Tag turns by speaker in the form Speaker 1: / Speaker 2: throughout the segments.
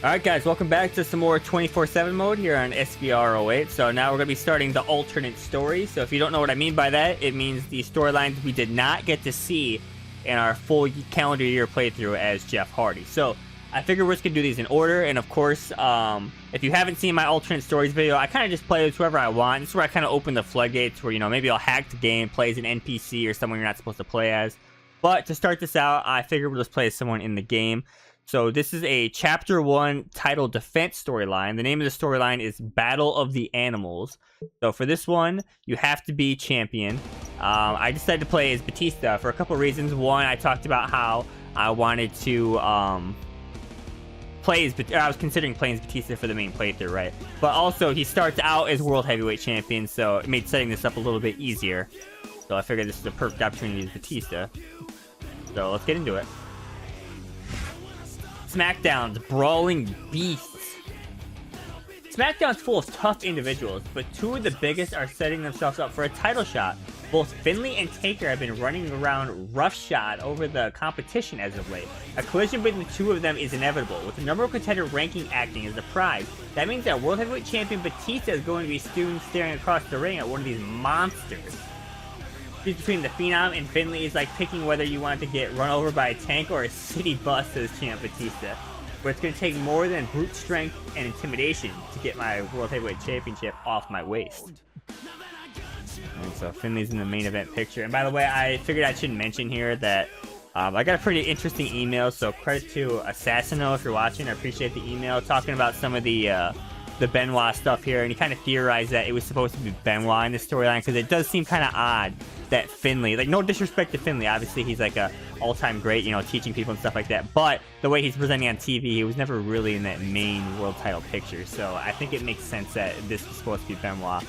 Speaker 1: Alright guys, welcome back to some more 24/7 mode here on SVR08. So now we're going to be starting the alternate story. So if you don't know what I mean by that, it means the storylines we did not get to see in our full calendar year playthrough as Jeff Hardy. So I figured we're just going to do these in order. And of course, if you haven't seen my alternate stories video, I kind of just play with whoever I want. This is where I kind of open the floodgates where, you know, maybe I'll hack the game, play as an NPC or someone you're not supposed to play as. But to start this out, I figured we'll just play as someone in the game. So this is a Chapter 1 title defense storyline. The name of the storyline is Battle of the Animals. So for this one, you have to be champion. I decided to play as Batista for a couple reasons. One, I talked about how I wanted to play as, I was considering playing as Batista for the main playthrough, right? But also, he starts out as World Heavyweight Champion, so it made setting this up a little bit easier. So I figured this is a perfect opportunity as Batista. So let's get into it. Smackdown's brawling beasts. Smackdown's full of tough individuals, but two of the biggest are setting themselves up for a title shot. Both Finlay and Taker have been running around roughshod over the competition as of late. A collision between the two of them is inevitable, with the number one contender ranking acting as the prize. That means that World Heavyweight Champion Batista is going to be staring across the ring at one of these monsters. Between the Phenom and Finlay is like picking whether you want to get run over by a tank or a city bus, says Champ Batista. But it's going to take more than brute strength and intimidation to get my World Heavyweight Championship off my waist. And so Finlay's in the main event picture. And by the way, I figured I should mention here that I got a pretty interesting email, so credit to Assassino if you're watching. I appreciate the email talking about some of the Benoit stuff here, and he kind of theorized that it was supposed to be Benoit in the storyline because it does seem kind of odd that Finlay, like, no disrespect to Finlay, obviously he's like a all-time great, you know, teaching people and stuff like that, but the way he's presenting on TV, he was never really in that main world title picture, so I think it makes sense that this is supposed to be Benoit.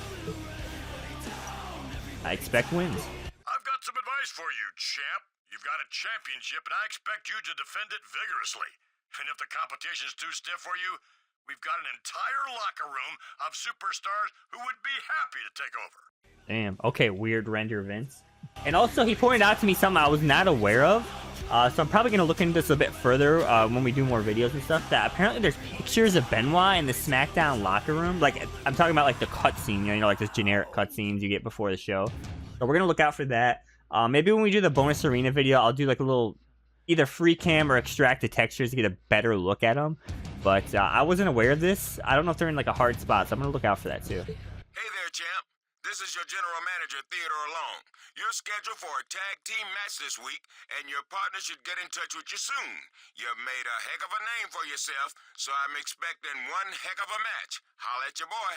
Speaker 1: I expect wins.
Speaker 2: I've got some advice for you, champ. You've got a championship, and I expect you to defend it vigorously. And if the competition's too stiff for you, we've got an entire locker room of superstars who would be happy to take over.
Speaker 1: Damn. Okay, weird render Vince. And also, he pointed out to me something I was not aware of. So I'm probably going to look into this a bit further when we do more videos and stuff. That apparently there's pictures of Benoit in the SmackDown locker room. Like, I'm talking about like the cutscene, you know, like those generic cutscenes you get before the show. So we're going to look out for that. Maybe when we do the bonus arena video, I'll do like a little either free cam or extract the textures to get a better look at them. But I wasn't aware of this. I don't know if they're in like a hard spot, so I'm going to look out for that too.
Speaker 2: Hey there, champ. This is your general manager, Theodore Long. You're scheduled for a tag team match this week, and your partner should get in touch with you soon. You've made a heck of a name for yourself, so I'm expecting one heck of a match. Holla at your boy.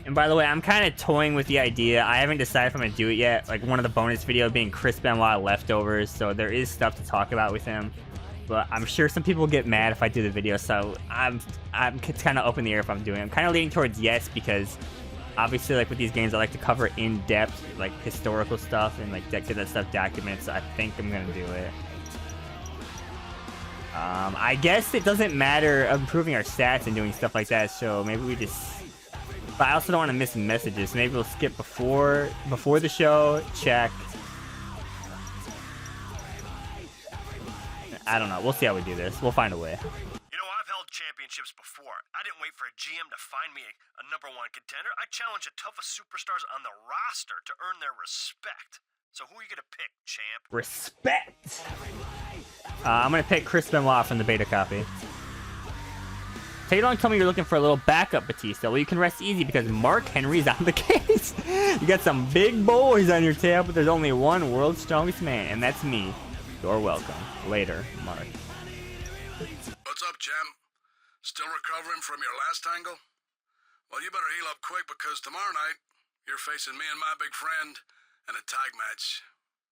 Speaker 1: And by the way, I'm kind of toying with the idea. I haven't decided if I'm going to do it yet. Like, one of the bonus videos being Chris Benoit leftovers, so there is stuff to talk about with him. But I'm sure some people will get mad if I do the video, so it's kind of up in the air if I'm doing it. I'm kind of leaning towards yes, because obviously, like with these games, I like to cover in-depth, like historical stuff and like get that stuff documented. So I think I'm gonna do it. I guess it doesn't matter improving our stats and doing stuff like that. So maybe we just. But I also don't want to miss messages. So maybe we'll skip before the show. Check. I don't know. We'll see how we do this. We'll find a way.
Speaker 3: You know, I've held championships before. I didn't wait for a GM to find me a #1 contender. I challenged the toughest superstars on the roster to earn their respect. So who are you going to pick, champ?
Speaker 1: Respect! I'm going to pick Chris Benoit from the beta copy. Taylor told me you're looking for a little backup Batista. Well, you can rest easy because Mark Henry's on the case. You got some big boys on your tail, but there's only one world's strongest man, and that's me. You're welcome. Later, Mark.
Speaker 2: What's up, champ? Still recovering from your last angle? Well, you better heal up quick because tomorrow night, you're facing me and my big friend in a tag match.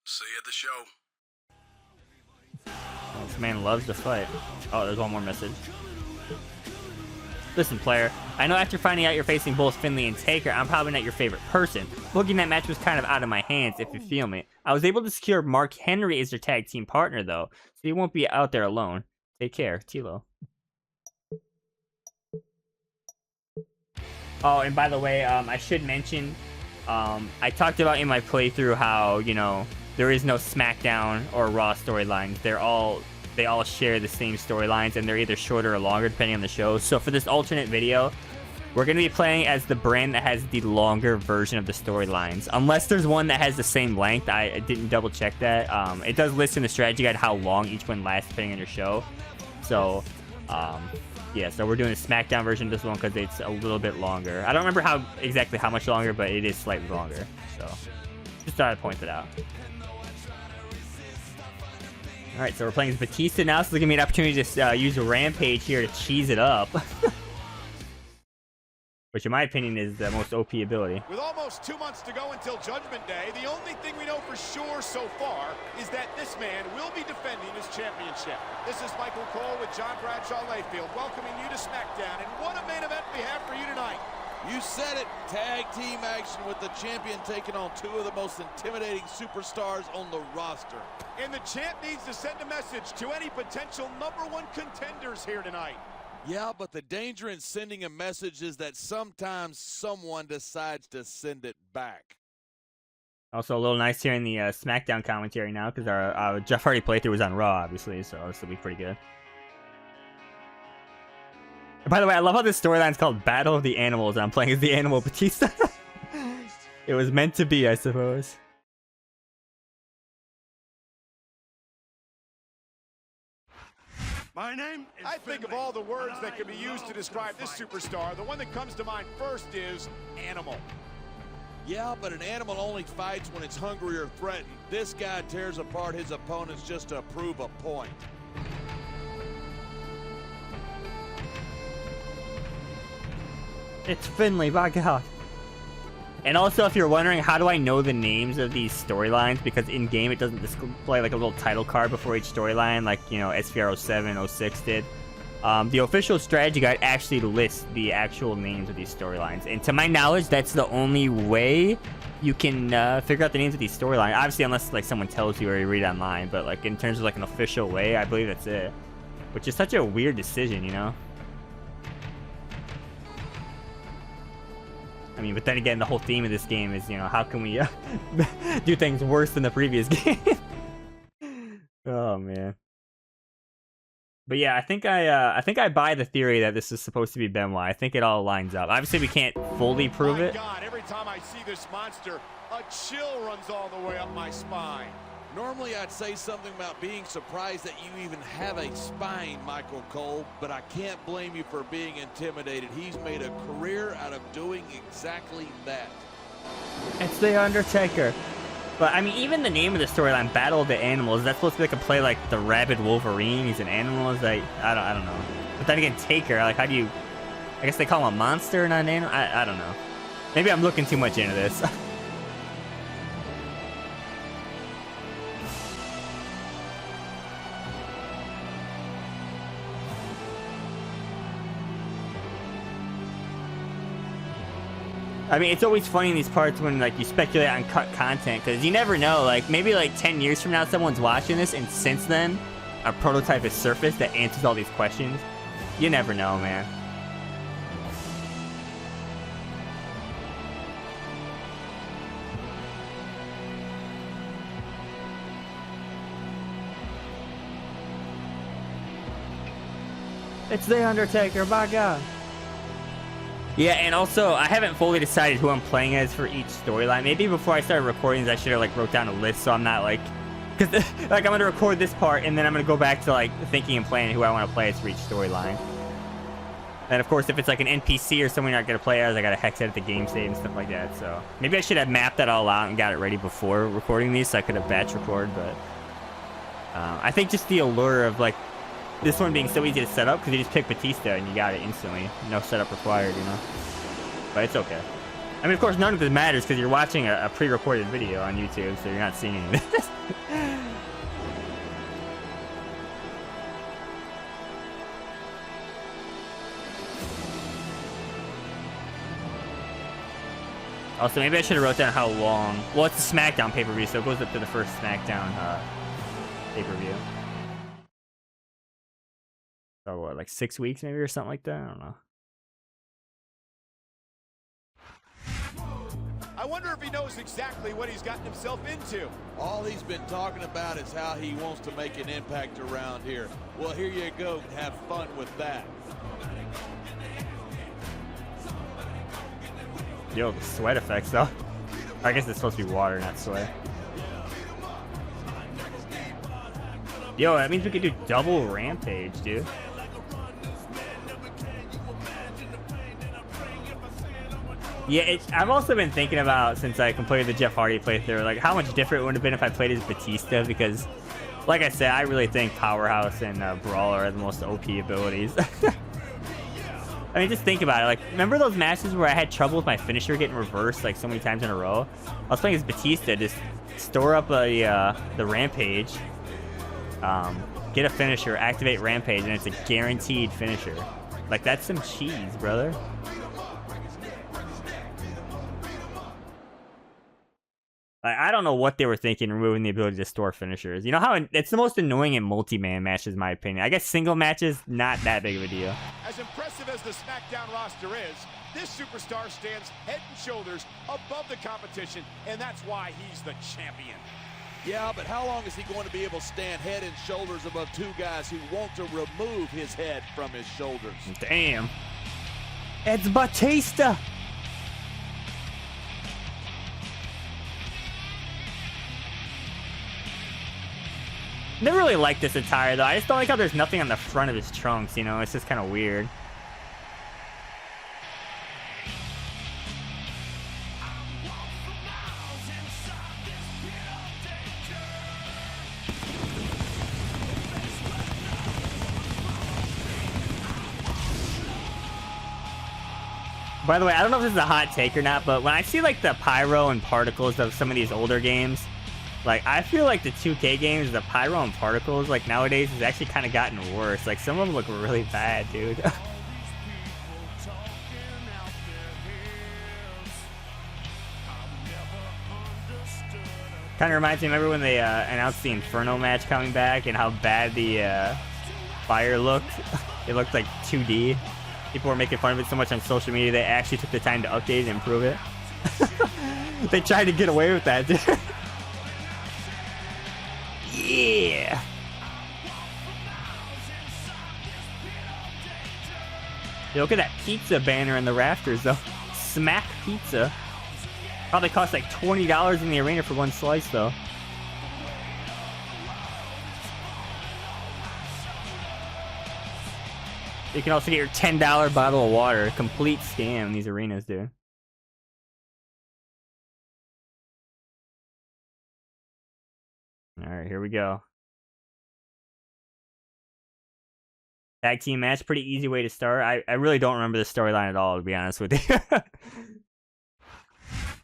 Speaker 2: See you at the show.
Speaker 1: Well, this man loves to fight. Oh, there's one more message. Listen, player, I know after finding out you're facing both Finlay and Taker, I'm probably not your favorite person. Booking that match was kind of out of my hands, if you feel me. I was able to secure Mark Henry as your tag team partner, though, so you won't be out there alone. Take care, Tilo. Oh, and by the way, I should mention, I talked about in my playthrough how, you know, there is no SmackDown or Raw storylines. They're all they all share the same storylines, and they're either shorter or longer depending on the show. So for this alternate video, we're going to be playing as the brand that has the longer version of the storylines. Unless there's one that has the same length. I didn't double check that. It does list in the strategy guide how long each one lasts depending on your show. So, yeah, so we're doing a SmackDown version of this one because it's a little bit longer. I don't remember exactly how much longer, but it is slightly longer. So, just thought I'd point that out. Alright, so we're playing as Batista now, so it's gonna be an opportunity to use a Rampage here to cheese it up. Which, in my opinion, is the most OP ability.
Speaker 4: With almost 2 months to go until Judgment Day, the only thing we know for sure so far is that this man will be defending his championship. This is Michael Cole with John Bradshaw Layfield, welcoming you to SmackDown. And what a main event we have for you tonight.
Speaker 5: You said it, tag team action with the champion taking on two of the most intimidating superstars on the roster.
Speaker 4: And the champ needs to send a message to any potential #1 contenders here tonight.
Speaker 5: Yeah, but the danger in sending a message is that sometimes someone decides to send it back.
Speaker 1: Also, a little nice here in the SmackDown commentary now, because our Jeff Hardy playthrough was on Raw, obviously, so this will be pretty good. And by the way, I love how this storyline is called Battle of the Animals, and I'm playing as the animal Batista. It was meant to be, I suppose.
Speaker 4: My name is I think of all the words that can be used to describe this superstar, the one that comes to mind first is animal.
Speaker 5: Yeah, but an animal only fights when it's hungry or threatened. This guy tears apart his opponents just to prove a point.
Speaker 1: It's Finley, by God. And also, if you're wondering, how do I know the names of these storylines? Because in-game, it doesn't display like a little title card before each storyline, like, you know, SVR 07, 06 did. The official strategy guide actually lists the actual names of these storylines. And to my knowledge, that's the only way you can figure out the names of these storylines. Obviously, unless like someone tells you or you read online. But like in terms of like an official way, I believe that's it. Which is such a weird decision, you know? I mean, but then again, the whole theme of this game is, you know, how can we do things worse than the previous game? Oh man. But yeah, I think I buy the theory that this is supposed to be Benoit. I think it all lines up. Obviously, we can't fully prove it.
Speaker 4: God, every time I see this monster, a chill runs all the way up my spine.
Speaker 5: Normally, I'd say something about being surprised that you even have a spine, Michael Cole, but I can't blame you for being intimidated. He's made a career out of doing exactly that.
Speaker 1: It's The Undertaker. But, I mean, even the name of the storyline, Battle of the Animals, that's supposed to be like a play like the Rabid Wolverine. He's an animal. It's like, I don't know. But then again, Taker, like, how do you... I guess they call him a monster, not an animal? I don't know. Maybe I'm looking too much into this. I mean, it's always funny in these parts when, like, you speculate on cut content, because you never know. Like, maybe, like, 10 years from now, someone's watching this, and since then, a prototype has surfaced that answers all these questions. You never know, man. It's The Undertaker, by God. Yeah, and also, I haven't fully decided who I'm playing as for each storyline. Maybe before I started recording, I should have, like, wrote down a list so I'm not, like... Because, like, I'm going to record this part, and then I'm going to go back to, like, thinking and planning who I want to play as for each storyline. And, of course, if it's, like, an NPC or someone you're not going to play as, I got to hex edit the game save and stuff like that, so... Maybe I should have mapped that all out and got it ready before recording these, so I could have batch record, but... I think just the allure of, like, this one being so easy to set up, because you just pick Batista and you got it instantly. No setup required, you know? But it's okay. I mean, of course, none of this matters, because you're watching a pre-recorded video on YouTube, so you're not seeing any of this. Also, maybe I should have wrote down how long... Well, it's a SmackDown pay-per-view, so it goes up to the first SmackDown pay-per-view. So what, like 6 weeks maybe or something like that? I don't know.
Speaker 4: I wonder if he knows exactly what he's gotten himself into.
Speaker 5: All he's been talking about is how he wants to make an impact around here. Well, here you go. Have fun with that.
Speaker 1: Yo, the sweat effects though. I guess it's supposed to be water, not sweat. Yo, that means we could do double rampage, dude. Yeah, I've also been thinking about, since I completed the Jeff Hardy playthrough, like how much different it would have been if I played as Batista, because, like I said, I really think Powerhouse and Brawler are the most OP abilities. I mean, just think about it. Like, remember those matches where I had trouble with my finisher getting reversed like so many times in a row? I was playing as Batista, just store up the Rampage, get a finisher, activate Rampage, and it's a guaranteed finisher. Like, that's some cheese, brother. I don't know what they were thinking removing the ability to store finishers. You know how it's the most annoying in multi-man matches, in my opinion. I guess single matches, not that big of a deal.
Speaker 4: As impressive as the SmackDown roster is, this superstar stands head and shoulders above the competition, and that's why he's the champion.
Speaker 5: Yeah, but how long is he going to be able to stand head and shoulders above two guys who want to remove his head from his shoulders?
Speaker 1: Damn. It's Batista. Never really liked this attire though. I just don't like how there's nothing on the front of his trunks, you know? It's just kind of weird. By the way, I don't know if this is a hot take or not, but when I see like the pyro and particles of some of these older games, like, I feel like the 2K games, the pyro and particles, like, nowadays has actually kind of gotten worse. Like, some of them look really bad, dude. Kind of reminds me, remember when they announced the Inferno match coming back and how bad the fire looked? It looked like 2D. People were making fun of it so much on social media, they actually took the time to update it and improve it. They tried to get away with that, dude. Yeah. Yo, look at that pizza banner in the rafters, though. Smack Pizza. Probably cost like $20 in the arena for one slice, though. You can also get your $10 bottle of water. Complete scam in these arenas, dude. Alright, here we go. Tag team match, pretty easy way to start. I really don't remember the storyline at all, to be honest with you.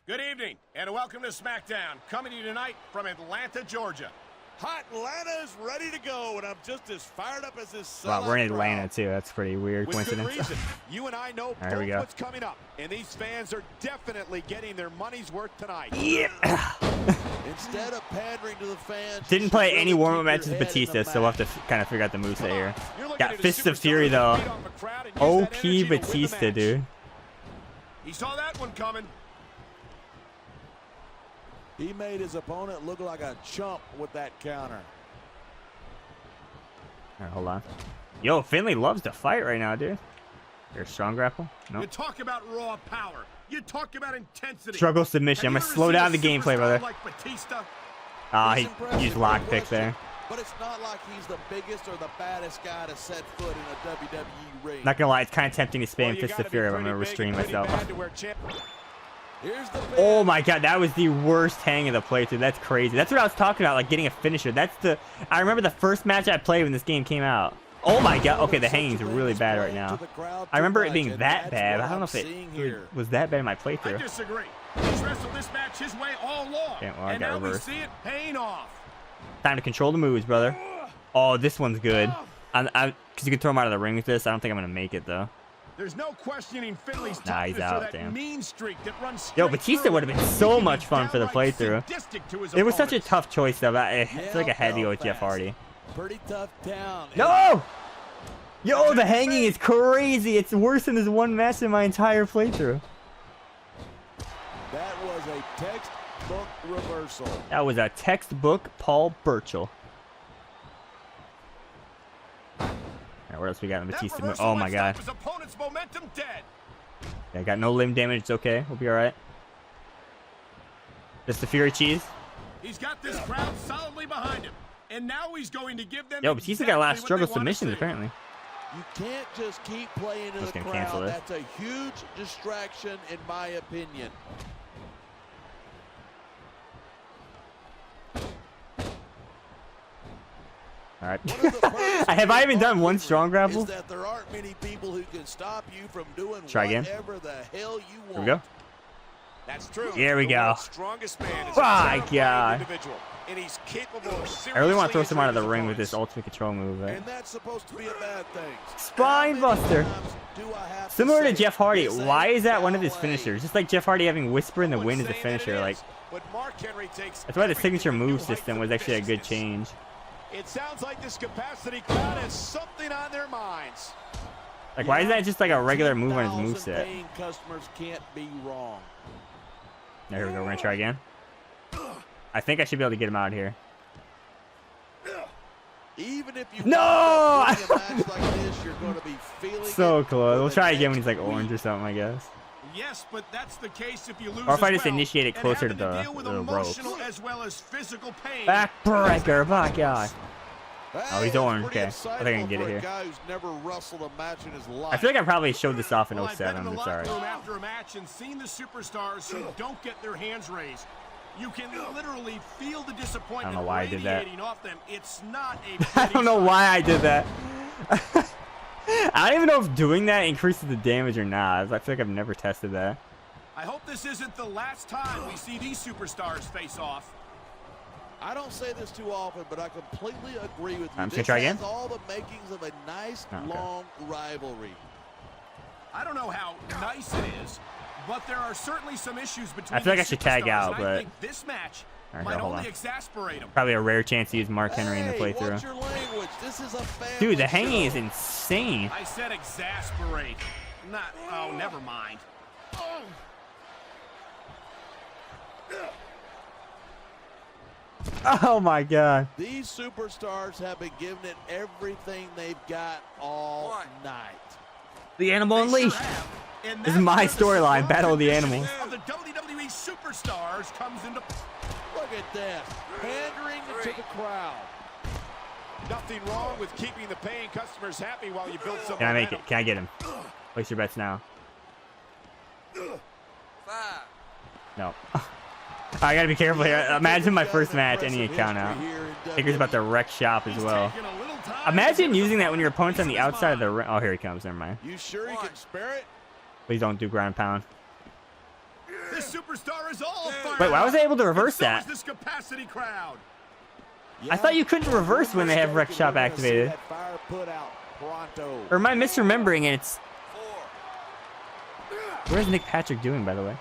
Speaker 4: Good evening, and welcome to SmackDown, coming to you tonight from Atlanta, Georgia.
Speaker 5: Hot Atlanta's ready to go, and I'm just as fired up as this.
Speaker 1: Wow, we're in Atlanta too. That's pretty weird coincidence.
Speaker 4: With good reason. You and I know
Speaker 1: There we go.
Speaker 4: what's coming up, and these fans are definitely getting their money's worth tonight.
Speaker 1: Yeah.
Speaker 5: Instead of pandering to the fans,
Speaker 1: Didn't play any warm-up matches with Batista, so we'll have to kind of figure out the moveset here. Got Fists of Fury though. OP Batista, dude.
Speaker 4: He saw that one coming.
Speaker 5: He made his opponent look like a chump with that counter.
Speaker 1: Alright, hold on. Yo, Finley loves to fight right now, dude. You're a strong grapple? No.
Speaker 4: You talk about raw power. You talk about intensity.
Speaker 1: Struggle submission. I'm gonna slow down the gameplay, brother.
Speaker 4: Like Batista?
Speaker 1: Ah, he used lockpick there.
Speaker 5: But it's not like he's the biggest or the baddest guy to set foot in a WWE ring.
Speaker 1: Not gonna lie, it's kind of tempting to spam Fist of Fury, but I'm gonna restrain myself. Oh my god, that was the worst hang of the playthrough. That's crazy. That's what I was talking about, like getting a finisher. That's the... I remember the first match I played when this game came out. Oh my god. Okay, the hanging's really bad right now. I remember it being that bad. I don't know if it was that bad in my playthrough.
Speaker 4: I disagree. He's wrestled this match his way all along.
Speaker 1: Yeah, well, I got
Speaker 4: and now
Speaker 1: reversed.
Speaker 4: we see it paying off.
Speaker 1: Time to control the moves, brother. Oh, this one's good. Because you can throw him out of the ring with this. I don't think I'm going to make it, though.
Speaker 4: There's no questioning Finley's
Speaker 1: Nah, he's out, damn.
Speaker 4: mean streak that runs
Speaker 1: Yo, Batista would have been so much fun for the playthrough. It was such a tough choice, though. I feel like I had to go with Jeff Hardy.
Speaker 5: Pretty tough town.
Speaker 1: No! Yo, the hanging is crazy. It's worse than this one match in my entire playthrough.
Speaker 5: That was a a textbook reversal.
Speaker 1: That was a textbook Paul Burchill. All right, what else we got in Batista? Oh my god.
Speaker 4: His opponent's momentum dead.
Speaker 1: Yeah, I got no limb damage. It's okay. We'll be all right. Just the Fury cheese.
Speaker 4: He's got this crowd solidly behind him, and now he's going to give them.
Speaker 1: Yo, Batista got a lot of struggle submissions apparently.
Speaker 5: You can't just keep playing to the
Speaker 1: gonna cancel
Speaker 5: crowd.
Speaker 1: this.
Speaker 5: That's a huge distraction, in my opinion.
Speaker 1: All right. Have I even done one strong grapple?
Speaker 5: Is that there aren't many people who can stop you from doing
Speaker 1: Try again.
Speaker 5: whatever the hell you want.
Speaker 1: Here we go.
Speaker 4: That's true.
Speaker 1: Here we
Speaker 4: The
Speaker 1: go.
Speaker 4: world's strongest man is a
Speaker 1: My
Speaker 4: terrifying
Speaker 1: God.
Speaker 4: individual, and he's capable of
Speaker 1: I really want to throw some out of the
Speaker 4: seriously
Speaker 1: ring with
Speaker 4: injuring
Speaker 1: this ultimate control move. Right?
Speaker 5: And that's supposed to be a bad thing.
Speaker 1: Spine
Speaker 5: How many
Speaker 1: buster.
Speaker 5: times do I have
Speaker 1: Similar to
Speaker 5: say
Speaker 1: Jeff Hardy.
Speaker 5: this
Speaker 1: Why
Speaker 5: ain't
Speaker 1: is that one of his
Speaker 5: ballet?
Speaker 1: finishers? Just like Jeff Hardy having Whisper in the Wind as a finisher. Like that's why the signature move system was actually a good change.
Speaker 4: It sounds like this capacity crowd has something on their minds.
Speaker 1: Like why is that just like a regular move on his
Speaker 5: 10,000
Speaker 1: moveset?
Speaker 5: paying customers can't be wrong.
Speaker 1: Now, here we go. We're gonna try again. I think I should be able to get him out here.
Speaker 5: Even if you
Speaker 1: No!
Speaker 5: wind up winning a match like this, you're going to be feeling
Speaker 1: So
Speaker 5: it
Speaker 1: close.
Speaker 5: for
Speaker 1: We'll
Speaker 5: the
Speaker 1: try again when
Speaker 5: next
Speaker 1: he's like
Speaker 5: week.
Speaker 1: orange or something, I guess.
Speaker 4: Yes, but that's the case if you lose.
Speaker 1: Or if I
Speaker 4: as
Speaker 1: just
Speaker 4: well,
Speaker 1: initiate it
Speaker 4: and
Speaker 1: closer to
Speaker 4: having deal with
Speaker 1: the ropes.
Speaker 4: emotional as well as physical pain.
Speaker 1: Backbreaker, my God. Oh, he's
Speaker 5: Hey,
Speaker 1: orange.
Speaker 5: pretty
Speaker 1: Okay. I think I can get it
Speaker 5: excitable for a
Speaker 1: here.
Speaker 5: guy who's never wrestled a match in his life.
Speaker 1: I feel like I probably showed this off in
Speaker 4: Well, I've been
Speaker 1: 07.
Speaker 4: in the
Speaker 1: I'm
Speaker 4: locker
Speaker 1: sorry.
Speaker 4: room after a match and seen the superstars who don't get their hands raised. You can literally feel the disappointment
Speaker 1: I don't know why I did that.
Speaker 4: radiating off them. It's not a
Speaker 1: I
Speaker 4: pretty
Speaker 1: don't know
Speaker 4: sight.
Speaker 1: why I did that. I don't even know if doing that increases the damage or not. I feel like I've never tested that.
Speaker 4: I hope this isn't the last time we see these superstars face off.
Speaker 5: I don't say this too often, but I completely agree with you.
Speaker 1: I'm just gonna
Speaker 5: This
Speaker 1: try
Speaker 5: has
Speaker 1: again.
Speaker 5: all the makings of a nice,
Speaker 1: Oh, okay.
Speaker 5: long rivalry.
Speaker 4: I don't know how nice it is, but there are certainly some issues between
Speaker 1: I feel like I
Speaker 4: these
Speaker 1: should tag
Speaker 4: superstars,
Speaker 1: out,
Speaker 4: and I
Speaker 1: but-
Speaker 4: think this match
Speaker 1: Alright,
Speaker 4: might
Speaker 1: hold
Speaker 4: only
Speaker 1: on.
Speaker 4: exasperate them.
Speaker 1: Probably a rare chance to use Mark Henry in the
Speaker 5: Hey,
Speaker 1: playthrough.
Speaker 5: watch your language. This is a family
Speaker 1: Dude, the hanging is
Speaker 5: show.
Speaker 1: insane.
Speaker 4: I said exasperate. Not, oh, never mind.
Speaker 1: Oh my God.
Speaker 5: These superstars have been giving it everything they've got all night.
Speaker 1: The Animal
Speaker 4: They
Speaker 1: Unleashed.
Speaker 4: sure have. And
Speaker 1: This is
Speaker 4: that's
Speaker 1: my
Speaker 4: where the
Speaker 1: storyline,
Speaker 4: strong
Speaker 1: Battle of the
Speaker 4: conditioning
Speaker 1: Animals.
Speaker 4: of the WWE superstars comes into
Speaker 5: Look at this. Pandering to the crowd.
Speaker 4: Nothing wrong with keeping the paying customers happy while you build some
Speaker 1: Can I make
Speaker 4: momentum.
Speaker 1: it? Can I get him? Place your bets now. No. I gotta be careful here. Imagine my first match ending a count out. Taker's about to wreck shop as
Speaker 4: He's
Speaker 1: well.
Speaker 4: taking a little time
Speaker 1: Imagine
Speaker 4: to
Speaker 1: using that when your
Speaker 4: get
Speaker 1: opponent's on the
Speaker 4: his
Speaker 1: outside of the
Speaker 4: mind.
Speaker 1: ring. Oh, here he comes. Never mind.
Speaker 5: You sure you can spare it?
Speaker 1: Please don't do ground pound.
Speaker 4: This superstar is all fired
Speaker 1: Wait, why was I able to
Speaker 4: up.
Speaker 1: reverse
Speaker 4: So
Speaker 1: that?
Speaker 4: is this capacity crowd.
Speaker 1: I thought you couldn't reverse when they have wreck shop activated. Or am I misremembering and it's... What is Nick Patrick doing, by the way?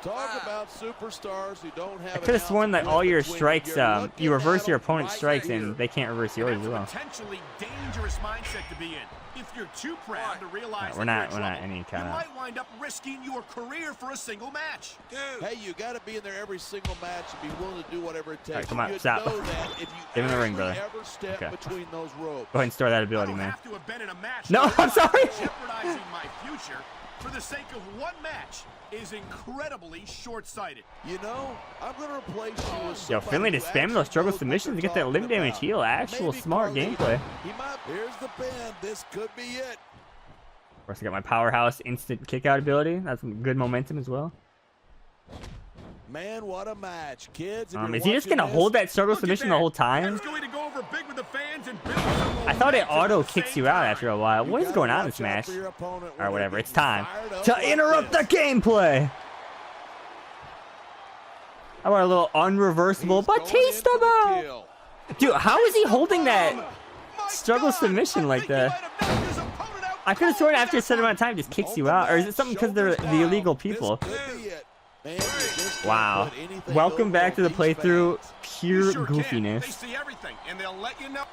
Speaker 5: Talk about superstars who don't have.
Speaker 1: I could have sworn that all your strikes, you reverse your opponent's strikes
Speaker 5: here.
Speaker 1: and they can't reverse yours
Speaker 4: That's
Speaker 1: as
Speaker 4: a
Speaker 1: well.
Speaker 4: potentially dangerous mindset to be in. If you're too proud to realize
Speaker 1: we're
Speaker 4: that
Speaker 1: not
Speaker 4: you're in trouble,
Speaker 1: any
Speaker 4: you
Speaker 1: kind of-
Speaker 4: might wind up risking your career for a single match.
Speaker 5: Hey, you got to be in there every single match and be willing to do whatever it takes.
Speaker 1: Alright, come on,
Speaker 5: You'd
Speaker 1: stop.
Speaker 5: know that if you
Speaker 1: Give him the ring,
Speaker 5: actually
Speaker 1: brother.
Speaker 5: ever step
Speaker 1: Okay.
Speaker 5: between those ropes.
Speaker 1: Go ahead and store that
Speaker 4: I
Speaker 1: ability,
Speaker 4: don't
Speaker 1: man.
Speaker 4: have to have been in a match.
Speaker 1: No,
Speaker 4: to
Speaker 1: I'm
Speaker 4: realize
Speaker 1: sorry.
Speaker 4: that jeopardizing my future for the sake of one match is incredibly short-sighted.
Speaker 5: You know, I'm going to replace you with
Speaker 1: Yo,
Speaker 5: somebody
Speaker 1: Finley
Speaker 5: who
Speaker 1: to spam those
Speaker 5: actually
Speaker 1: struggle
Speaker 5: knows what
Speaker 1: submissions to
Speaker 5: they're
Speaker 1: get that limb
Speaker 5: talking
Speaker 1: damage
Speaker 5: about.
Speaker 1: heal. Actual
Speaker 5: Maybe
Speaker 1: smart
Speaker 5: Carlito.
Speaker 1: gameplay.
Speaker 5: He might. Here's the pin. This could be it.
Speaker 1: Of course, I got my powerhouse instant kick out ability. That's some good momentum as well.
Speaker 5: Man, what a match, kids! If you're
Speaker 1: Is he just
Speaker 5: watching
Speaker 1: gonna
Speaker 5: this,
Speaker 1: hold that struggle
Speaker 4: Look at
Speaker 1: submission
Speaker 4: that.
Speaker 1: the whole time?
Speaker 4: That's going to go over big with the fans and build some
Speaker 1: I thought it
Speaker 4: momentum at
Speaker 1: auto
Speaker 4: the
Speaker 1: kicks
Speaker 4: same
Speaker 1: you out
Speaker 4: time.
Speaker 1: after a while.
Speaker 5: you
Speaker 1: What is
Speaker 5: gotta
Speaker 1: going on in
Speaker 5: watch
Speaker 1: this
Speaker 5: out
Speaker 1: match?
Speaker 5: for your opponent when
Speaker 1: Or
Speaker 5: they're
Speaker 1: whatever.
Speaker 5: getting
Speaker 1: It's time
Speaker 5: fired up
Speaker 1: to
Speaker 5: like
Speaker 1: interrupt the
Speaker 5: this.
Speaker 1: gameplay. How about a little unreversible
Speaker 5: He's going in
Speaker 1: Batista
Speaker 5: for the
Speaker 1: bow?
Speaker 5: kill.
Speaker 1: Dude, how is he holding that
Speaker 4: My
Speaker 1: struggle
Speaker 4: God,
Speaker 1: submission
Speaker 4: I
Speaker 1: like
Speaker 4: think he
Speaker 1: that?
Speaker 4: might have knocked his opponent out
Speaker 1: I could have sworn
Speaker 4: cold
Speaker 1: after a
Speaker 4: with
Speaker 1: certain
Speaker 4: that
Speaker 1: amount of time just kicks
Speaker 5: Hold
Speaker 1: you
Speaker 5: the
Speaker 1: out. Or is
Speaker 5: match,
Speaker 1: it something because they're
Speaker 5: shoulders
Speaker 1: the
Speaker 5: down.
Speaker 1: illegal
Speaker 5: This
Speaker 1: people?
Speaker 5: could be it. Man, you just can't
Speaker 1: Wow.
Speaker 5: put anything
Speaker 1: Welcome back to
Speaker 5: over
Speaker 1: the
Speaker 5: these
Speaker 1: playthrough.
Speaker 5: fans.
Speaker 1: Pure
Speaker 4: You sure can. They
Speaker 1: goofiness.
Speaker 4: see everything, and they'll let you know.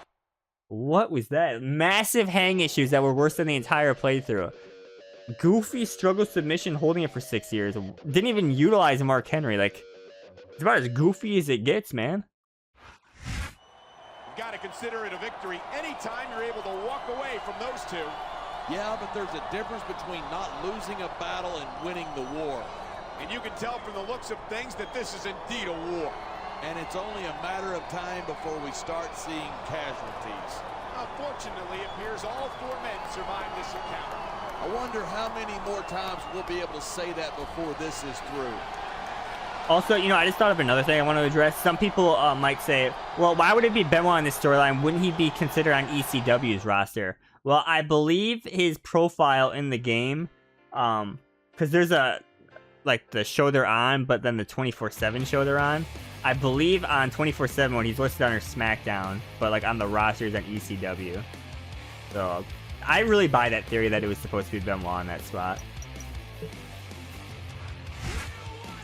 Speaker 1: What was that? Massive hang issues that were worse than the entire playthrough. Goofy struggle submission holding it for 6 years. Didn't even utilize Mark Henry. Like, it's about as goofy as it gets, man.
Speaker 4: You've got to consider it a victory anytime you're able to walk away from those two.
Speaker 5: Yeah, but there's a difference between not losing a battle and winning the war.
Speaker 4: And you can tell from the looks of things that this is indeed a war.
Speaker 5: And it's only a matter of time before we start seeing casualties.
Speaker 4: Unfortunately, it appears all 4 men survived this encounter.
Speaker 5: I wonder how many more times we'll be able to say that before this is through.
Speaker 1: Also, you know, I just thought of another thing I want to address. Some people might say, well, why would it be Benoit in this storyline? Wouldn't he be considered on ECW's roster? Well, I believe his profile in the game, because there's like the show they're on, but then the 24/7 show they're on. I believe on 24/7 when he's listed under SmackDown, but like on the roster is on ECW. So I really buy that theory that it was supposed to be Benoit in that spot.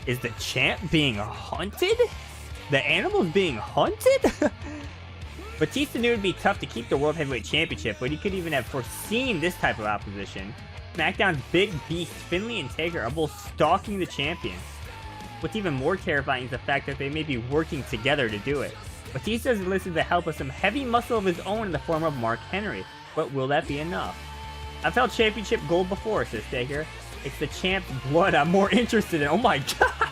Speaker 1: Is the champ being hunted? The animal's being hunted? Batista knew it would be tough to keep the World Heavyweight Championship, but he could even have foreseen this type of opposition. SmackDown's big beasts, Finlay and Taker, are both stalking the champion. What's even more terrifying is the fact that they may be working together to do it. Batista has enlisted the help of some heavy muscle of his own in the form of Mark Henry, but will that be enough? I've held championship gold before, says Taker. It's the champ's blood I'm more interested in. Oh my gosh!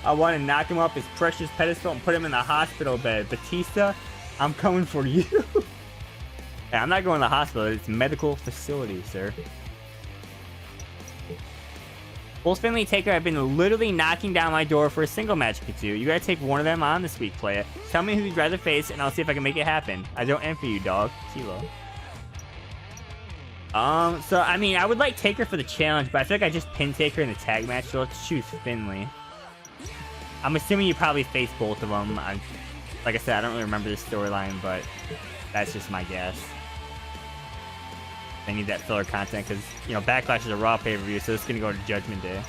Speaker 1: I want to knock him off his precious pedestal and put him in the hospital bed. Batista, I'm coming for you. Hey, I'm not going to the hospital. It's a medical facility, sir. Both Finlay and Taker have been literally knocking down my door for a single match or two. You gotta take one of them on this week, play it. Tell me who you'd rather face, and I'll see if I can make it happen. I don't envy you, dog. Kilo. So, I mean, I would like Taker for the challenge, but I feel like I just pinned Taker in the tag match, so let's choose Finlay. I'm assuming you probably face both of them. Like I said, I don't really remember this storyline, but that's just my guess. They need that filler content because, you know, Backlash is a Raw pay-per-view, so it's going to go to Judgment Day.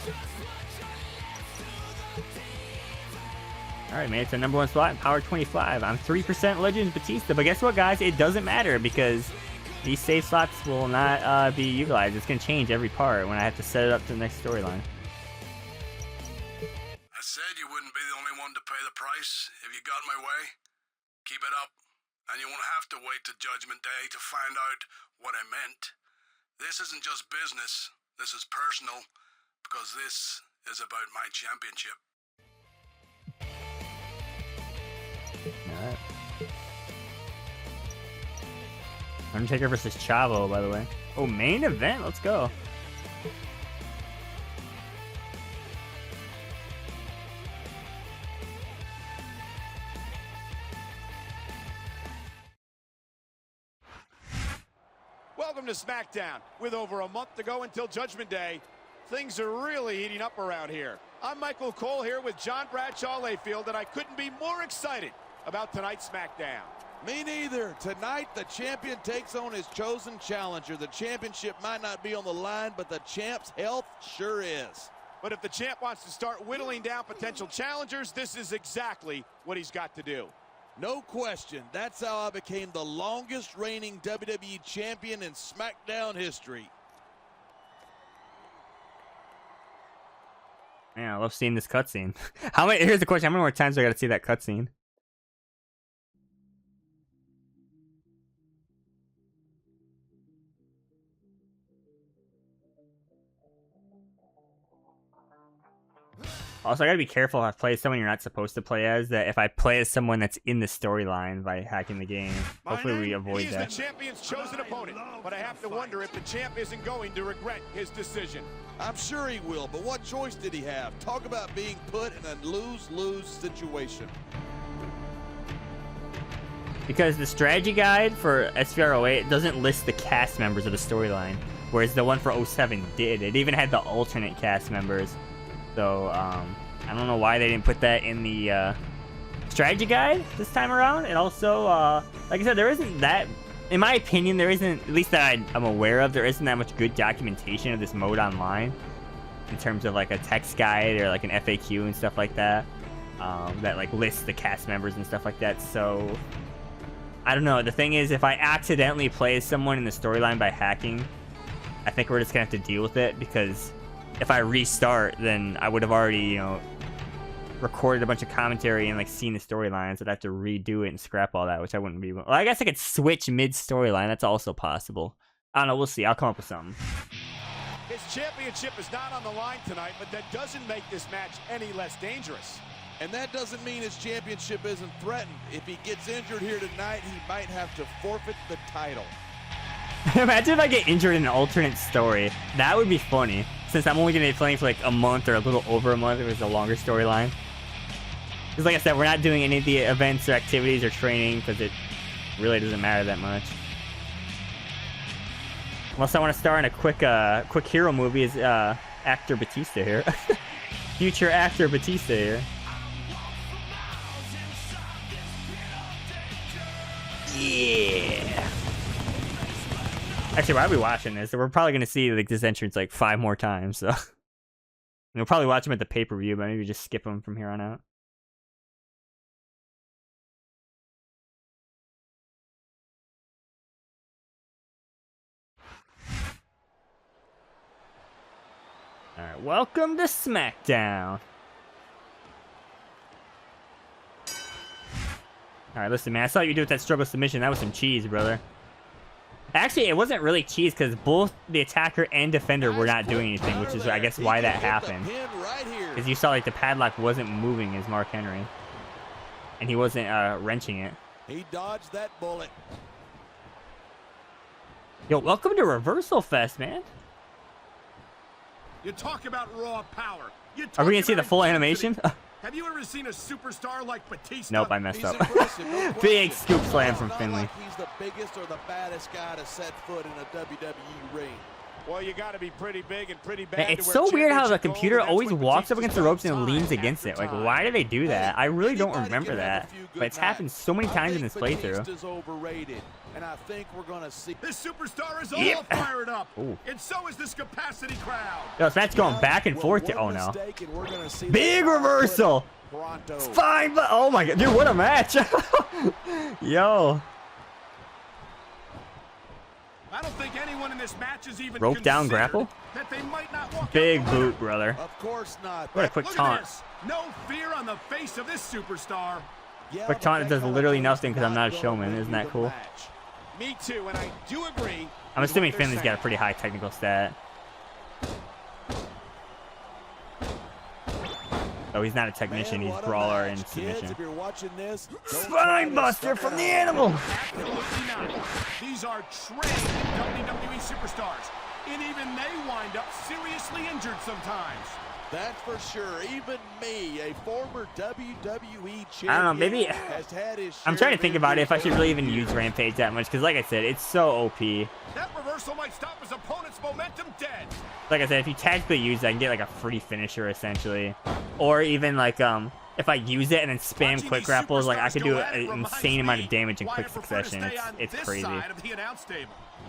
Speaker 1: Alright, man, it's a #1 slot in Power 25. I'm 3% Legends Batista, but guess what, guys? It doesn't matter because these save slots will not be utilized. It's going to change every part when I have to set it up to the next storyline.
Speaker 2: I said you wouldn't be the only one to pay the price if you got my way. Keep it up, and you won't have to wait till Judgment Day to find out what I meant. This isn't just business. This is personal, because this is about my championship.
Speaker 1: Alright. Undertaker versus Chavo, by the way. Oh, main event. Let's go.
Speaker 4: Welcome to SmackDown. With over a month to go until Judgment Day, things are really heating up around here. I'm Michael Cole here with John Bradshaw Layfield, and I couldn't be more excited about tonight's SmackDown.
Speaker 5: Me neither. Tonight, the champion takes on his chosen challenger. The championship might not be on the line, but the champ's health sure is.
Speaker 4: But if the champ wants to start whittling down potential challengers, this is exactly what he's got to do.
Speaker 5: No question. That's how I became the longest reigning WWE champion in SmackDown history.
Speaker 1: Man, I love seeing this cutscene. Here's the question: how many more times do I got to see that cutscene? Also, I gotta be careful if I play as someone you're not supposed to play as. That if I play as someone that's in the storyline by hacking the game, hopefully we avoid that.
Speaker 4: He's the champion's chosen opponent, but I have to wonder if the champ isn't going to regret his decision.
Speaker 5: I'm sure he will, but what choice did he have? Talk about being put in a lose-lose situation.
Speaker 1: Because the strategy guide for SVR08 doesn't list the cast members of the storyline, whereas the one for 07 did. It even had the alternate cast members. So, I don't know why they didn't put that in the strategy guide this time around. And also, like I said, there isn't that, in my opinion, there isn't, at least that I'm aware of, there isn't that much good documentation of this mode online in terms of like a text guide or like an FAQ and stuff like that, that like lists the cast members and stuff like that. So, I don't know. The thing is, if I accidentally play as someone in the storyline by hacking, I think we're just gonna have to deal with it, because if I restart, then I would have already, you know, recorded a bunch of commentary and like seen the storylines. I'd have to redo it and scrap all that, which I wouldn't be. Well, I guess I could switch mid storyline. That's also possible. I don't know. We'll see. I'll come up with something.
Speaker 4: His championship is not on the line tonight, but that doesn't make this match any less dangerous.
Speaker 5: And that doesn't mean his championship isn't threatened. If he gets injured here tonight, he might have to forfeit the title.
Speaker 1: Imagine if I get injured in an alternate story. That would be funny, since I'm only going to be playing for like a month or a little over a month if it was a longer storyline. Because like I said, we're not doing any of the events or activities or training, because it really doesn't matter that much. Unless I want to star in a quick hero movie as actor Batista here. Future actor Batista here. Yeah. Actually, why are we watching this? We're probably gonna see like this entrance like 5 more times. So we'll probably watch him at the pay-per-view, but maybe just skip him from here on out. All right, welcome to Smackdown. All right, listen, man. I saw what you do with that struggle submission. That was some cheese, brother. Actually, it wasn't really cheese because both the attacker and defender were not doing anything, which is, I guess, why that happened. Because you saw, like, the padlock wasn't moving as Mark Henry. And he wasn't wrenching it.
Speaker 5: He dodged that bullet.
Speaker 1: Yo, welcome to Reversal Fest, man.
Speaker 4: You talk about raw power.
Speaker 1: Are we going to see the full animation?
Speaker 4: Have you ever seen a superstar like Batista?
Speaker 1: Nope, I messed up.
Speaker 5: No
Speaker 1: Big scoop slam from Finley.
Speaker 5: Like he's the biggest or the baddest guy to set foot in a WWE ring.
Speaker 4: Well, you got to be pretty big and pretty bad.
Speaker 1: It's so weird how the computer always walks up against the ropes and leans against it. Like, why do they do that? I really don't remember that. But it's happened so many times in this playthrough.
Speaker 5: And I think we're gonna see
Speaker 4: this superstar is all fired up.
Speaker 1: Ooh.
Speaker 4: And so is this capacity crowd.
Speaker 1: Yo, so that's going back and forth to, oh no. Big reversal. Spine, but oh my god, dude, what a match. Yo.
Speaker 4: I don't think anyone in this match is even
Speaker 1: rope down grapple.
Speaker 4: That they might not walk
Speaker 1: big boot, brother.
Speaker 5: Of course not.
Speaker 1: What a quick taunt.
Speaker 4: No fear on the face of this superstar.
Speaker 5: Yeah,
Speaker 1: quick taunt does literally nothing because I'm not a showman. Isn't that cool?
Speaker 4: Me too, and I do agree.
Speaker 1: I'm assuming Finley's got a pretty high technical stat. Oh, he's not a technician. He's brawler and submission.
Speaker 5: If you're watching this,
Speaker 1: spine buster from the animal.
Speaker 4: Absolutely not. These are trained WWE superstars, and even they wind up seriously injured sometimes.
Speaker 5: That's for sure. Even me, a former WWE champion,
Speaker 1: I don't know, maybe
Speaker 5: has had his
Speaker 1: I'm trying to think about it if I should really even use Rampage that much, because like I said, it's so OP.
Speaker 4: That reversal might stop his opponent's momentum dead.
Speaker 1: Like I said, if you tactically use it, I can get like a free finisher essentially. Or even like if I use it and then spam quick grapples, like I could do an insane amount of damage in quick succession. It's crazy.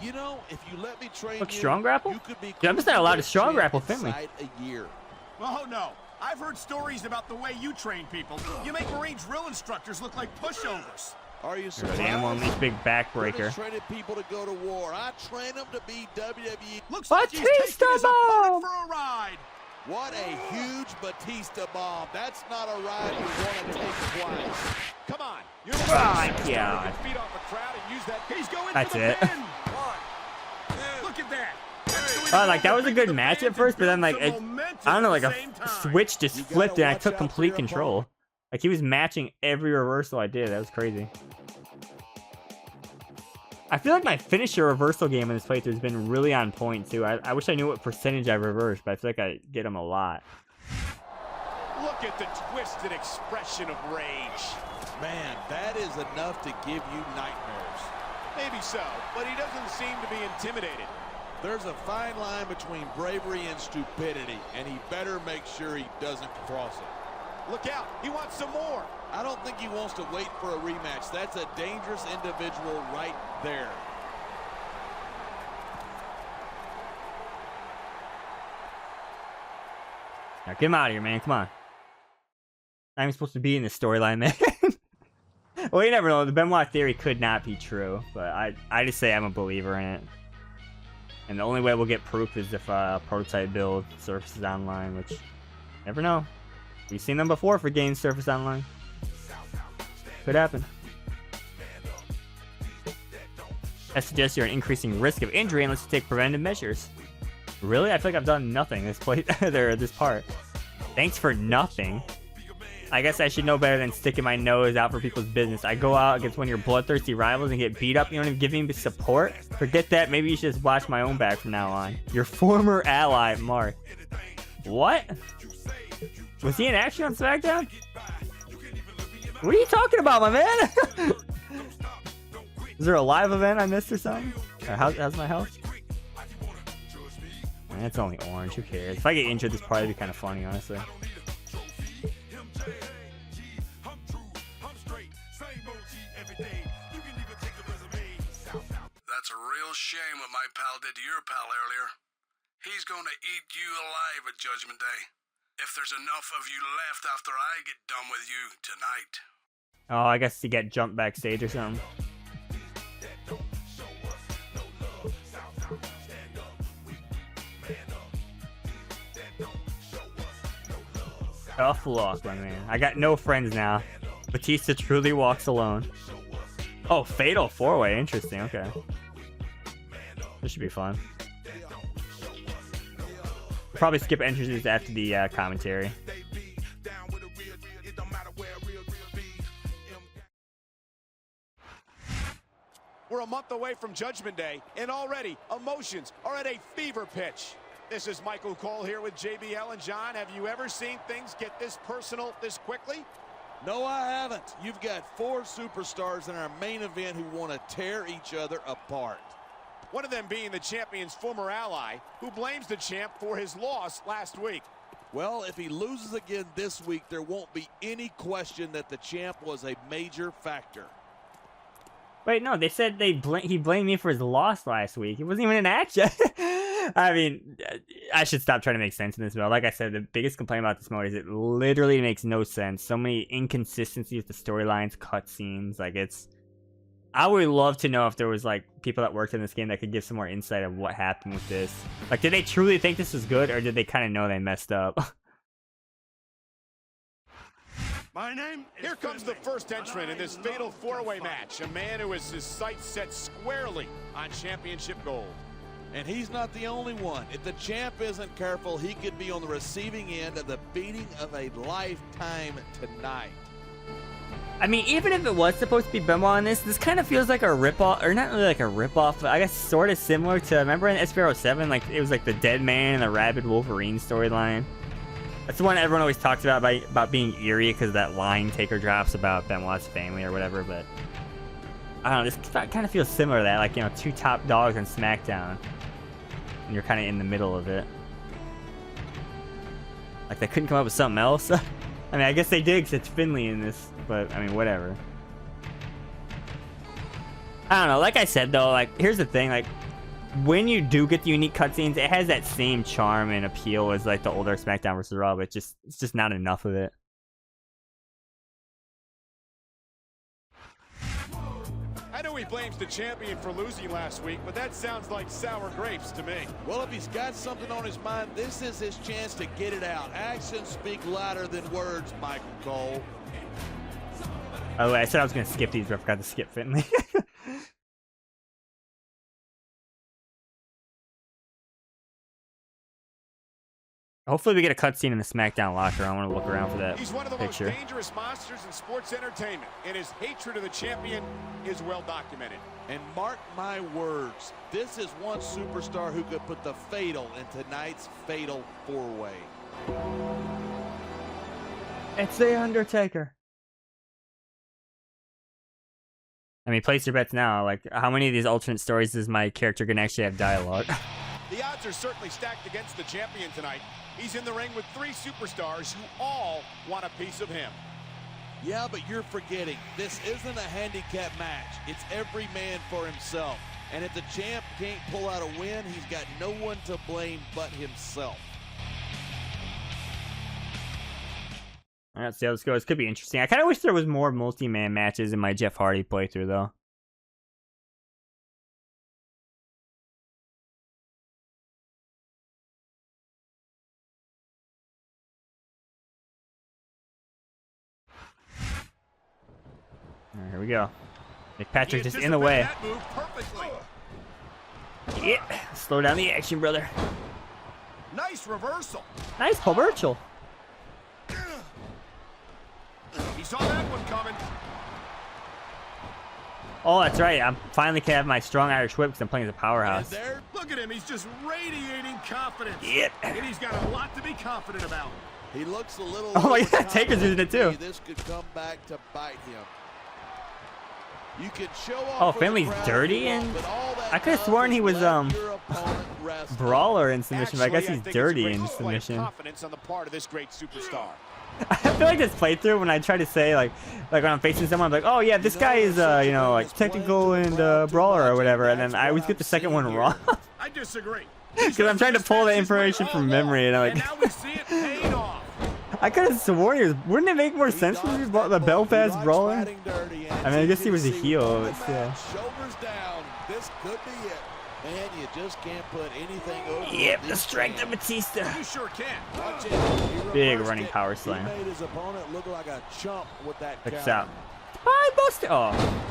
Speaker 5: You know, if you let me train
Speaker 1: look, strong grapple?
Speaker 5: you could be
Speaker 1: Dude, I'm just not allowed to strong grapple Finley.
Speaker 5: A year.
Speaker 4: Oh no, I've heard stories about the way you train people. You make Marine drill instructors look like pushovers.
Speaker 5: Are you
Speaker 1: surprised? The animal unleashed big backbreaker.
Speaker 5: Training people to go to war. I train them to be WWE.
Speaker 4: Looks like he's taking his opponent for a ride.
Speaker 5: What a huge Batista bomb. That's not a ride we want to take twice.
Speaker 4: Come on. You're
Speaker 1: oh my god.
Speaker 4: Feet off the crowd and use that. He's going
Speaker 1: that's
Speaker 4: for the
Speaker 1: it.
Speaker 4: pin. Look at that.
Speaker 1: Like that was a good match at first, but then like it, I don't know, like a switch just flipped and I took complete control. Like he was matching every reversal I did. That was crazy. I feel like my finisher reversal game in this playthrough has been really on point too. I wish I knew what percentage I reversed, but I feel like I get them a lot.
Speaker 4: Look at the twisted expression of rage.
Speaker 5: Man, that is enough to give you nightmares.
Speaker 4: Maybe so, but he doesn't seem to be intimidated.
Speaker 5: There's a fine line between bravery and stupidity, and he better make sure he doesn't cross it.
Speaker 4: Look out, he wants some more.
Speaker 5: I don't think he wants to wait for a rematch. That's a dangerous individual right there.
Speaker 1: Now get him out of here, man. Come on. I'm supposed to be in this storyline, man. Well, you never know. The Benoit theory could not be true, but I just say I'm a believer in it. And the only way we'll get proof is if prototype build surfaces online, which never know. We've seen them before for games surface online. Could happen. That suggests you're an increasing risk of injury unless you take preventive measures. Really? I feel like I've done nothing this this part. Thanks for nothing. I guess I should know better than sticking my nose out for people's business. I go out against one of your bloodthirsty rivals and get beat up. You don't even give me support? Forget that. Maybe you should just watch my own back from now on. Your former ally, Mark. What? Was he in action on SmackDown? What are you talking about, my man? Is there a live event I missed or something? Or how's my health? Man, it's only orange. Who cares? If I get injured, this would probably be kind of funny, honestly.
Speaker 6: That's a real shame what my pal did to your pal earlier. He's gonna eat you alive at Judgment Day. If there's enough of you left after I get done with you tonight.
Speaker 1: Oh, I guess he get jumped backstage or something. Tough luck, my man. I got no friends now. Batista truly walks alone. Oh, fatal 4-way. Interesting. Okay. This should be fun. We'll probably skip entrances after the commentary.
Speaker 4: We're a month away from Judgment Day, and already emotions are at a fever pitch. This is Michael Cole here with JBL and John. Have you ever seen things get this personal this quickly?
Speaker 5: No, I haven't. You've got 4 superstars in our main event who want to tear each other apart.
Speaker 4: One of them being the champion's former ally, who blames the champ for his loss last week.
Speaker 5: Well, if he loses again this week, there won't be any question that the champ was a major factor.
Speaker 1: Wait, no, they said he blamed me for his loss last week. It wasn't even an action. I mean, I should stop trying to make sense in this mode. Like I said, the biggest complaint about this mode is it literally makes no sense. So many inconsistencies with the storylines, cutscenes. Like, I would love to know if there was, like, people that worked in this game that could give some more insight of what happened with this. Like, did they truly think this was good, or did they kind of know they messed up?
Speaker 4: My name is Here comes the first entrant in this fatal 4-way match. A man who has his sights set squarely on championship gold.
Speaker 5: And he's not the only one. If the champ isn't careful, he could be on the receiving end of the beating of a lifetime tonight.
Speaker 1: I mean, even if it was supposed to be Benoit on this kind of feels like a ripoff, or not really like a ripoff, but I guess sort of similar to, remember in SPRO 7, like it was like the Dead Man and the Rabid Wolverine storyline. That's the one everyone always talks about being eerie because of that line Taker drops about Benoit's family or whatever, but I don't know, this kind of feels similar to that, like, you know, 2 top dogs on SmackDown, and you're kind of in the middle of it. Like, they couldn't come up with something else? I mean, I guess they did because it's Finley in this, but, I mean, whatever. I don't know, like I said, though, like, here's the thing, like, when you do get the unique cutscenes, it has that same charm and appeal as, like, the older SmackDown vs. Raw, but it's just not enough of it.
Speaker 4: I know he blames the champion for losing last week, but that sounds like sour grapes to me.
Speaker 5: Well, if he's got something on his mind, this is his chance to get it out. Actions speak louder than words, Michael Cole.
Speaker 1: Oh, I said I was going to skip these, but I forgot to skip Finley. Hopefully we get a cutscene in the SmackDown locker. I want to look around for that
Speaker 4: He's one of the
Speaker 1: picture.
Speaker 4: most dangerous monsters in sports entertainment, and his hatred of the champion is well documented.
Speaker 5: And mark my words, this is one superstar who could put the fatal in tonight's fatal 4-way.
Speaker 1: It's The Undertaker. I mean, place your bets now. Like, how many of these alternate stories does my character can actually have dialogue?
Speaker 4: The odds are certainly stacked against the champion tonight. He's in the ring with 3 superstars who all want a piece of him.
Speaker 5: Yeah, but you're forgetting, this isn't a handicap match. It's every man for himself. And if the champ can't pull out a win, he's got no one to blame but himself.
Speaker 1: All right, let's see how this goes. Could be interesting. I kind of wish there was more multi-man matches in my Jeff Hardy playthrough, though. Alright, here we go. Nick Patrick just in the way.
Speaker 4: That move perfectly.
Speaker 1: Yeah, slow down the action, brother.
Speaker 4: Nice reversal.
Speaker 1: Nice, Paul Burchill.
Speaker 4: He saw that one coming.
Speaker 1: Oh, that's right. I'm finally can have my strong Irish whip because I'm playing as a powerhouse.
Speaker 4: And there, look at him. He's just radiating confidence.
Speaker 1: Yep.
Speaker 4: And he's got a lot to be confident about.
Speaker 5: He looks a little.
Speaker 1: Oh, yeah, Taker's using it too.
Speaker 5: This could come back to bite him. You can show off.
Speaker 1: Oh, Finley's dirty, and I could have sworn he was brawler in submission, but I guess he's dirty in submission.
Speaker 4: Confidence on the part of this great superstar.
Speaker 1: I feel like this playthrough when I try to say like when I'm facing someone, I'm like, oh yeah, this guy is you know, like technical and brawler or whatever, and then I always get the second one wrong
Speaker 4: I disagree.
Speaker 1: because I'm trying to pull the information from memory, and I'm
Speaker 4: And
Speaker 1: like,
Speaker 4: now we see it paid off.
Speaker 1: I could have sworn he was. Wouldn't it make more sense when he brought the Belfast brawler? I mean, I guess he was a heel, but still.
Speaker 5: Shoulders down. This could be it. Man, you just can't put anything over.
Speaker 1: Yep, the strength of Batista.
Speaker 4: You sure can.
Speaker 5: Watch it. He
Speaker 1: Big
Speaker 5: reversed
Speaker 1: running
Speaker 5: it.
Speaker 1: power
Speaker 5: He
Speaker 1: slam.
Speaker 5: made his opponent look like a chump with that
Speaker 1: Check this
Speaker 5: counter.
Speaker 1: out. I busted. Oh.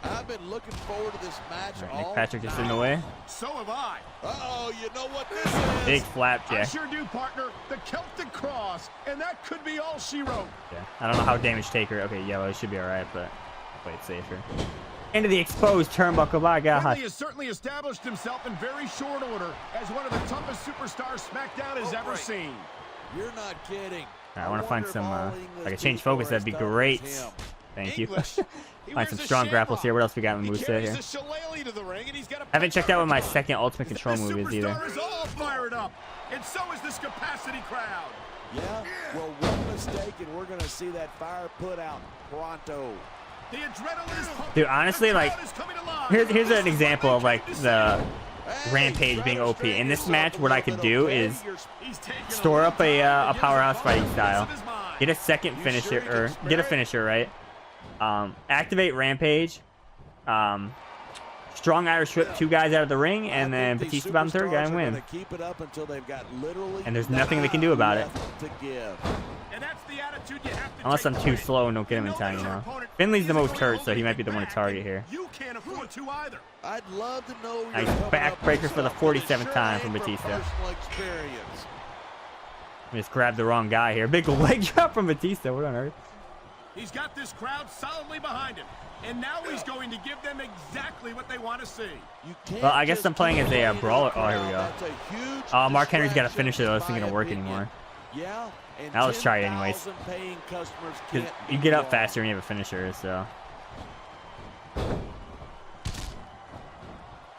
Speaker 5: I've been looking forward to this match all
Speaker 1: Nick Patrick just in
Speaker 5: night.
Speaker 1: the way.
Speaker 4: So have I.
Speaker 5: Uh-oh, you know what this is?
Speaker 1: Big
Speaker 4: I
Speaker 1: flapjack.
Speaker 4: sure do, partner. The Celtic Cross. And that could be all she wrote.
Speaker 1: Yeah. I don't know how damage Taker. Okay, yellow should be alright, but play it safer. Into the exposed turnbuckle by God.
Speaker 4: Finley has certainly established himself in very short order as one of the toughest superstars SmackDown has ever seen.
Speaker 5: You're not kidding.
Speaker 1: I want to find
Speaker 5: wonder
Speaker 1: some.
Speaker 5: if all
Speaker 1: If
Speaker 5: English
Speaker 1: I could change
Speaker 5: people
Speaker 1: focus,
Speaker 5: are
Speaker 1: that'd be
Speaker 5: as tough as
Speaker 1: great.
Speaker 5: him.
Speaker 1: Thank you.
Speaker 4: English. He
Speaker 1: Find
Speaker 4: wears
Speaker 1: some
Speaker 4: a
Speaker 1: strong grapples
Speaker 4: shamrock.
Speaker 1: here. What else we got in
Speaker 4: He
Speaker 1: Moveset
Speaker 4: carries
Speaker 1: here?
Speaker 4: the shillelagh to the ring, and he's got a
Speaker 1: Haven't checked out what my
Speaker 4: punch.
Speaker 1: second ultimate control
Speaker 4: This
Speaker 1: move is either.
Speaker 4: superstar is all fired up, and so is this capacity crowd.
Speaker 5: Yeah, well, one mistake and we're going to see that fire put out pronto.
Speaker 4: The adrenaline is pumping.
Speaker 1: Dude, honestly,
Speaker 4: The
Speaker 1: like,
Speaker 4: crowd is coming alive.
Speaker 1: Here's
Speaker 4: This
Speaker 1: an
Speaker 4: is
Speaker 1: example of like
Speaker 4: what we
Speaker 1: the
Speaker 5: Hey,
Speaker 1: Rampage
Speaker 5: try
Speaker 1: being
Speaker 5: to
Speaker 1: OP.
Speaker 5: straighten
Speaker 1: In this
Speaker 5: yourself
Speaker 1: match,
Speaker 5: a
Speaker 1: what I
Speaker 5: little
Speaker 1: could
Speaker 5: bit,
Speaker 1: do
Speaker 5: okay?
Speaker 1: is
Speaker 4: He's taking a
Speaker 1: store
Speaker 4: long
Speaker 1: up a
Speaker 4: time to get
Speaker 1: powerhouse
Speaker 4: his
Speaker 1: fighting
Speaker 4: opponent
Speaker 1: style,
Speaker 4: of his mind.
Speaker 1: get a second
Speaker 5: You
Speaker 1: finisher,
Speaker 5: sure you
Speaker 1: or
Speaker 5: can
Speaker 1: get a
Speaker 5: spare it?
Speaker 1: finisher, right? Activate Rampage, strong Irish whip two guys out of the ring, and then Batista bomb third guy and win.
Speaker 5: Keep it up until they've got literally
Speaker 1: And there's nothing they can do about it.
Speaker 5: left to give.
Speaker 4: And that's the attitude you have to
Speaker 1: Unless
Speaker 4: take
Speaker 1: I'm too
Speaker 4: away.
Speaker 1: slow and don't get him in time, you know. Finley's the most hurt, so he might be the one to target here.
Speaker 4: You can't afford to either.
Speaker 5: I'd love to know you're
Speaker 1: Nice
Speaker 5: coming
Speaker 1: backbreaker
Speaker 5: up
Speaker 1: for the
Speaker 5: with something,
Speaker 1: 47th
Speaker 5: but it
Speaker 1: time
Speaker 5: sure
Speaker 1: from
Speaker 5: ain't
Speaker 1: Batista.
Speaker 5: personal experience.
Speaker 1: Just grabbed the wrong guy here. Big leg drop from Batista. What on earth?
Speaker 4: He's got this crowd solidly behind him. And now he's going to give them exactly what they want to see.
Speaker 5: You can't
Speaker 1: Well, I guess
Speaker 5: just
Speaker 1: I'm playing as a
Speaker 5: keep
Speaker 1: brawler.
Speaker 5: playing
Speaker 1: Oh, here we go.
Speaker 5: That's a huge
Speaker 1: Mark Henry's got a
Speaker 5: distraction,
Speaker 1: finisher, though. This
Speaker 5: in
Speaker 1: isn't going to
Speaker 5: my
Speaker 1: work
Speaker 5: opinion.
Speaker 1: anymore.
Speaker 5: Yeah, and
Speaker 1: Now let's try it anyways.
Speaker 5: 10,000 paying customers
Speaker 1: 'Cause
Speaker 5: can't
Speaker 1: you
Speaker 5: be
Speaker 1: get up
Speaker 5: wrong.
Speaker 1: faster when you have a finisher, so.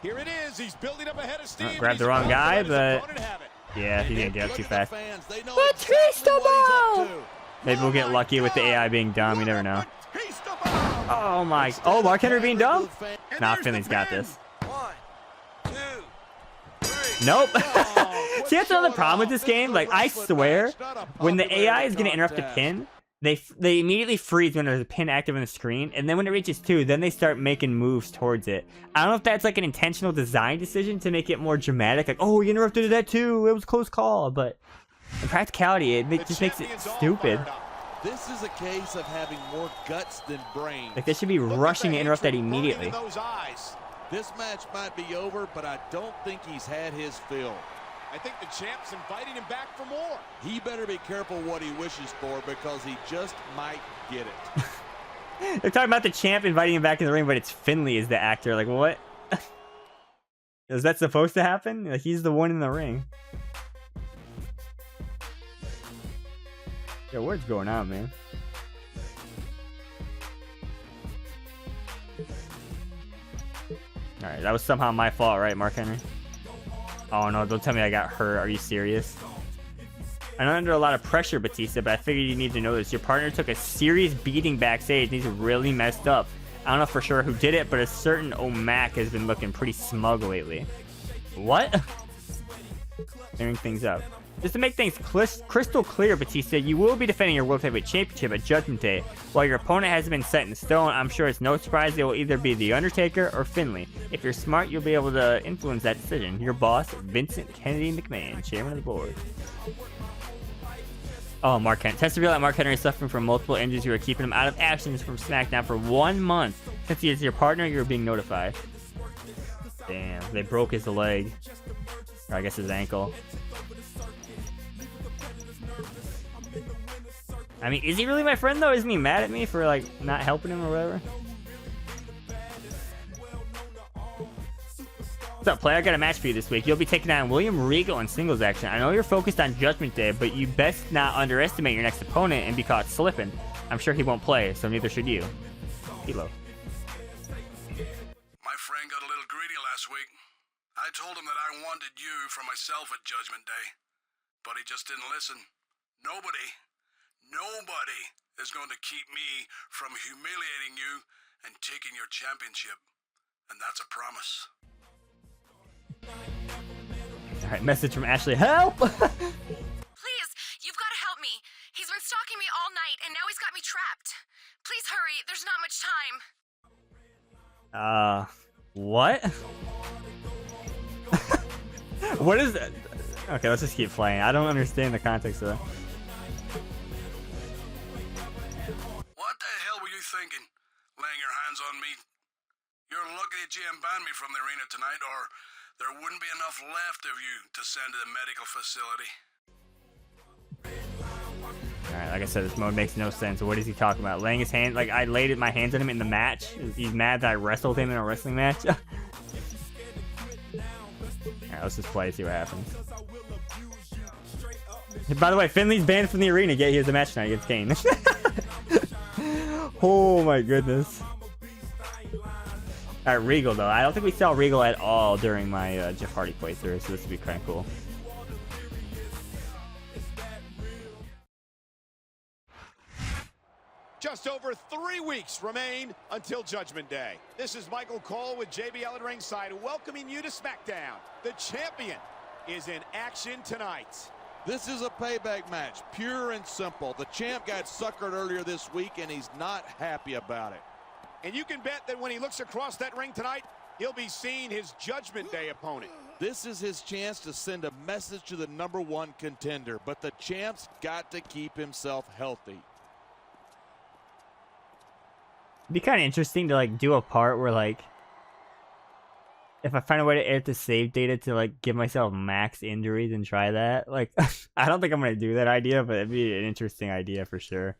Speaker 4: Here it is. He's building up ahead of steam.
Speaker 1: Grabbed the
Speaker 4: He's
Speaker 1: wrong
Speaker 4: about to
Speaker 1: guy,
Speaker 4: let his
Speaker 1: but
Speaker 4: opponent have it.
Speaker 1: yeah, he didn't get up
Speaker 5: Look
Speaker 1: too
Speaker 5: at the
Speaker 1: fast.
Speaker 5: fans. They know
Speaker 1: Batista
Speaker 5: exactly what he's up
Speaker 1: ball!
Speaker 5: to.
Speaker 1: Maybe we'll get
Speaker 4: Oh
Speaker 1: lucky
Speaker 4: my
Speaker 1: with the
Speaker 4: God.
Speaker 1: AI being dumb. You never know.
Speaker 4: Batista bomb.
Speaker 1: Oh my. Oh, Mark Henry being dumb?
Speaker 4: And
Speaker 1: Nah,
Speaker 4: there's
Speaker 1: Finley's
Speaker 4: the
Speaker 1: got
Speaker 4: pin.
Speaker 1: this.
Speaker 6: 1, 2, 3.
Speaker 1: Nope.
Speaker 5: Oh,
Speaker 1: See, that's another problem with this
Speaker 5: This
Speaker 1: game.
Speaker 5: is
Speaker 1: Like,
Speaker 5: a
Speaker 1: I
Speaker 5: wrestling
Speaker 1: swear,
Speaker 5: match, not a
Speaker 1: when the AI is going to
Speaker 5: popularity
Speaker 1: interrupt a
Speaker 5: contest.
Speaker 1: pin, they immediately freeze when there's a pin active on the screen, and then when it reaches 2, then they start making moves towards it. I don't know if that's like an intentional design decision to make it more dramatic, like, oh, you interrupted that too, it was a close call, but in practicality, it
Speaker 4: The
Speaker 1: just makes it
Speaker 4: champion's all
Speaker 1: stupid.
Speaker 4: fired up.
Speaker 5: This is a case of having more guts than brains.
Speaker 1: Like, they should be
Speaker 4: Look at
Speaker 1: rushing
Speaker 4: the
Speaker 1: to interrupt that
Speaker 4: hatred burning
Speaker 1: immediately.
Speaker 4: in those eyes.
Speaker 5: This match might be over, but I don't think he's had his fill.
Speaker 4: I think the champ's inviting him back for more.
Speaker 5: He better be careful what he wishes for because he just might get it.
Speaker 1: They're talking about the champ inviting him back in the ring, but it's Finley is the actor. Like, what? Is that supposed to happen? Like, he's the one in the ring. Yo, what's going on, man? Alright, that was somehow my fault, right, Mark Henry? Oh no, don't tell me I got hurt. Are you serious? I'm under a lot of pressure, Batista, but I figured you need to know this. Your partner took a serious beating backstage and he's really messed up. I don't know for sure who did it, but a certain O'Mac has been looking pretty smug lately. What? Clearing things up. Just to make things crystal clear, Batista, you will be defending your World Heavyweight Championship at Judgment Day. While your opponent hasn't been set in stone, I'm sure it's no surprise it will either be The Undertaker or Finley. If you're smart, you'll be able to influence that decision. Your boss, Vincent Kennedy McMahon, chairman of the board. Oh, Mark Henry. Test revealed that Mark Henry is suffering from multiple injuries who are keeping him out of actions from SmackDown for 1 month. Since he is your partner, you're being notified. Damn, they broke his leg. Or I guess his ankle. I mean, is he really my friend though? Isn't he mad at me for like not helping him or whatever? What's up, player? I got a match for you this week. You'll be taking on William Regal in singles action. I know you're focused on Judgment Day, but you best not underestimate your next opponent and be caught slipping. I'm sure he won't play, so neither should you. Hilo.
Speaker 6: My friend got a little greedy last week. I told him that I wanted you for myself at Judgment Day, but he just didn't listen. Nobody is going to keep me from humiliating you and taking your championship. And that's a promise.
Speaker 1: Alright, message from Ashley. Help!
Speaker 7: Please, you've got to help me. He's been stalking me all night, and now he's got me trapped. Please hurry, there's not much time.
Speaker 1: What? What is that? Okay, let's just keep playing. I don't understand the context of that.
Speaker 6: What the hell were you thinking, laying your hands on me? You're lucky that GM banned me from the arena tonight, or there wouldn't be enough left of you to send to the medical facility.
Speaker 1: Alright, like I said, this mode makes no sense. What is he talking about? Laying his hand, like I laid my hands on him in the match? He's mad that I wrestled him in a wrestling match? Alright, let's just play, see what happens. By the way, Finley's banned from the arena, yet he has a match tonight against Kane. Oh my goodness. Alright, Regal though. I don't think we saw Regal at all during my Jeff Hardy playthrough, so this would be kind of cool.
Speaker 4: Just over 3 weeks remain until Judgment Day. This is Michael Cole with JBL at ringside, welcoming you to SmackDown. The champion is in action tonight.
Speaker 5: This is a payback match, pure and simple. The champ got suckered earlier this week, and he's not happy about it.
Speaker 4: And you can bet that when he looks across that ring tonight, he'll be seeing his Judgment Day opponent.
Speaker 5: This is his chance to send a message to the #1 contender, but the champ's got to keep himself healthy.
Speaker 1: It'd be kind of interesting to like do a part where like if I find a way to edit the save data to like give myself max injuries and try that. Like I don't think I'm gonna do that idea, but it'd be an interesting idea for sure.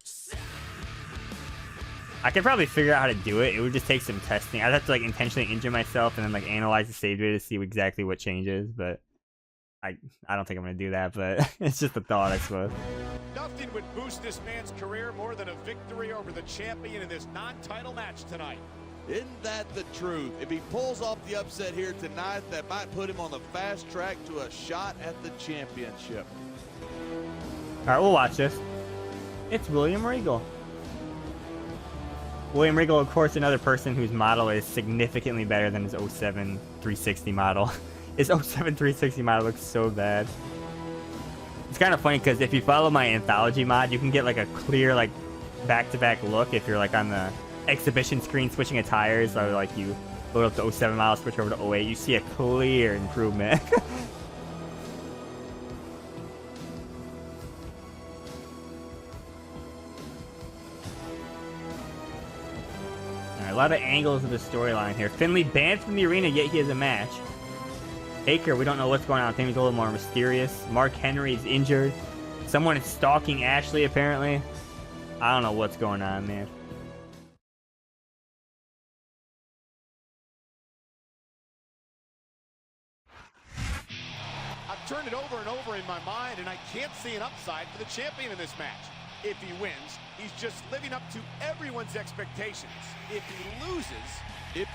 Speaker 1: I could probably figure out how to do it. It would just take some testing. I'd have to like intentionally injure myself and then like analyze the save data to see exactly what changes, but I don't think I'm gonna do that, but it's just a thought, I suppose.
Speaker 4: Nothing would boost this man's career more than a victory over the champion in this non-title match tonight.
Speaker 5: Isn't that the truth? If he pulls off the upset here tonight, that might put him on the fast track to a shot at the championship.
Speaker 1: Alright, we'll watch this. It's William Regal. William Regal, of course, another person whose model is significantly better than his 07 360 model. His 07 360 model looks so bad. It's kind of funny because if you follow my anthology mod, you can get like a clear like back-to-back look if you're like on the exhibition screen switching a tires, or like you load up the 07 model, switch over to 08, you see a clear improvement. Alright, a lot of angles of the storyline here. Finley banned from the arena, yet he has a match. Taker, we don't know what's going on. Things a little more mysterious. Mark Henry is injured. Someone is stalking Ashley, apparently. I don't know what's going on, man.
Speaker 4: I've turned it over and over in my mind, and I can't see an upside for the champion in this match. If he wins, he's just living up to everyone's expectations. If he loses, he's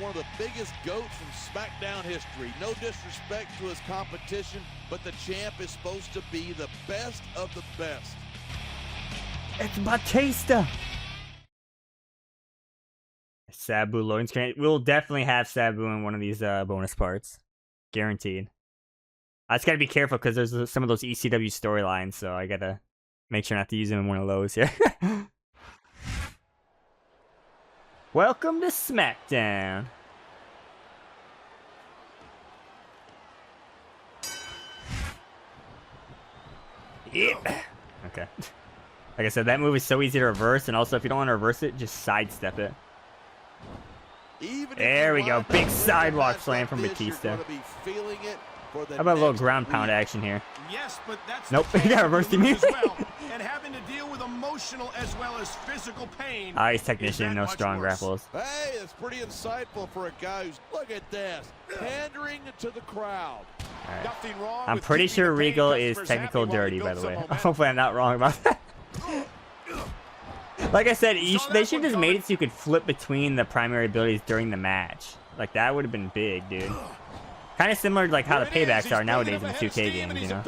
Speaker 4: one of the biggest goats in SmackDown history. No disrespect to his competition, but the champ is supposed to be the best of the best.
Speaker 1: It's Batista! Sabu loading screen. We'll definitely have Sabu in one of these bonus parts. Guaranteed. I just gotta be careful because there's some of those ECW storylines, so I gotta make sure not to use him in one of those here. Welcome to SmackDown. Yeah. Okay. Like I said, that move is so easy to reverse, and also if you don't want to reverse it, just sidestep it. There we go. Big sidewalk slam from Batista. How about a little ground pound action here?
Speaker 4: Yes, but that's
Speaker 1: nope. You got reverse immediately.
Speaker 4: And having to deal with emotional as well as physical pain.
Speaker 1: He's technician, no strong grapples.
Speaker 5: Hey, that's pretty insightful for a guy who's, look at this, pandering to the crowd.
Speaker 1: Right.
Speaker 4: Nothing wrong.
Speaker 1: I'm pretty sure Regal is technical dirty, by the way. Hopefully I'm not wrong about that. Like I said, they should have just made it so you could flip between the primary abilities during the match. Like, that would have been big, dude. Kind of similar to like how the paybacks are nowadays in the 2K games, you know?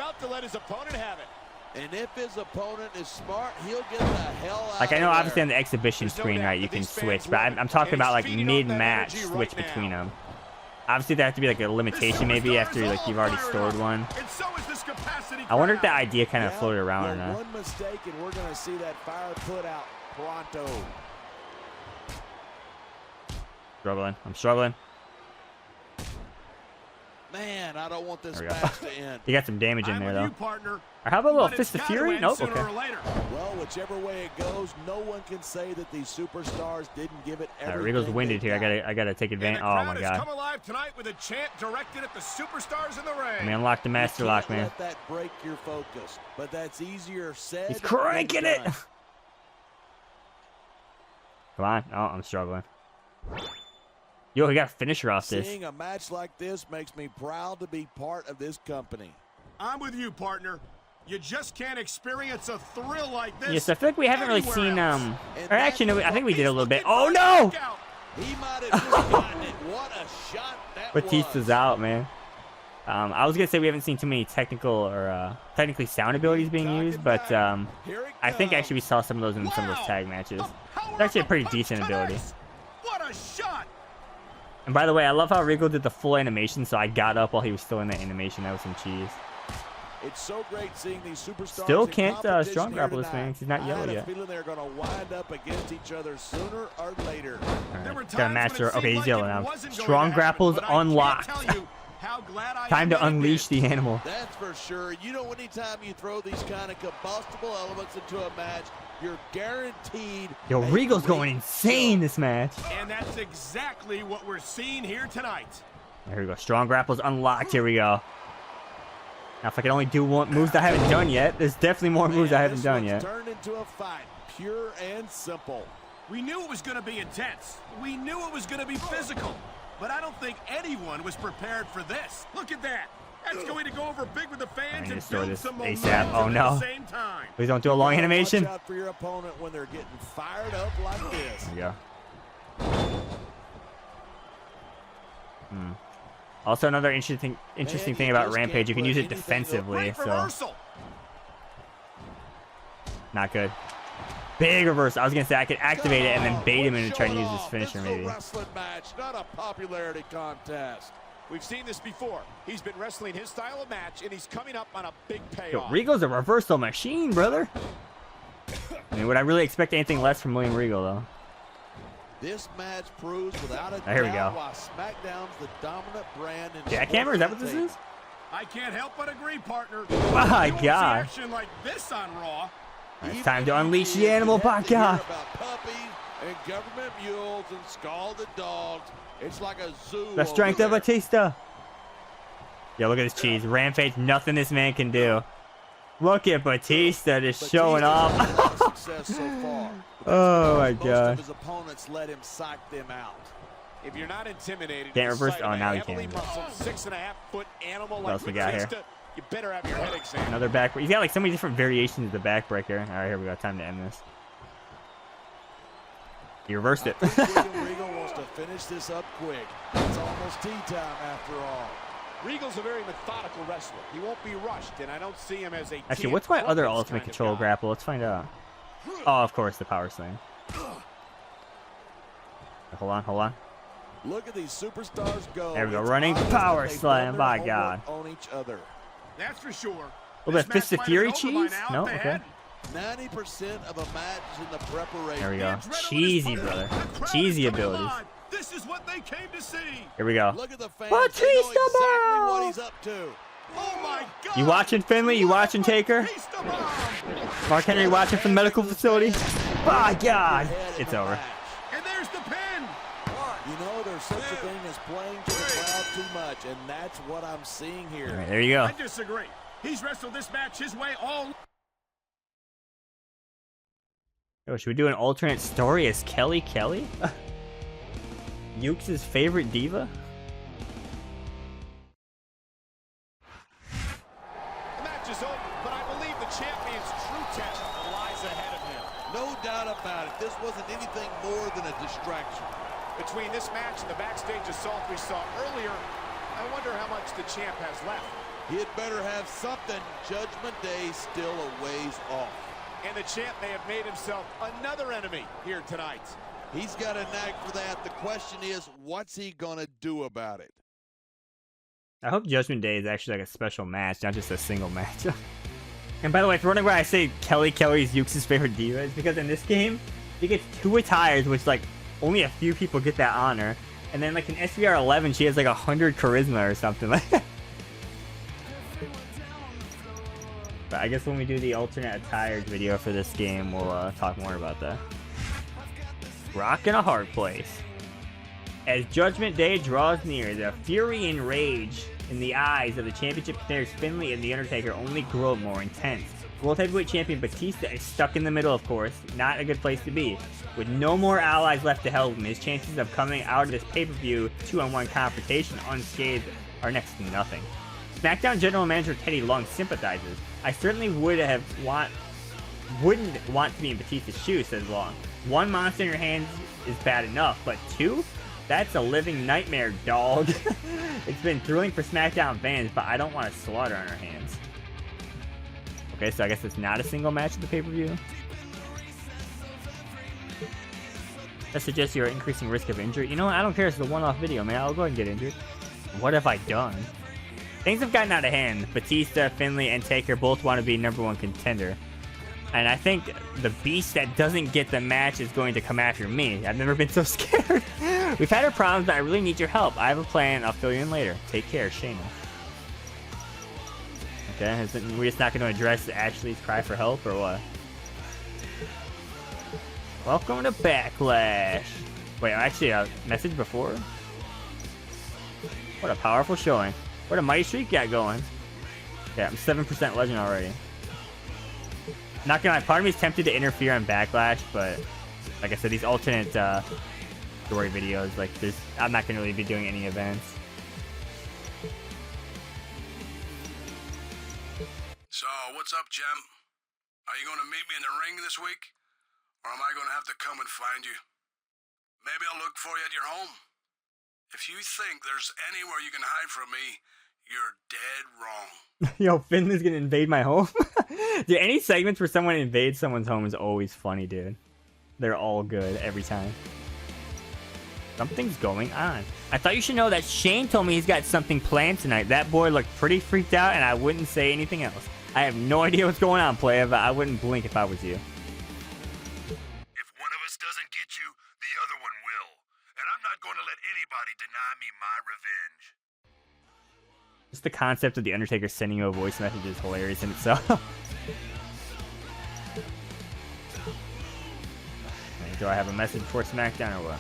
Speaker 5: And if his opponent is smart, he'll get the hell out.
Speaker 1: Like, I know
Speaker 5: of
Speaker 1: obviously on the exhibition screen, right, you can switch, but I'm talking about like mid-match switch between them. Obviously, there has to be like a limitation maybe after like you've already stored one. I wonder if that idea kind of floated around or not.
Speaker 5: One mistake and we're going to see that fire put out pronto.
Speaker 1: Struggling. I'm struggling.
Speaker 5: Man, I don't want this match to end.
Speaker 1: You got some damage in there, though.
Speaker 4: Partner.
Speaker 1: Or how about a little Fist of Fury? Nope, okay.
Speaker 5: Well, whichever way it goes, no one can say that these superstars didn't give it everything.
Speaker 1: Regal's winded here. I gotta take advantage. Oh my god.
Speaker 4: Come alive tonight with a chant directed at the superstars in the ring.
Speaker 1: Let me unlock the master lock, man.
Speaker 5: Let that break your focus, but that's easier said.
Speaker 1: He's cranking it. Come on. Oh, I'm struggling. Yo, he got a finisher off this.
Speaker 5: Seeing a match like this makes me proud to be part of this company.
Speaker 4: I'm with you, partner. You just can't experience a thrill like this.
Speaker 1: Yes, I feel like we haven't really seen or actually, no, I think we did a little bit. Oh no!
Speaker 5: He might have just gotten it. What a shot that
Speaker 1: Batista's out, man. I was gonna say we haven't seen too many technical or technically sound abilities being used, but I think actually we saw some of those in some of those tag matches. It's actually a pretty decent ability.
Speaker 4: What a shot!
Speaker 1: And by the way, I love how Regal did the full animation, so I got up while he was still in that animation. That was some cheese.
Speaker 5: It's so great seeing these superstars.
Speaker 1: Still can't strong grapple this man. He's not yellow yet.
Speaker 5: I had a feeling they're going to wind up against each other sooner or later.
Speaker 1: Right. Got a master. Okay, he's yelling now. Strong grapples unlocked. Time to unleash the animal.
Speaker 5: That's for sure. You know, anytime you throw these kind of combustible elements into a match, you're guaranteed.
Speaker 1: Yo, Regal's going insane this match.
Speaker 4: And that's exactly what we're seeing here tonight.
Speaker 1: There we go. Strong grapples unlocked. Here we go. Now, if I can only do one moves I haven't done yet, there's definitely more moves I haven't done yet.
Speaker 5: Turned into a fight, pure and simple.
Speaker 4: We knew it was going to be intense. We knew it was going to be physical. But I don't think anyone was prepared for this. Look at that. That's going to go over big with the fans and build some momentum
Speaker 1: Oh no!
Speaker 4: at the same time.
Speaker 1: Please don't do a long animation.
Speaker 5: Watch out for your opponent when they're getting fired up like this.
Speaker 1: There we go. Also, another interesting thing about Rampage, you can use it defensively, so not good. Big reverse. I was gonna say I could activate it and then bait him into trying to use his finisher, maybe.
Speaker 5: Wrestling match, not a popularity contest.
Speaker 4: We've seen this before. He's been wrestling his style of match, and he's coming up on a big payoff.
Speaker 1: Yo, Regal's a reversal machine, brother. I mean, would I really expect anything less from William Regal, though?
Speaker 5: This match proves without a
Speaker 1: here we go.
Speaker 5: why SmackDown's the dominant brand in
Speaker 1: Jackhammer, is that what this is?
Speaker 4: I can't help but agree, partner.
Speaker 1: My God.
Speaker 4: Action like this on Raw.
Speaker 1: It's time to unleash the animal, by God.
Speaker 5: About puppies and government mules and scalded dogs. It's like a zoo.
Speaker 1: The strength of Batista. Yo, look at this cheese. Rampage, nothing this man can do. Look at Batista just showing off.
Speaker 5: Success so far.
Speaker 1: Oh my God.
Speaker 5: Most of his opponents let him psych them out.
Speaker 4: If you're not intimidated,
Speaker 1: Can't reverse. Oh, now he can.
Speaker 4: 6.5-foot animal
Speaker 1: What else we got here?
Speaker 4: You better have your head examined.
Speaker 1: Another back. He's got like so many different variations of the backbreaker. All right, here we go. Time to end this. He reversed it.
Speaker 5: Regal wants to finish this up quick. It's almost tea time after all.
Speaker 4: Regal's a very methodical wrestler. He won't be rushed, and I don't see him as a.
Speaker 1: Actually, what's my other ultimate control grapple? Let's find out. Oh, of course, the power slam. Hold on, hold on.
Speaker 5: Look at these superstars go.
Speaker 1: There we go. Running power slam. By God.
Speaker 5: On each other.
Speaker 4: That's for sure.
Speaker 1: A little bit of Fist of Fury cheese? No? Okay.
Speaker 5: 90% of a match is in the preparation.
Speaker 1: There we go. Cheesy, brother. Cheesy abilities.
Speaker 4: This is what they came to see.
Speaker 1: Here we go.
Speaker 5: Look at the fans.
Speaker 1: Batista
Speaker 5: exactly what he's up to.
Speaker 4: Oh my God!
Speaker 1: You watching, Finley? You watching, Taker?
Speaker 4: Batista bomb!
Speaker 1: Mark Henry watching from the medical facility? My God! It's over.
Speaker 4: And there's the pin!
Speaker 5: You know, there's such a thing as playing to the crowd too much, and that's what I'm seeing here.
Speaker 1: All right, there you go.
Speaker 4: I disagree. He's wrestled this match his way all...
Speaker 1: Oh, should we do an alternate story as Kelly? Yuke's favorite diva?
Speaker 4: The match is over, but I believe the champion's true test lies ahead of him.
Speaker 5: No doubt about it. This wasn't anything more than a distraction.
Speaker 4: Between this match and the backstage assault we saw earlier, I wonder how much the champ has left.
Speaker 5: He'd better have something. Judgment Day still a ways off.
Speaker 4: And the champ may have made himself another enemy here tonight.
Speaker 5: He's got a knack for that. The question is, what's he going to do about it?
Speaker 1: I hope Judgment Day is actually like a special match, not just a single match. And by the way, if you're wondering why I say Kelly's Yuke's favorite diva, it's because in this game, he gets 2 attires, which like only a few people get that honor. And then like in SVR 11, she has like 100 charisma or something like that. But I guess when we do the alternate attires video for this game, we'll talk more about that. Rock in a hard place. As Judgment Day draws near, the fury and rage in the eyes of the championship contenders Finley and The Undertaker only grow more intense. World Heavyweight Champion Batista is stuck in the middle, of course, not a good place to be. With no more allies left to help him, his chances of coming out of this pay-per-view 2-on-1 confrontation unscathed are next to nothing. SmackDown General Manager Teddy Long sympathizes. I certainly wouldn't want to be in Batista's shoes, says Long. 1 monster in your hands is bad enough, but 2? That's a living nightmare, dog. It's been thrilling for SmackDown fans, but I don't want a slaughter on our hands. Okay, so I guess it's not a single match at the pay-per-view. That suggests you're increasing risk of injury. You know what? I don't care. It's a one-off video, man. I'll go ahead and get injured. What have I done? Things have gotten out of hand. Batista, Finley, and Taker both want to be #1 contender. And I think the beast that doesn't get the match is going to come after me. I've never been so scared. We've had our problems, but I really need your help. I have a plan. I'll fill you in later. Take care, Shayna. Okay, we're just not going to address Ashley's cry for help, or what? Welcome to Backlash. Wait, actually, a message before? What a powerful showing. What a mighty streak got going. Yeah, I'm 7% legend already. Not gonna lie, part of me is tempted to interfere on Backlash, but like I said, these alternate story videos, like I'm not gonna really be doing any events.
Speaker 6: So, what's up, Jem? Are you going to meet me in the ring this week? Or am I going to have to come and find you? Maybe I'll look for you at your home. If you think there's anywhere you can hide from me, you're dead wrong.
Speaker 1: Yo, Finley's gonna invade my home? Dude, any segments where someone invades someone's home is always funny, dude. They're all good every time. Something's going on. I thought you should know that Shane told me he's got something planned tonight. That boy looked pretty freaked out, and I wouldn't say anything else. I have no idea what's going on, player, but I wouldn't blink if I was you.
Speaker 2: If one of us doesn't get you, the other one will. And I'm not going to let anybody deny me my revenge.
Speaker 1: Just the concept of The Undertaker sending you a voice message is hilarious in itself. Do I have a message for SmackDown or what?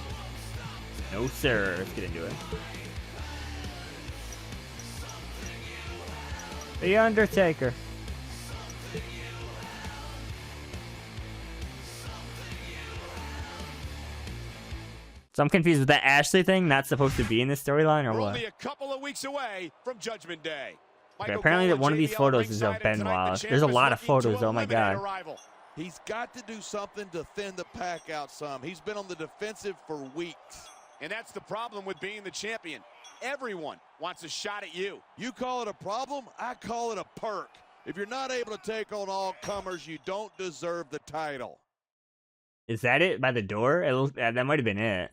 Speaker 1: No, sir. Let's get into it. The Undertaker. So I'm confused with that Ashley thing. Not supposed to be in this storyline or
Speaker 4: We're
Speaker 1: what?
Speaker 4: only a couple of weeks away from Judgment Day.
Speaker 1: Okay, apparently that one of these photos is of Benoit. There's a lot of photos. Oh my god.
Speaker 5: He's got to do something to thin the pack out some. He's been on the defensive for weeks.
Speaker 4: And that's the problem with being the champion. Everyone wants a shot at you.
Speaker 5: You call it a problem, I call it a perk. If you're not able to take on all comers, you don't deserve the title.
Speaker 1: Is that it by the door? That might have been it.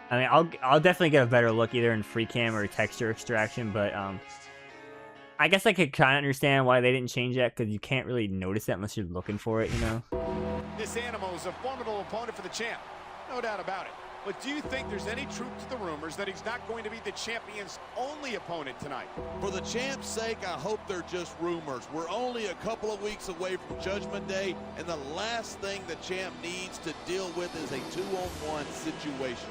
Speaker 1: I mean, I'll definitely get a better look either in free cam or texture extraction, but I guess I could kind of understand why they didn't change that, because you can't really notice that unless you're looking for it, you know?
Speaker 4: This animal is a formidable opponent for the champ. No doubt about it. but do you think there's any truth to the rumors that he's not going to be the champion's only opponent tonight?
Speaker 5: For the champ's sake, I hope they're just rumors. We're only a couple of weeks away from Judgment Day, and the last thing the champ needs to deal with is a 2-on-1 situation.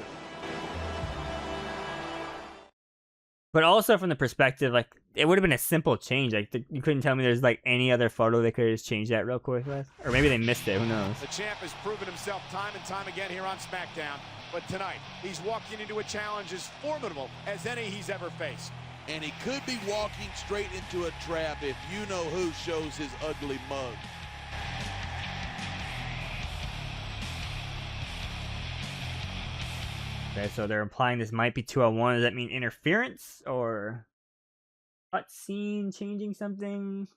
Speaker 1: But also from the perspective, like, it would have been a simple change. Like, you couldn't tell me there's, like, any other photo they could have just changed that real quick with? Or maybe they missed it, who knows?
Speaker 4: The champ has proven himself time and time again here on SmackDown. But tonight, he's walking into a challenge as formidable as any he's ever faced.
Speaker 5: And he could be walking straight into a trap if you know who shows his ugly mug.
Speaker 1: Okay, so they're implying this might be 2-on-1. Does that mean interference or cutscene changing something?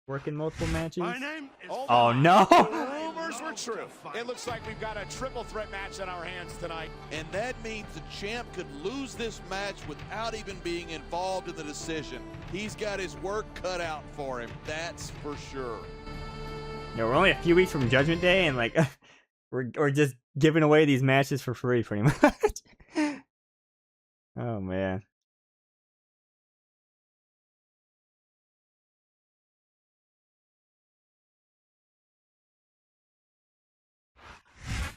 Speaker 1: Working multiple matches?
Speaker 3: My name is
Speaker 1: Oh no!
Speaker 4: The rumors were true. It looks like we've got a triple threat match on our hands tonight.
Speaker 5: And that means the champ could lose this match without even being involved in the decision. He's got his work cut out for him, that's for sure.
Speaker 1: No, we're only a few weeks from Judgment Day, and like we're just giving away these matches for free, pretty much. Oh man.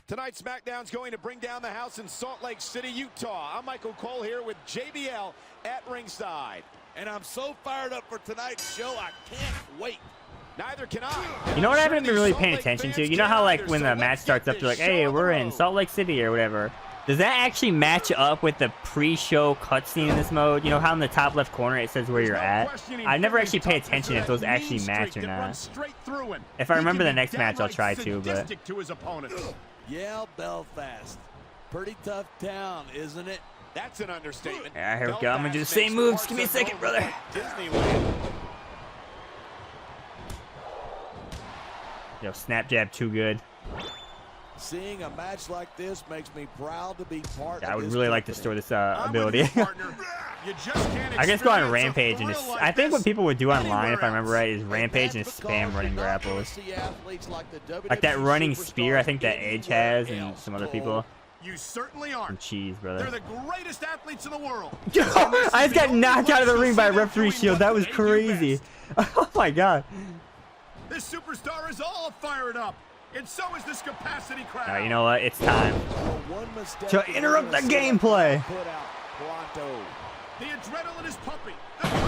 Speaker 4: Tonight's SmackDown's going to bring down the house in Salt Lake City, Utah. I'm Michael Cole here with JBL at ringside.
Speaker 5: And I'm so fired up for tonight's show, I can't wait.
Speaker 4: Neither can I.
Speaker 1: You know what I haven't been really paying attention to? You know how like when the match starts up, they're like, hey, we're in Salt Lake City or whatever. Does that actually match up with the pre-show cutscene in this mode? You know how in the top left corner it says where you're at? I never actually pay attention if those actually match or not. If I remember the next match, I'll try to, but...
Speaker 5: Yeah, Belfast. Pretty tough town, isn't it?
Speaker 4: That's an understatement.
Speaker 1: Yeah, here we go. I'm gonna do the same moves. Give me a second, brother.
Speaker 4: Disneyland.
Speaker 1: Yo, snap jab too good.
Speaker 5: Seeing a match like this makes me proud to be part of
Speaker 1: I would
Speaker 5: this
Speaker 1: really like to
Speaker 5: company.
Speaker 1: store this ability. I guess go on Rampage and just... I think what people would do online, if I remember right, is Rampage and spam running grapples. Like that running spear I think that Edge has and some other people.
Speaker 4: You certainly are.
Speaker 1: Some cheese, brother.
Speaker 4: They're the greatest athletes in the world.
Speaker 1: I just got knocked out of the ring by a referee shield. That was crazy. Oh my god.
Speaker 4: This superstar is all fired up. And so is this capacity crowd.
Speaker 1: Alright, you know what? It's time to interrupt the gameplay.
Speaker 4: The adrenaline is pumping.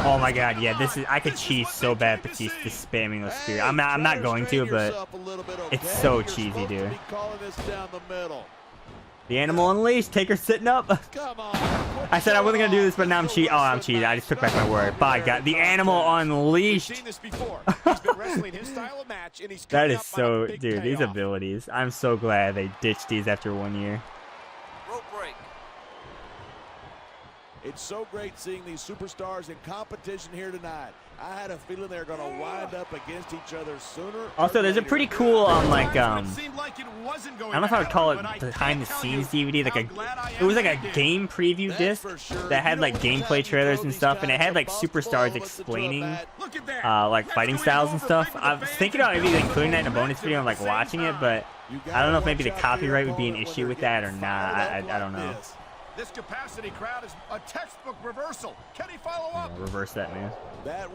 Speaker 1: Oh my god, yeah, this is... I could cheese so bad Batista spamming those spears. I'm not going to, but it's so cheesy, dude. The Animal Unleashed, Taker sitting up. I said I wasn't gonna do this, but now I'm cheating. Oh, I'm cheating. I just took back my word. By God, the Animal Unleashed. That is so, dude. These abilities. I'm so glad they ditched these after 1 year.
Speaker 5: Rope break. It's so great seeing these superstars in competition here tonight. I had a feeling they're going to wind up against each other sooner.
Speaker 1: Also, there's a pretty cool like I don't know if I would call it behind the scenes DVD, like it was like a game preview disc that had like gameplay trailers and stuff, and it had like superstars explaining like fighting styles and stuff. I was thinking about maybe including that in a bonus video and like watching it, but I don't know if maybe the copyright would be an issue with that or not. I don't know.
Speaker 4: This capacity crowd is a textbook reversal. Can he follow up?
Speaker 1: Yeah, reverse that, man.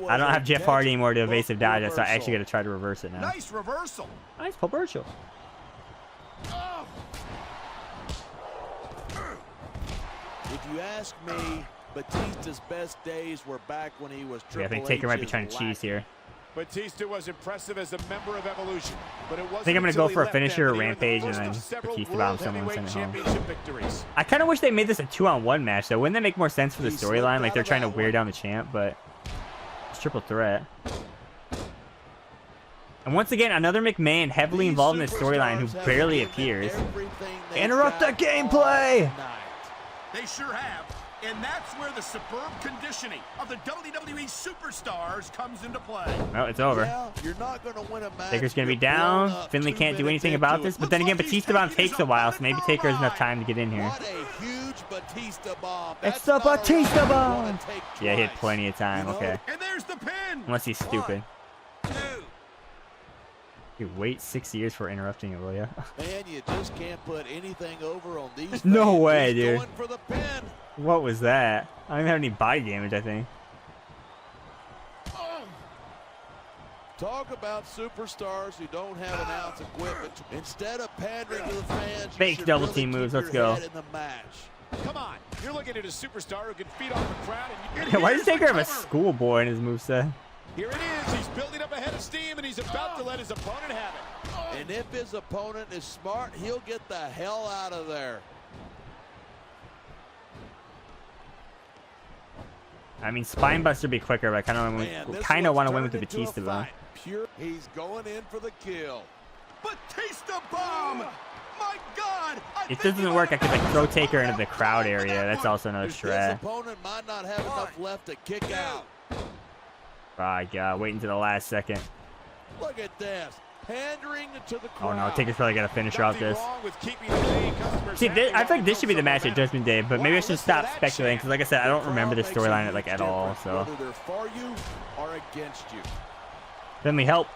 Speaker 1: I don't have Jeff Hardy anymore to evasive dodge, so I actually got to try to reverse it now.
Speaker 4: Nice reversal.
Speaker 1: Nice Paul Burchill.
Speaker 4: Oh.
Speaker 5: If you ask me, Batista's best days were back when he was Triple
Speaker 1: I think Taker might be trying to cheese here.
Speaker 4: Batista was impressive as a member of Evolution, but it wasn't.
Speaker 1: I think I'm gonna go for a finisher, Rampage, and then Batista by himself and send it home. I kind of wish they made this a 2-on-1 match, though. Wouldn't that make more sense for the storyline? Like they're trying to wear down the champ, but it's triple threat. And once again, another McMahon heavily involved in the storyline who barely appears. Interrupt the gameplay!
Speaker 4: They sure have. And that's where the superb conditioning of the WWE superstars comes into play.
Speaker 1: Well, it's over.
Speaker 5: Yeah, you're not gonna win a match.
Speaker 1: Taker's gonna be down. Finley can't do anything about this. But then again, Batista bomb takes a while, so maybe Taker has enough time to get in here.
Speaker 5: What a huge Batista bomb.
Speaker 1: It's the Batista bomb! Yeah, he had plenty of time. Okay.
Speaker 4: And there's the pin.
Speaker 1: Unless he's stupid.
Speaker 6: 1, 2.
Speaker 1: You wait 6 years for interrupting it, will ya?
Speaker 5: Man, you just can't put anything over on these.
Speaker 1: No
Speaker 5: fans.
Speaker 1: way,
Speaker 5: He's
Speaker 1: dude.
Speaker 5: Going for the pin.
Speaker 1: What was that? I don't even have any body damage, I think.
Speaker 5: Talk about superstars who don't have an ounce of equipment. Instead of pandering to the fans, you
Speaker 1: Fake
Speaker 5: should
Speaker 1: double
Speaker 5: really
Speaker 1: team
Speaker 5: keep
Speaker 1: moves,
Speaker 5: your
Speaker 1: let's go.
Speaker 5: head in the match.
Speaker 4: Come on, you're looking at a superstar who can feed off the crowd. And
Speaker 1: Why does
Speaker 4: here's
Speaker 1: Taker have
Speaker 4: the
Speaker 1: a
Speaker 4: cover.
Speaker 1: schoolboy in his moveset?
Speaker 4: Here it is. He's building up a head of steam, and he's about to let his opponent have it.
Speaker 5: And if his opponent is smart, he'll get the hell out of there.
Speaker 1: I mean, Spinebuster would be quicker, but I
Speaker 5: Man, this
Speaker 1: kind of
Speaker 5: one's
Speaker 1: want to win with
Speaker 5: turned
Speaker 1: the
Speaker 5: into a
Speaker 1: Batista, though.
Speaker 5: fight. Pure, he's going in for the kill.
Speaker 4: Batista bomb! My God!
Speaker 1: If this doesn't work, I could like throw Taker into the crowd area. That's also another
Speaker 5: His
Speaker 1: strat.
Speaker 5: opponent might not have enough left to kick out.
Speaker 1: My God, wait until the last second.
Speaker 5: Look at this. Pandering to the
Speaker 1: Oh
Speaker 5: crowd.
Speaker 1: no, Taker's probably got to finish her off
Speaker 4: Nothing
Speaker 1: this.
Speaker 4: wrong with keeping the paying customers
Speaker 1: See,
Speaker 4: happy
Speaker 1: I feel like
Speaker 4: while
Speaker 1: this should be the match at
Speaker 4: momentum.
Speaker 1: Judgment Day, but maybe I should
Speaker 4: Wow,
Speaker 1: stop
Speaker 4: listen to that
Speaker 1: speculating, because like I said, I don't remember the
Speaker 5: Crowd makes a
Speaker 1: storyline
Speaker 5: huge
Speaker 1: like at all,
Speaker 5: difference,
Speaker 1: so.
Speaker 5: whether they're for you or against you.
Speaker 1: Let me help.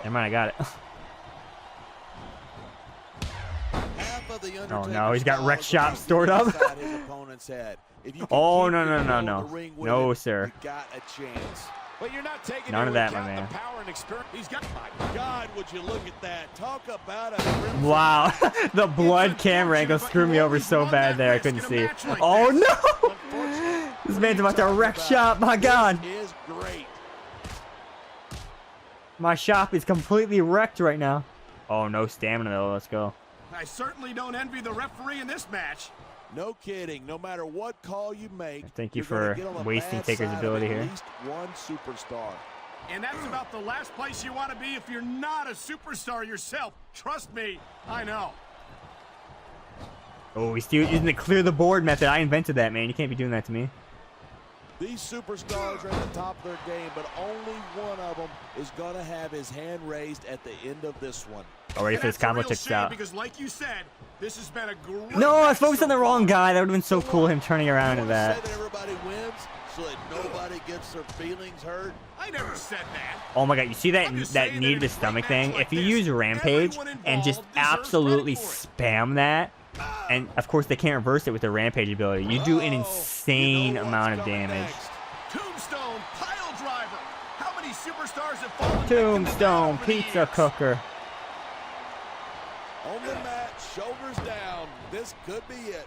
Speaker 1: Never mind, I got it.
Speaker 5: Half of the
Speaker 1: Oh, no, he's got
Speaker 5: Undertaker's
Speaker 1: wreck
Speaker 5: style
Speaker 1: shop
Speaker 5: is
Speaker 1: stored up.
Speaker 5: inside his opponent's head. If you can
Speaker 1: Oh,
Speaker 5: keep
Speaker 1: no,
Speaker 5: your
Speaker 1: no, no,
Speaker 5: heel in
Speaker 1: no.
Speaker 5: the ring with
Speaker 1: No,
Speaker 5: it,
Speaker 1: sir.
Speaker 5: You got a chance.
Speaker 4: But you're not taking
Speaker 1: None of
Speaker 4: into
Speaker 1: that, my
Speaker 4: account
Speaker 1: man.
Speaker 4: the power and experience. He's got
Speaker 5: My God, would you look at that? Talk about a crimson
Speaker 1: Wow, the blood camera angle screwed me over so bad there, I couldn't see. Oh no! This man's about to wreck shop, my God.
Speaker 5: is great.
Speaker 1: My shop is completely wrecked right now. Oh, no stamina though, let's go.
Speaker 4: I certainly don't envy the referee in this match.
Speaker 5: No kidding. No matter what call you make,
Speaker 1: Thank you
Speaker 5: you're gonna
Speaker 1: for
Speaker 5: get on the
Speaker 1: wasting
Speaker 5: bad
Speaker 1: Taker's
Speaker 5: side of
Speaker 1: ability
Speaker 5: at
Speaker 1: here.
Speaker 5: least one superstar.
Speaker 4: And that's about the last place you want to be if you're not a superstar yourself. Trust me, I know.
Speaker 1: Oh, he's still using the clear the board method. I invented that, man. You can't be doing that to me.
Speaker 5: These superstars are at the top of their game, but only one of them is going to have his hand raised at the end of this one.
Speaker 1: Oh, ready
Speaker 4: And
Speaker 1: for this
Speaker 4: that's a
Speaker 1: combo
Speaker 4: real
Speaker 1: checks
Speaker 4: shame
Speaker 1: out.
Speaker 4: Because like you said, this has been a great
Speaker 1: No, I was
Speaker 4: match
Speaker 1: focused on
Speaker 4: so
Speaker 1: the wrong
Speaker 4: far.
Speaker 1: guy. That would have been so cool, him turning around
Speaker 5: You
Speaker 1: into
Speaker 5: wanna
Speaker 1: that.
Speaker 5: say that everybody wins so that nobody gets their feelings hurt?
Speaker 4: I never said that.
Speaker 1: Oh my God, you see that
Speaker 4: I'm just
Speaker 1: that
Speaker 4: saying
Speaker 1: knee
Speaker 4: that
Speaker 1: to
Speaker 4: in
Speaker 1: the
Speaker 4: a
Speaker 1: stomach
Speaker 4: great
Speaker 1: thing?
Speaker 4: match like
Speaker 1: If you
Speaker 4: this,
Speaker 1: use Rampage
Speaker 4: everyone
Speaker 1: and just
Speaker 4: involved deserves
Speaker 1: absolutely
Speaker 4: credit for
Speaker 1: spam that, and of course they can't reverse it with the Rampage ability, you do an
Speaker 5: Oh,
Speaker 1: insane
Speaker 5: you know what's
Speaker 1: amount of
Speaker 5: coming
Speaker 1: damage.
Speaker 5: next.
Speaker 4: Tombstone pile driver. How many superstars have fallen victim to that
Speaker 1: Tombstone
Speaker 4: over the
Speaker 1: pizza
Speaker 4: years?
Speaker 1: cooker.
Speaker 5: On the mat, shoulders down. This could be it.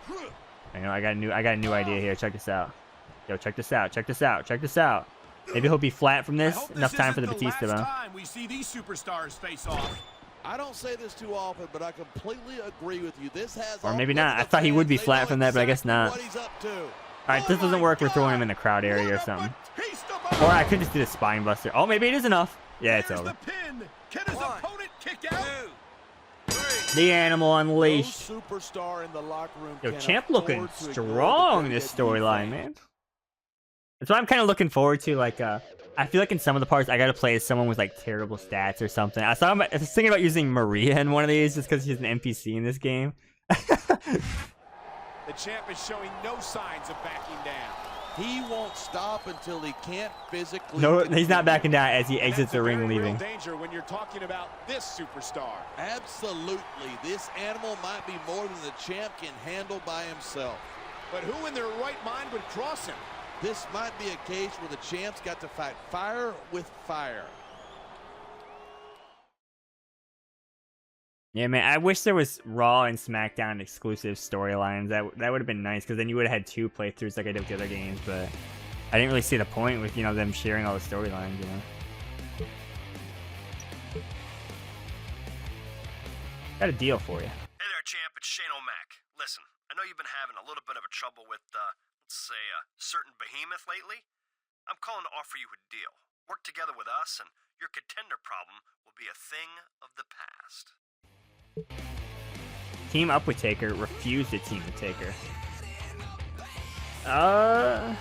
Speaker 1: I know I got a new idea here. Check this out. Yo, check this out. Check this out. Check this out. Maybe he'll be flat from
Speaker 4: I
Speaker 1: this.
Speaker 4: hope
Speaker 1: Enough
Speaker 4: this
Speaker 1: time for the
Speaker 4: isn't
Speaker 1: Batista
Speaker 4: last
Speaker 1: though.
Speaker 4: time we see these superstars face off.
Speaker 5: I don't say this too often, but I completely agree with you. This has
Speaker 1: Or
Speaker 5: all
Speaker 1: maybe
Speaker 5: given
Speaker 1: not.
Speaker 5: the
Speaker 1: I thought he would be
Speaker 5: fans, they
Speaker 1: flat
Speaker 5: know
Speaker 1: from that, but I guess
Speaker 5: exactly
Speaker 1: not.
Speaker 5: what he's up to.
Speaker 1: Alright, this doesn't work. We're throwing him in the crowd area or something. Or I could just do the spine buster. Oh, maybe it is enough. Yeah, it's
Speaker 4: There's
Speaker 1: over.
Speaker 4: the pin. Can his opponent kick out?
Speaker 1: The animal
Speaker 5: No
Speaker 1: unleashed.
Speaker 5: superstar in the locker room
Speaker 1: Yo,
Speaker 5: can
Speaker 1: Champ
Speaker 5: afford
Speaker 1: looking
Speaker 5: to ignore
Speaker 1: strong
Speaker 5: the
Speaker 1: this
Speaker 5: WWE
Speaker 1: storyline,
Speaker 5: fan.
Speaker 1: man. That's what I'm kind of looking forward to. Like, I feel like in some of the parts, I gotta play as someone with like terrible stats or something. I was thinking about using Maria in one of these just because she's an NPC in this game.
Speaker 4: The champ is showing no signs of backing down.
Speaker 5: He won't stop until he can't physically.
Speaker 1: No, he's not
Speaker 5: continue.
Speaker 1: backing down as he
Speaker 4: And
Speaker 1: exits
Speaker 4: that's a
Speaker 1: the ring,
Speaker 4: very real
Speaker 1: leaving.
Speaker 4: danger when you're talking about this superstar.
Speaker 5: Absolutely. This animal might be more than the champ can handle by himself.
Speaker 4: But who in their right mind would cross him?
Speaker 5: This might be a case where the champ's got to fight fire with fire.
Speaker 1: Yeah, man, I wish there was Raw and SmackDown exclusive storylines. That would have been nice, because then you would have had 2 playthroughs like I did with the other games, but I didn't really see the point with, them sharing all the storylines, Got a deal for you.
Speaker 3: Hey there, champ. It's Shane O'Mac. Listen, I know you've been having a little bit of a trouble with, let's say, a certain behemoth lately. I'm calling to offer you a deal. Work together with us, and your contender problem will be a thing of the past.
Speaker 1: Team up with Taker, refuse to team with Taker. I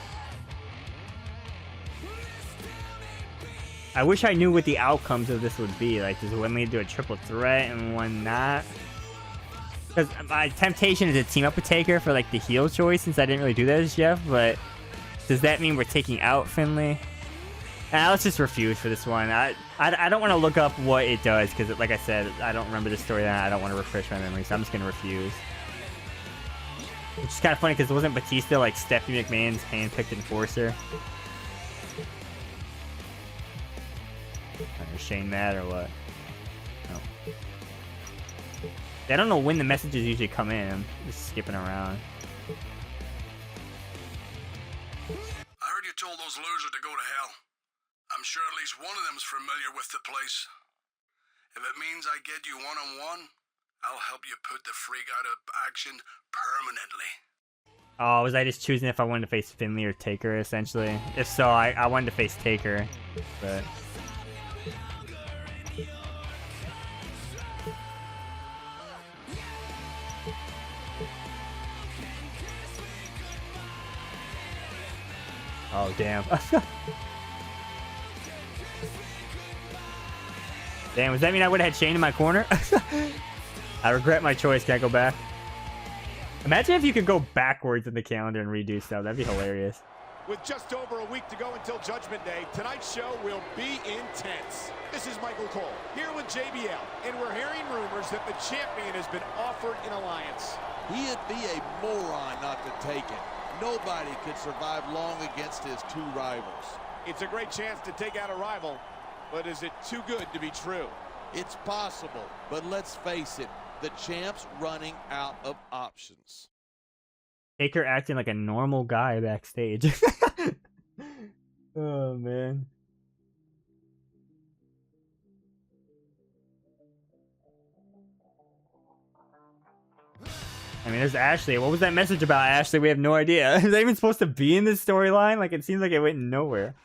Speaker 1: wish I knew what the outcomes of this would be. Like, does one lead to a triple threat and one not? Because my temptation is to team up with Taker for like the heel choice, since I didn't really do that as Jeff. But does that mean we're taking out Finley? Let's just refuse for this one. I don't want to look up what it does because, like I said, I don't remember the storyline. I don't want to refresh my memory, so I'm just gonna refuse. Which is kind of funny because wasn't Batista like Stephanie McMahon's hand-picked enforcer? Or Shane mad or what? No. I don't know when the messages usually come in. I'm just skipping around.
Speaker 6: I heard you told those losers to go to hell. I'm sure at least one of them's familiar with the place. If it means I get you one-on-one, I'll help you put the freak out of action permanently.
Speaker 1: Oh, was I just choosing if I wanted to face Finley or Taker, essentially? If so, I wanted to face Taker, but... Oh, damn. Damn, does that mean I would have had Shane in my corner? I regret my choice. Can I go back? Imagine if you could go backwards in the calendar and redo stuff. That'd be hilarious.
Speaker 4: With just over a week to go until Judgment Day, tonight's show will be intense. This is Michael Cole, here with JBL, and we're hearing rumors that the champion has been offered an alliance.
Speaker 5: He'd be a moron not to take it. Nobody could survive long against his two rivals.
Speaker 4: It's a great chance to take out a rival, but is it too good to be true?
Speaker 5: It's possible, but let's face it, the champ's running out of options.
Speaker 1: Taker acting like a normal guy backstage. Oh, man. I mean, there's Ashley. What was that message about Ashley? We have no idea. Is that even supposed to be in this storyline? Like, it seems like it went nowhere.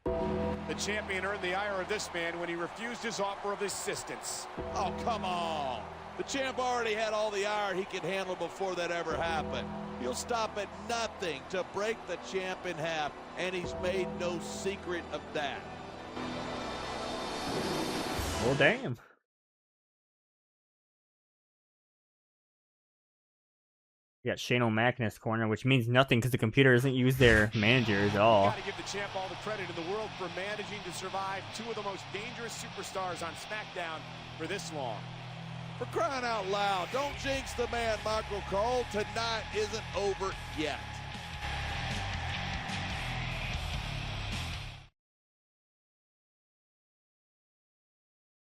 Speaker 4: The champion earned the ire of this man when he refused his offer of assistance.
Speaker 5: Oh, come on. The champ already had all the ire he could handle before that ever happened. He'll stop at nothing to break the champ in half, and he's made no secret of that.
Speaker 1: Well, damn. You got Shane O'Mac in his corner, which means nothing because the computer doesn't use their managers at all.
Speaker 4: Gotta give the champ all the credit in the world for managing to survive two of the most dangerous superstars on SmackDown for this long.
Speaker 5: For crying out loud, don't jinx the man, Michael Cole. Tonight isn't over yet.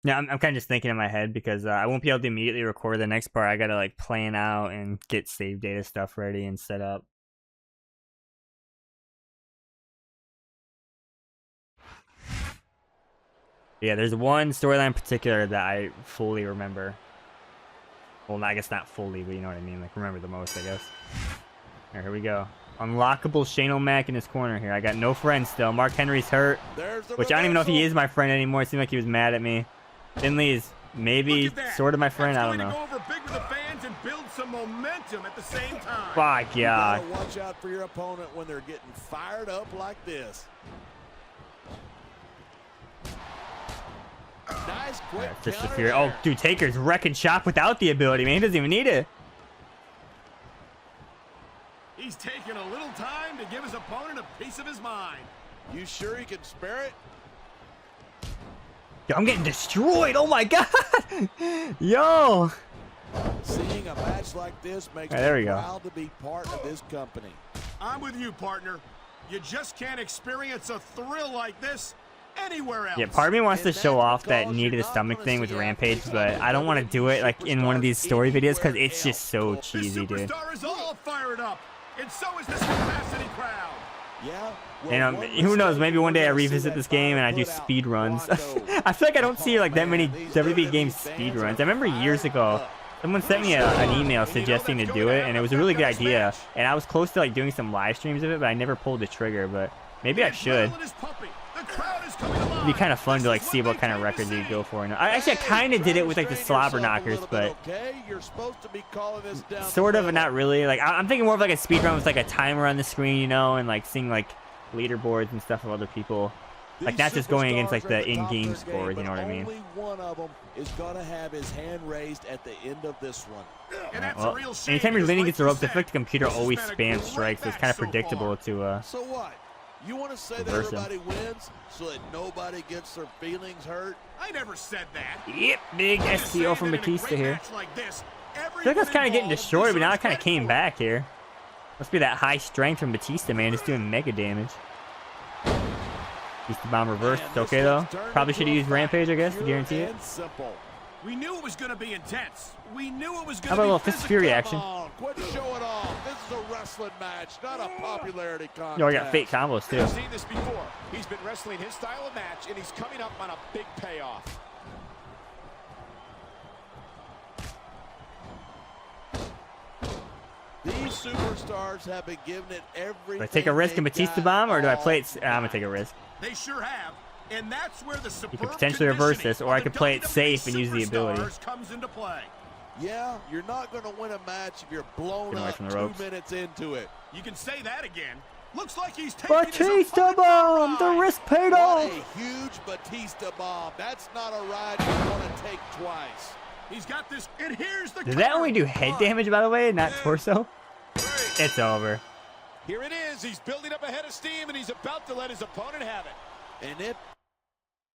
Speaker 1: Yeah, I'm kind of just thinking in my head because I won't be able to immediately record the next part. I gotta like plan out and get save data stuff ready and set up. Yeah, there's one storyline in particular that I fully remember. Well, I guess not fully, but you know what I mean. Like, remember the most, I guess. Here we go. Unlockable Shane O'Mac in his corner here. I got no friends still. Mark Henry's hurt, which I don't even know if he is my friend anymore. It seemed like he was mad at me. Finley is maybe sort of my friend. I don't know.
Speaker 4: Go over big with the fans and build some momentum at the same time.
Speaker 1: My God.
Speaker 5: You gotta watch out for your opponent when they're getting fired up like this. Nice quick
Speaker 1: Just the
Speaker 5: counter
Speaker 1: fear.
Speaker 5: there.
Speaker 1: Oh, dude, Taker's wrecking shop without the ability, man. He doesn't even need it.
Speaker 4: He's taking a little time to give his opponent a piece of his mind.
Speaker 5: You sure he can spare it?
Speaker 1: Yo, I'm getting destroyed. Oh my God. Yo.
Speaker 5: Seeing a match like this makes
Speaker 1: There we
Speaker 5: me
Speaker 1: go.
Speaker 5: proud to be part of this company.
Speaker 4: I'm with you, partner. You just can't experience a thrill like this anywhere else.
Speaker 1: Yeah, part of me wants to
Speaker 5: And
Speaker 1: show
Speaker 5: that's
Speaker 1: off that
Speaker 5: because
Speaker 1: knee to the
Speaker 5: you're not
Speaker 1: stomach
Speaker 5: gonna
Speaker 1: thing with
Speaker 5: see
Speaker 1: Rampage,
Speaker 5: athletes
Speaker 1: but
Speaker 5: like
Speaker 1: I don't want to do it like in one of these story videos because it's
Speaker 5: superstars
Speaker 1: just so
Speaker 4: This
Speaker 1: cheesy, dude.
Speaker 4: superstar is all fired up, and so is this capacity crowd.
Speaker 5: Yeah.
Speaker 1: And who knows, maybe one day I revisit this game and I do speed runs. I feel like I don't see like that many WWE games speed runs. I remember years ago, someone sent me an email suggesting to do it, and it was a really good idea. And I was close to like doing some live streams of it, but I never pulled the trigger. But maybe I should. It'd be kind of fun to like see what kind of records you go for. And I kind of did it with like the slobber knockers, but sort of, but not really. Like I'm thinking more of like a speed run with like a timer on the screen, you know, and like seeing like leaderboards and stuff of other people. Like not just going against like the in-game scores, you know what I mean?
Speaker 5: Only one of them is gonna have his hand raised at the end of this one.
Speaker 1: Right, well, anytime you're leaning against the ropes, I feel like the computer always spams strikes, so it's kind of predictable to
Speaker 5: So what? You want to say that
Speaker 1: Reverse him.
Speaker 5: everybody wins so that nobody gets their feelings hurt?
Speaker 4: I never said that.
Speaker 1: Yep, big
Speaker 4: I'm just
Speaker 1: STO
Speaker 4: saying
Speaker 1: from
Speaker 4: that in a
Speaker 1: Batista
Speaker 4: great
Speaker 1: here.
Speaker 4: match like this,
Speaker 1: I feel like it's kind of getting destroyed, but now it kind of came back here. Must be that high strength from Batista, man. It's doing mega damage. Batista bomb reversed. It's okay, though. Probably should have used Rampage, I guess, to guarantee it.
Speaker 5: Simple.
Speaker 4: We knew it was going to be intense. We knew it was going to be
Speaker 1: How about a little Fist Fury action?
Speaker 5: Come on, quit showing off. This is a wrestling match, not a popularity contest.
Speaker 1: Yo, I got fake combos, too.
Speaker 4: I've seen this before. He's been wrestling his style of match, and he's coming up on a big payoff.
Speaker 5: These superstars have been giving it everything.
Speaker 1: Do I take a risk in Batista bomb, or do I play it? I'm going to take a risk.
Speaker 4: They sure have. And that's where the
Speaker 1: You could potentially reverse this, or I could play it safe and use the ability.
Speaker 4: Comes into play.
Speaker 5: Yeah, you're not going to win a match if you're blown
Speaker 1: away
Speaker 5: up
Speaker 1: from the
Speaker 5: 2
Speaker 1: ropes.
Speaker 5: minutes into it.
Speaker 4: You can say that again. Looks like he's taking
Speaker 1: Batista bomb! The risk paid
Speaker 5: What
Speaker 1: off!
Speaker 5: a huge Batista bomb. That's not a ride you want to take twice.
Speaker 4: He's got this, and here's the
Speaker 1: Did that only do head damage, by the way, not torso?
Speaker 4: Three.
Speaker 1: It's over.
Speaker 4: Here it is. He's building up a head of steam, and he's about to let his opponent have it.
Speaker 5: And it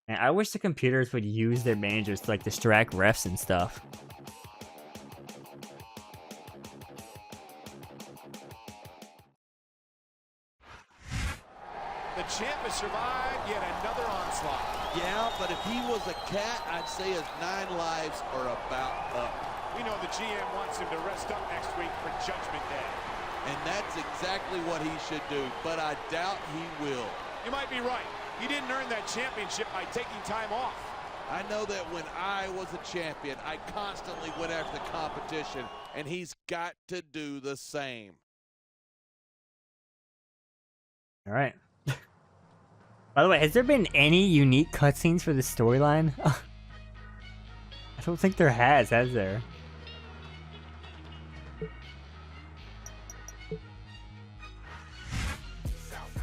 Speaker 1: Man, I wish the computers would use their managers to like distract refs and stuff.
Speaker 4: The champ has survived yet another onslaught.
Speaker 5: Yeah, but if he was a cat, I'd say his 9 lives are about up.
Speaker 4: We know the GM wants him to rest up next week for Judgment Day.
Speaker 5: And that's exactly what he should do, but I doubt he will.
Speaker 4: You might be right. He didn't earn that championship by taking time off.
Speaker 5: I know that when I was a champion, I constantly went after the competition, and he's got to do the same.
Speaker 1: All right. By the way, has there been any unique cutscenes for the storyline? I don't think there has there?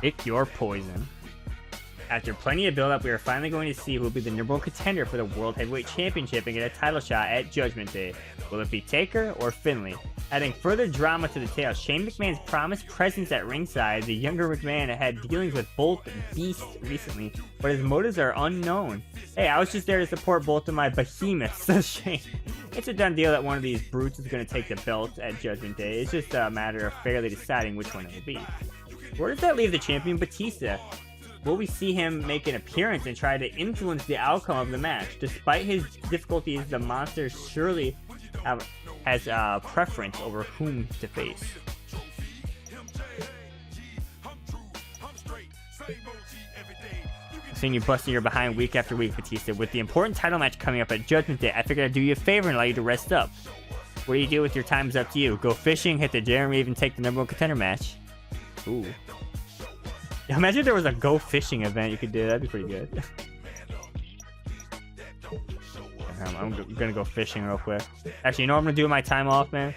Speaker 1: Pick your poison. After plenty of build-up, we are finally going to see who will be the number 1 contender for the World Heavyweight Championship and get a title shot at Judgment Day. Will it be Taker or Finlay? Adding further drama to the tale, Shane McMahon's promised presence at ringside. The younger McMahon had dealings with Bolt and Beast recently, but his motives are unknown. Hey, I was just there to support both of my behemoths, says Shane. It's a done deal that one of these brutes is going to take the belt at Judgment Day. It's just a matter of fairly deciding which one it will be. Where does that leave the champion Batista? Will we see him make an appearance and try to influence the outcome of the match? Despite his difficulties, the monster surely has a preference over whom to face. Seeing you busting your behind week after week, Batista. With the important title match coming up at Judgment Day, I figured I'd do you a favor and allow you to rest up. What do you do with your time is up to you. Go fishing, hit the gym, or even take the number 1 contender match. Ooh. Imagine if there was a go fishing event you could do. That'd be pretty good. I'm gonna go fishing real quick. Actually, you know what I'm gonna do with my time off, man?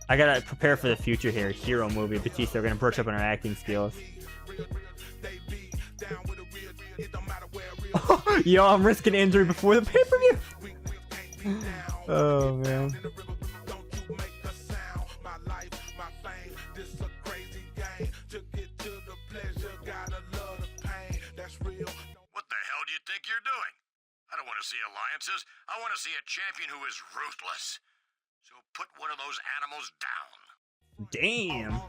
Speaker 1: I gotta prepare for the future here. Hero movie. Batista, we're gonna brush up on our acting skills. Yo, I'm risking injury before the pay-per-view. Oh, man.
Speaker 2: What the hell do you think you're doing? I don't want to see alliances. I want to see a champion who is ruthless. So put one of those animals down.
Speaker 1: Damn.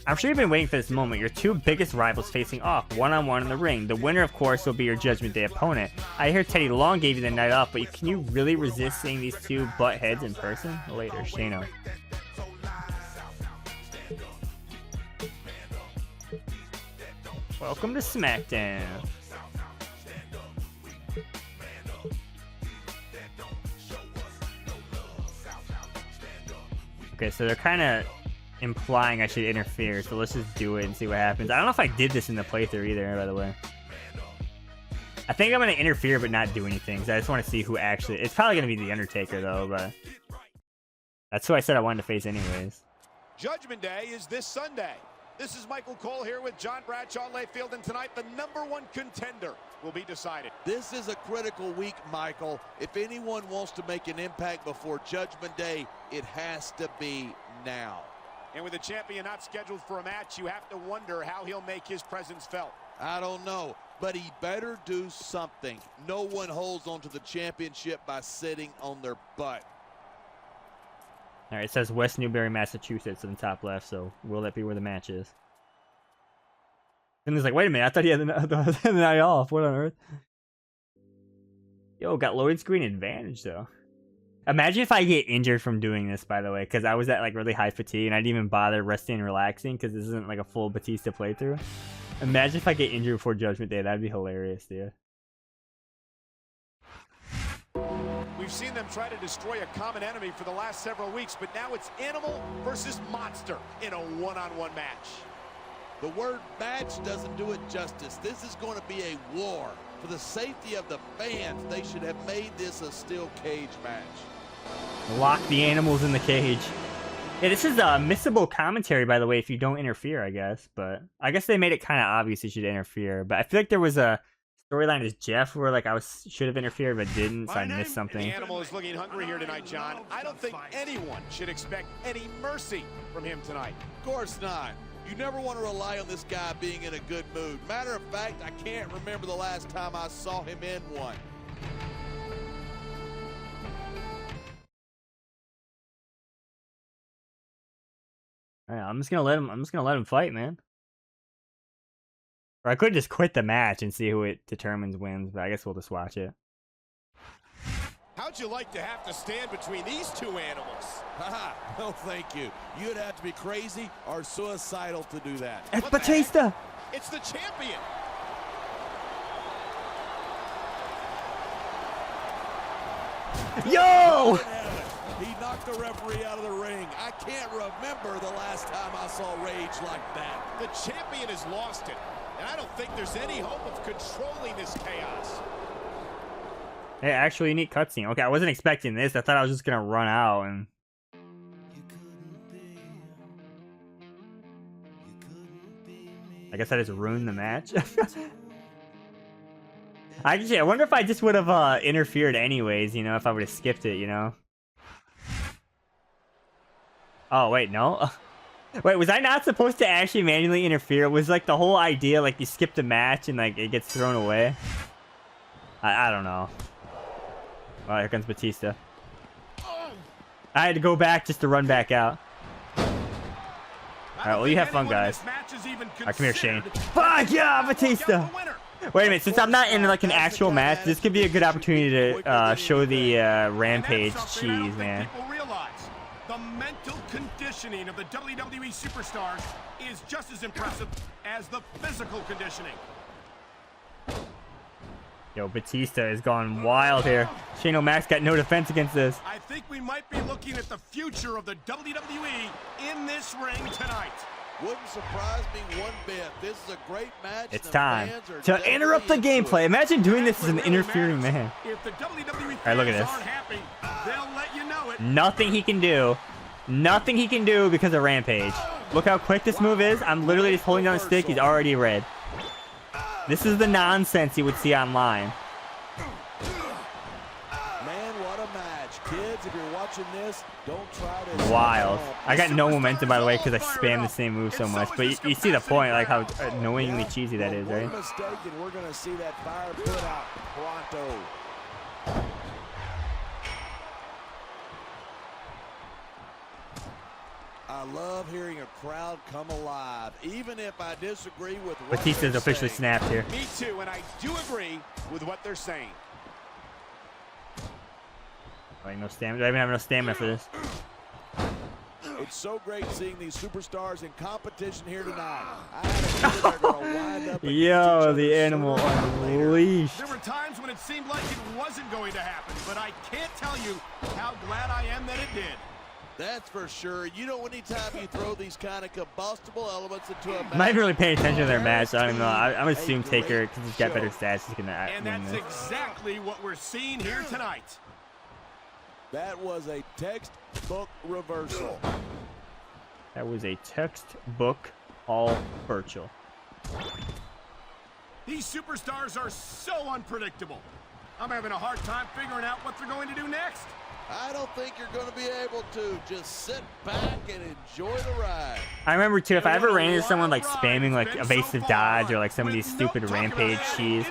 Speaker 1: I'm sure you've been waiting for this moment. Your 2 biggest rivals facing off, one-on-one in the ring. The winner, of course, will be your Judgment Day opponent. I hear Teddy Long gave you the night off, but can you really resist seeing these 2 butt heads in person? Later, Shano. Welcome to Smackdown. Okay, so they're kind of implying I should interfere, so let's just do it and see what happens. I don't know if I did this in the playthrough either, by the way. I think I'm going to interfere but not do anything, because I just want to see who actually... It's probably going to be The Undertaker, though, but... That's who I said I wanted to face anyways.
Speaker 4: Judgment Day is this Sunday. This is Michael Cole here with John Bradshaw Layfield, and tonight the number 1 contender will be decided.
Speaker 5: This is a critical week, Michael. If anyone wants to make an impact before Judgment Day, it has to be now.
Speaker 4: And with the champion not scheduled for a match, you have to wonder how he'll make his presence felt.
Speaker 5: I don't know, but he better do something. No one holds on to the championship by sitting on their butt.
Speaker 1: All right, it says West Newbury, Massachusetts in the top left, so will that be where the match is? And he's like, wait a minute, I thought he had the night off. What on earth? Yo, got loading screen advantage, though. Imagine if I get injured from doing this, by the way, because I was at like really high fatigue and I didn't even bother resting and relaxing because this isn't like a full Batista playthrough. Imagine if I get injured before Judgment Day. That'd be hilarious, dude.
Speaker 4: We've seen them try to destroy a common enemy for the last several weeks, but now it's animal versus monster in a one-on-one match.
Speaker 5: The word match doesn't do it justice. This is going to be a war. For the safety of the fans, they should have made this a steel cage match.
Speaker 1: Lock the animals in the cage. Yeah, this is a missable commentary, by the way, if you don't interfere, I guess. But I guess they made it kind of obvious you should interfere. But I feel like there was a storyline as Jeff where like I should have interfered but didn't, so I missed something.
Speaker 4: The animal is looking hungry here tonight, John. I don't think anyone should expect any mercy from him tonight.
Speaker 5: Of course not. You never want to rely on this guy being in a good mood. Matter of fact, I can't remember the last time I saw him in one.
Speaker 1: All right, I'm just gonna let him fight, man. Or I could just quit the match and see who it determines wins, but I guess we'll just watch it.
Speaker 4: How'd you like to have to stand between these two animals?
Speaker 5: Haha, no thank you. You'd have to be crazy or suicidal to do that.
Speaker 1: It's Batista!
Speaker 4: It's the champion!
Speaker 1: Yo!
Speaker 5: He knocked the referee out of the ring. I can't remember the last time I saw rage like that.
Speaker 4: The champion has lost it, and I don't think there's any hope of controlling this chaos.
Speaker 1: Hey, actually, neat cutscene. Okay, I wasn't expecting this. I thought I was just gonna run out and. I guess I just ruined the match. I wonder if I just would have interfered anyways, you know, if I would have skipped it, you know. Oh wait, no. Wait, was I not supposed to actually manually interfere? Was like the whole idea like you skip the match and like it gets thrown away? I don't know. Oh, here comes Batista. I had to go back just to run back out. Alright, well, you have fun, guys. Alright, come here, Shane. Fuck yeah, Batista! Wait a minute, since I'm not in like an actual match, this could be a good opportunity to show the Rampage cheese, man.
Speaker 4: The mental conditioning of the WWE superstars is just as impressive as the physical conditioning.
Speaker 1: Yo, Batista is gone wild here. Shane O'Mac's got no defense against this.
Speaker 4: I think we might be looking at the future of the WWE in this ring tonight.
Speaker 5: Wouldn't surprise me one bit. This is a great match.
Speaker 1: It's time to interrupt the gameplay. Imagine doing this as an interfering man.
Speaker 4: If the WWE
Speaker 1: Alright, look at this.
Speaker 4: aren't happy, they'll let you know it.
Speaker 1: Nothing he can do. Nothing he can do because of Rampage. Look how quick this move is. I'm literally just holding down the stick. He's already red. This is the nonsense you would see online.
Speaker 5: Man, what a match. Kids, if you're watching this, don't try to...
Speaker 1: Wild. I got no momentum, by the way, because I spam the same move so much. But you see the point, like how annoyingly cheesy that is, right?
Speaker 5: One mistake and we're going to see that fire put out pronto. I love hearing a crowd come alive, even if I disagree with what
Speaker 1: Batista's officially snapped here.
Speaker 4: Me too, and I do agree with what they're saying.
Speaker 1: Like no stamina. Do I even have enough stamina for this?
Speaker 5: It's so great seeing these superstars in competition here tonight. I had a feeling they're gonna wind up
Speaker 1: Yo, the animal unleashed.
Speaker 4: There were times when it seemed like it wasn't going to happen, but I can't tell you how glad I am that it did.
Speaker 5: That's for sure. You know, anytime you throw these kind of combustible elements into a match,
Speaker 1: I'm not even really paying attention to their match. So I don't even know. I'm assuming Taker, because he's got better stats, he's gonna
Speaker 4: and
Speaker 1: win
Speaker 4: that's
Speaker 1: this.
Speaker 4: exactly what we're seeing here tonight.
Speaker 5: that was a textbook reversal.
Speaker 1: That was a textbook all virtual.
Speaker 4: These superstars are so unpredictable. I'm having a hard time figuring out what they're going to do next.
Speaker 5: I don't think you're going to be able to. Just sit back and enjoy the ride.
Speaker 1: I remember too, if I ever ran into someone like spamming like evasive dodge or like some of these stupid rampage cheese,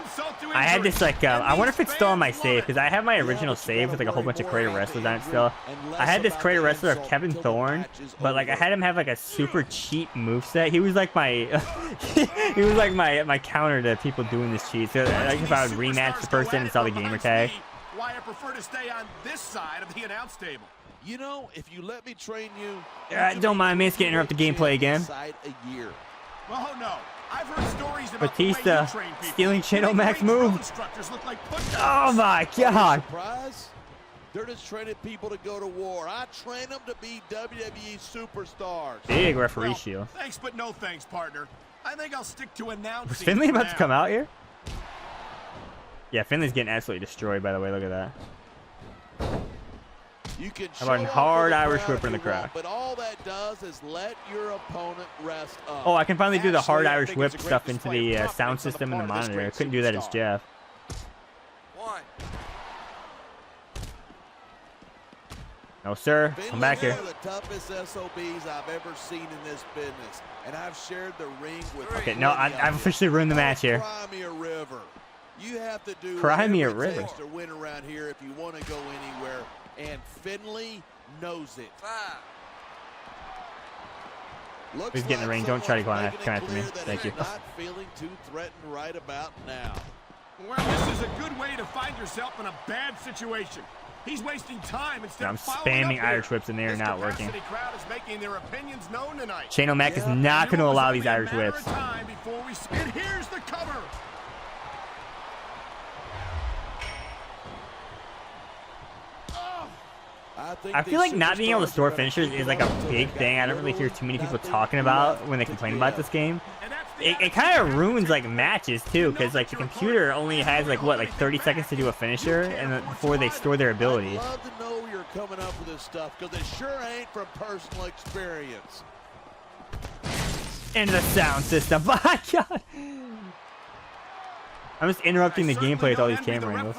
Speaker 1: I had this like, I wonder if it's still on my save, because I have my original save with like a whole bunch of creator wrestlers on it still. I had this creator wrestler of Kevin Thorne, but like I had him have like a super cheap moveset. He was like my, he was like my counter to people doing this cheat. So like if I would rematch the person and saw the gamer tag.
Speaker 4: Why I prefer to stay on this side of the announce table.
Speaker 5: You know, if you let me train you,
Speaker 1: don't mind me, it's getting interrupt the gameplay again.
Speaker 5: A year.
Speaker 4: Well, no. I've heard stories about
Speaker 1: Batista stealing Shane O'Mac's move.
Speaker 4: Like
Speaker 1: oh my god.
Speaker 5: Surprise? They're just training people to go to war. I train them to be WWE superstars.
Speaker 1: Big referee shield.
Speaker 4: Thanks, but no thanks, partner. I think I'll stick to announcing.
Speaker 1: Was Finley about to come out here? Yeah, Finley's getting absolutely destroyed, by the way. Look at that.
Speaker 5: You can
Speaker 1: How about a hard Irish whip in the
Speaker 5: crowd?
Speaker 1: crowd?
Speaker 5: But all that does is let your opponent rest up.
Speaker 1: Oh, I can finally do the hard
Speaker 5: Actually, I
Speaker 1: Irish
Speaker 5: think
Speaker 1: whip
Speaker 5: it's a great
Speaker 1: stuff into
Speaker 4: display
Speaker 1: the
Speaker 4: of
Speaker 1: sound
Speaker 4: confidence on the
Speaker 1: system and the
Speaker 4: part of this
Speaker 1: monitor. I
Speaker 4: great
Speaker 1: couldn't do that as
Speaker 4: superstar.
Speaker 1: Jeff.
Speaker 6: One.
Speaker 1: No, sir.
Speaker 5: Finley,
Speaker 1: I'm back here.
Speaker 5: one of the toughest SOBs I've ever seen in this business, and I've shared the ring with.
Speaker 1: Okay, no, I've officially ruined the match here.
Speaker 5: Crimea River. You have to do
Speaker 1: Crimea
Speaker 5: whatever it
Speaker 1: River.
Speaker 5: takes to win around here if you want to go anywhere, and Finley knows it.
Speaker 6: 5.
Speaker 5: Looks
Speaker 1: Please get in the ring. Don't try to
Speaker 5: someone's
Speaker 1: come after
Speaker 5: making
Speaker 1: me.
Speaker 5: it clear that
Speaker 1: Thank
Speaker 5: he's
Speaker 1: you.
Speaker 5: Not feeling too threatened right about now.
Speaker 4: Well, this is a good way to find yourself in a bad situation. He's wasting time instead
Speaker 1: I'm
Speaker 4: of following
Speaker 1: spamming
Speaker 4: up
Speaker 1: Irish
Speaker 4: here.
Speaker 1: whips and they are
Speaker 4: This
Speaker 1: not working.
Speaker 4: capacity crowd is making their opinions known tonight.
Speaker 1: Shane O'Mac is not going to allow these Irish whips.
Speaker 4: And here's the cover.
Speaker 1: I feel like not being able to store finishers is like a big thing. I don't really hear too many people talking about when they complain about this game. It kind of ruins like matches too, because like the computer only has like what, like 30 seconds to do a finisher, and before they store their ability.
Speaker 5: I'd love to know where you're coming up with this stuff, because it sure ain't from personal experience.
Speaker 1: Into the sound system. My God. I'm just interrupting the gameplay with all these camera angles.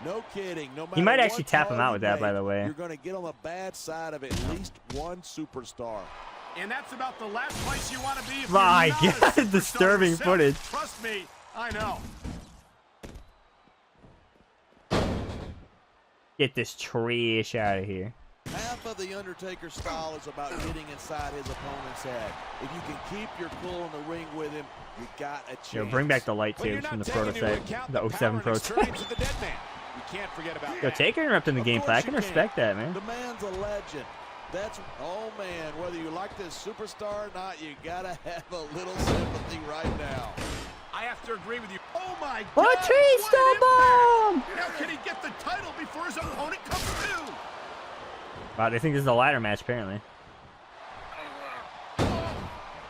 Speaker 5: No kidding. No matter
Speaker 1: He might actually
Speaker 5: what
Speaker 1: tap him
Speaker 5: call
Speaker 1: out
Speaker 5: you
Speaker 1: with that,
Speaker 5: make,
Speaker 1: by the way.
Speaker 5: You're going to get on the bad side of at least one superstar.
Speaker 4: And that's about the last place you want to be if
Speaker 1: My
Speaker 4: you're not a
Speaker 1: God,
Speaker 4: superstar
Speaker 1: disturbing
Speaker 4: yourself.
Speaker 1: footage.
Speaker 4: Trust me, I know.
Speaker 1: Get this trash out of here.
Speaker 5: Half of the Undertaker style is about getting inside his opponent's head. If you can keep your cool in the ring with him, you got a chance.
Speaker 1: Yo, bring back the light
Speaker 4: But you're
Speaker 1: tubes from
Speaker 4: not
Speaker 1: the
Speaker 4: taking into
Speaker 1: prototype,
Speaker 4: account
Speaker 1: the
Speaker 4: power
Speaker 1: 07
Speaker 4: and
Speaker 1: prototype.
Speaker 4: experience of the dead man. You can't forget about
Speaker 1: Yo,
Speaker 4: that.
Speaker 1: Taker interrupting the
Speaker 5: Of
Speaker 1: gameplay. I
Speaker 5: course
Speaker 1: can
Speaker 5: you
Speaker 1: respect that, man.
Speaker 5: The man's a legend. That's, oh man, whether you like this superstar or not, you gotta have a little sympathy right now.
Speaker 4: I have to agree with you. Oh my God!
Speaker 1: Batista
Speaker 4: what an
Speaker 1: bomb!
Speaker 4: impact! Now can he get the title before his opponent comes to?
Speaker 1: Wow, they think this is a ladder match, apparently.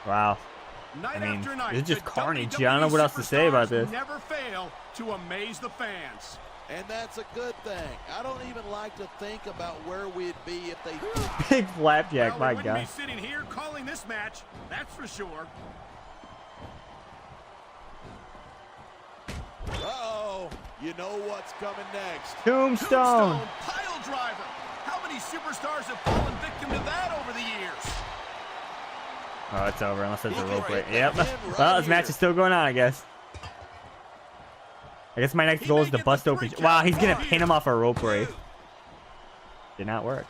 Speaker 1: Wow.
Speaker 4: Night
Speaker 1: I mean,
Speaker 4: after night,
Speaker 1: this is just
Speaker 4: the
Speaker 1: carnage.
Speaker 4: WWE
Speaker 1: I don't know what else to say about
Speaker 4: superstars
Speaker 1: this.
Speaker 4: Never fail to amaze the fans.
Speaker 5: And that's a good thing. I don't even like to think about where we'd be if they...
Speaker 1: Big flapjack,
Speaker 4: Well,
Speaker 1: my
Speaker 4: we wouldn't
Speaker 1: God.
Speaker 4: be sitting here calling this match, that's for sure.
Speaker 5: Uh-oh. You know what's coming next.
Speaker 1: Tombstone.
Speaker 4: Pile driver. How many superstars have fallen victim to that over the years?
Speaker 1: Oh, it's over unless there's a
Speaker 5: He
Speaker 1: rope
Speaker 5: can
Speaker 1: break.
Speaker 5: get
Speaker 1: Yep.
Speaker 5: the pin right
Speaker 1: Well, this match
Speaker 5: here.
Speaker 1: is still going on, I guess. I guess my next goal is to bust open. Wow, he's gonna pin him off a rope break. Did not work.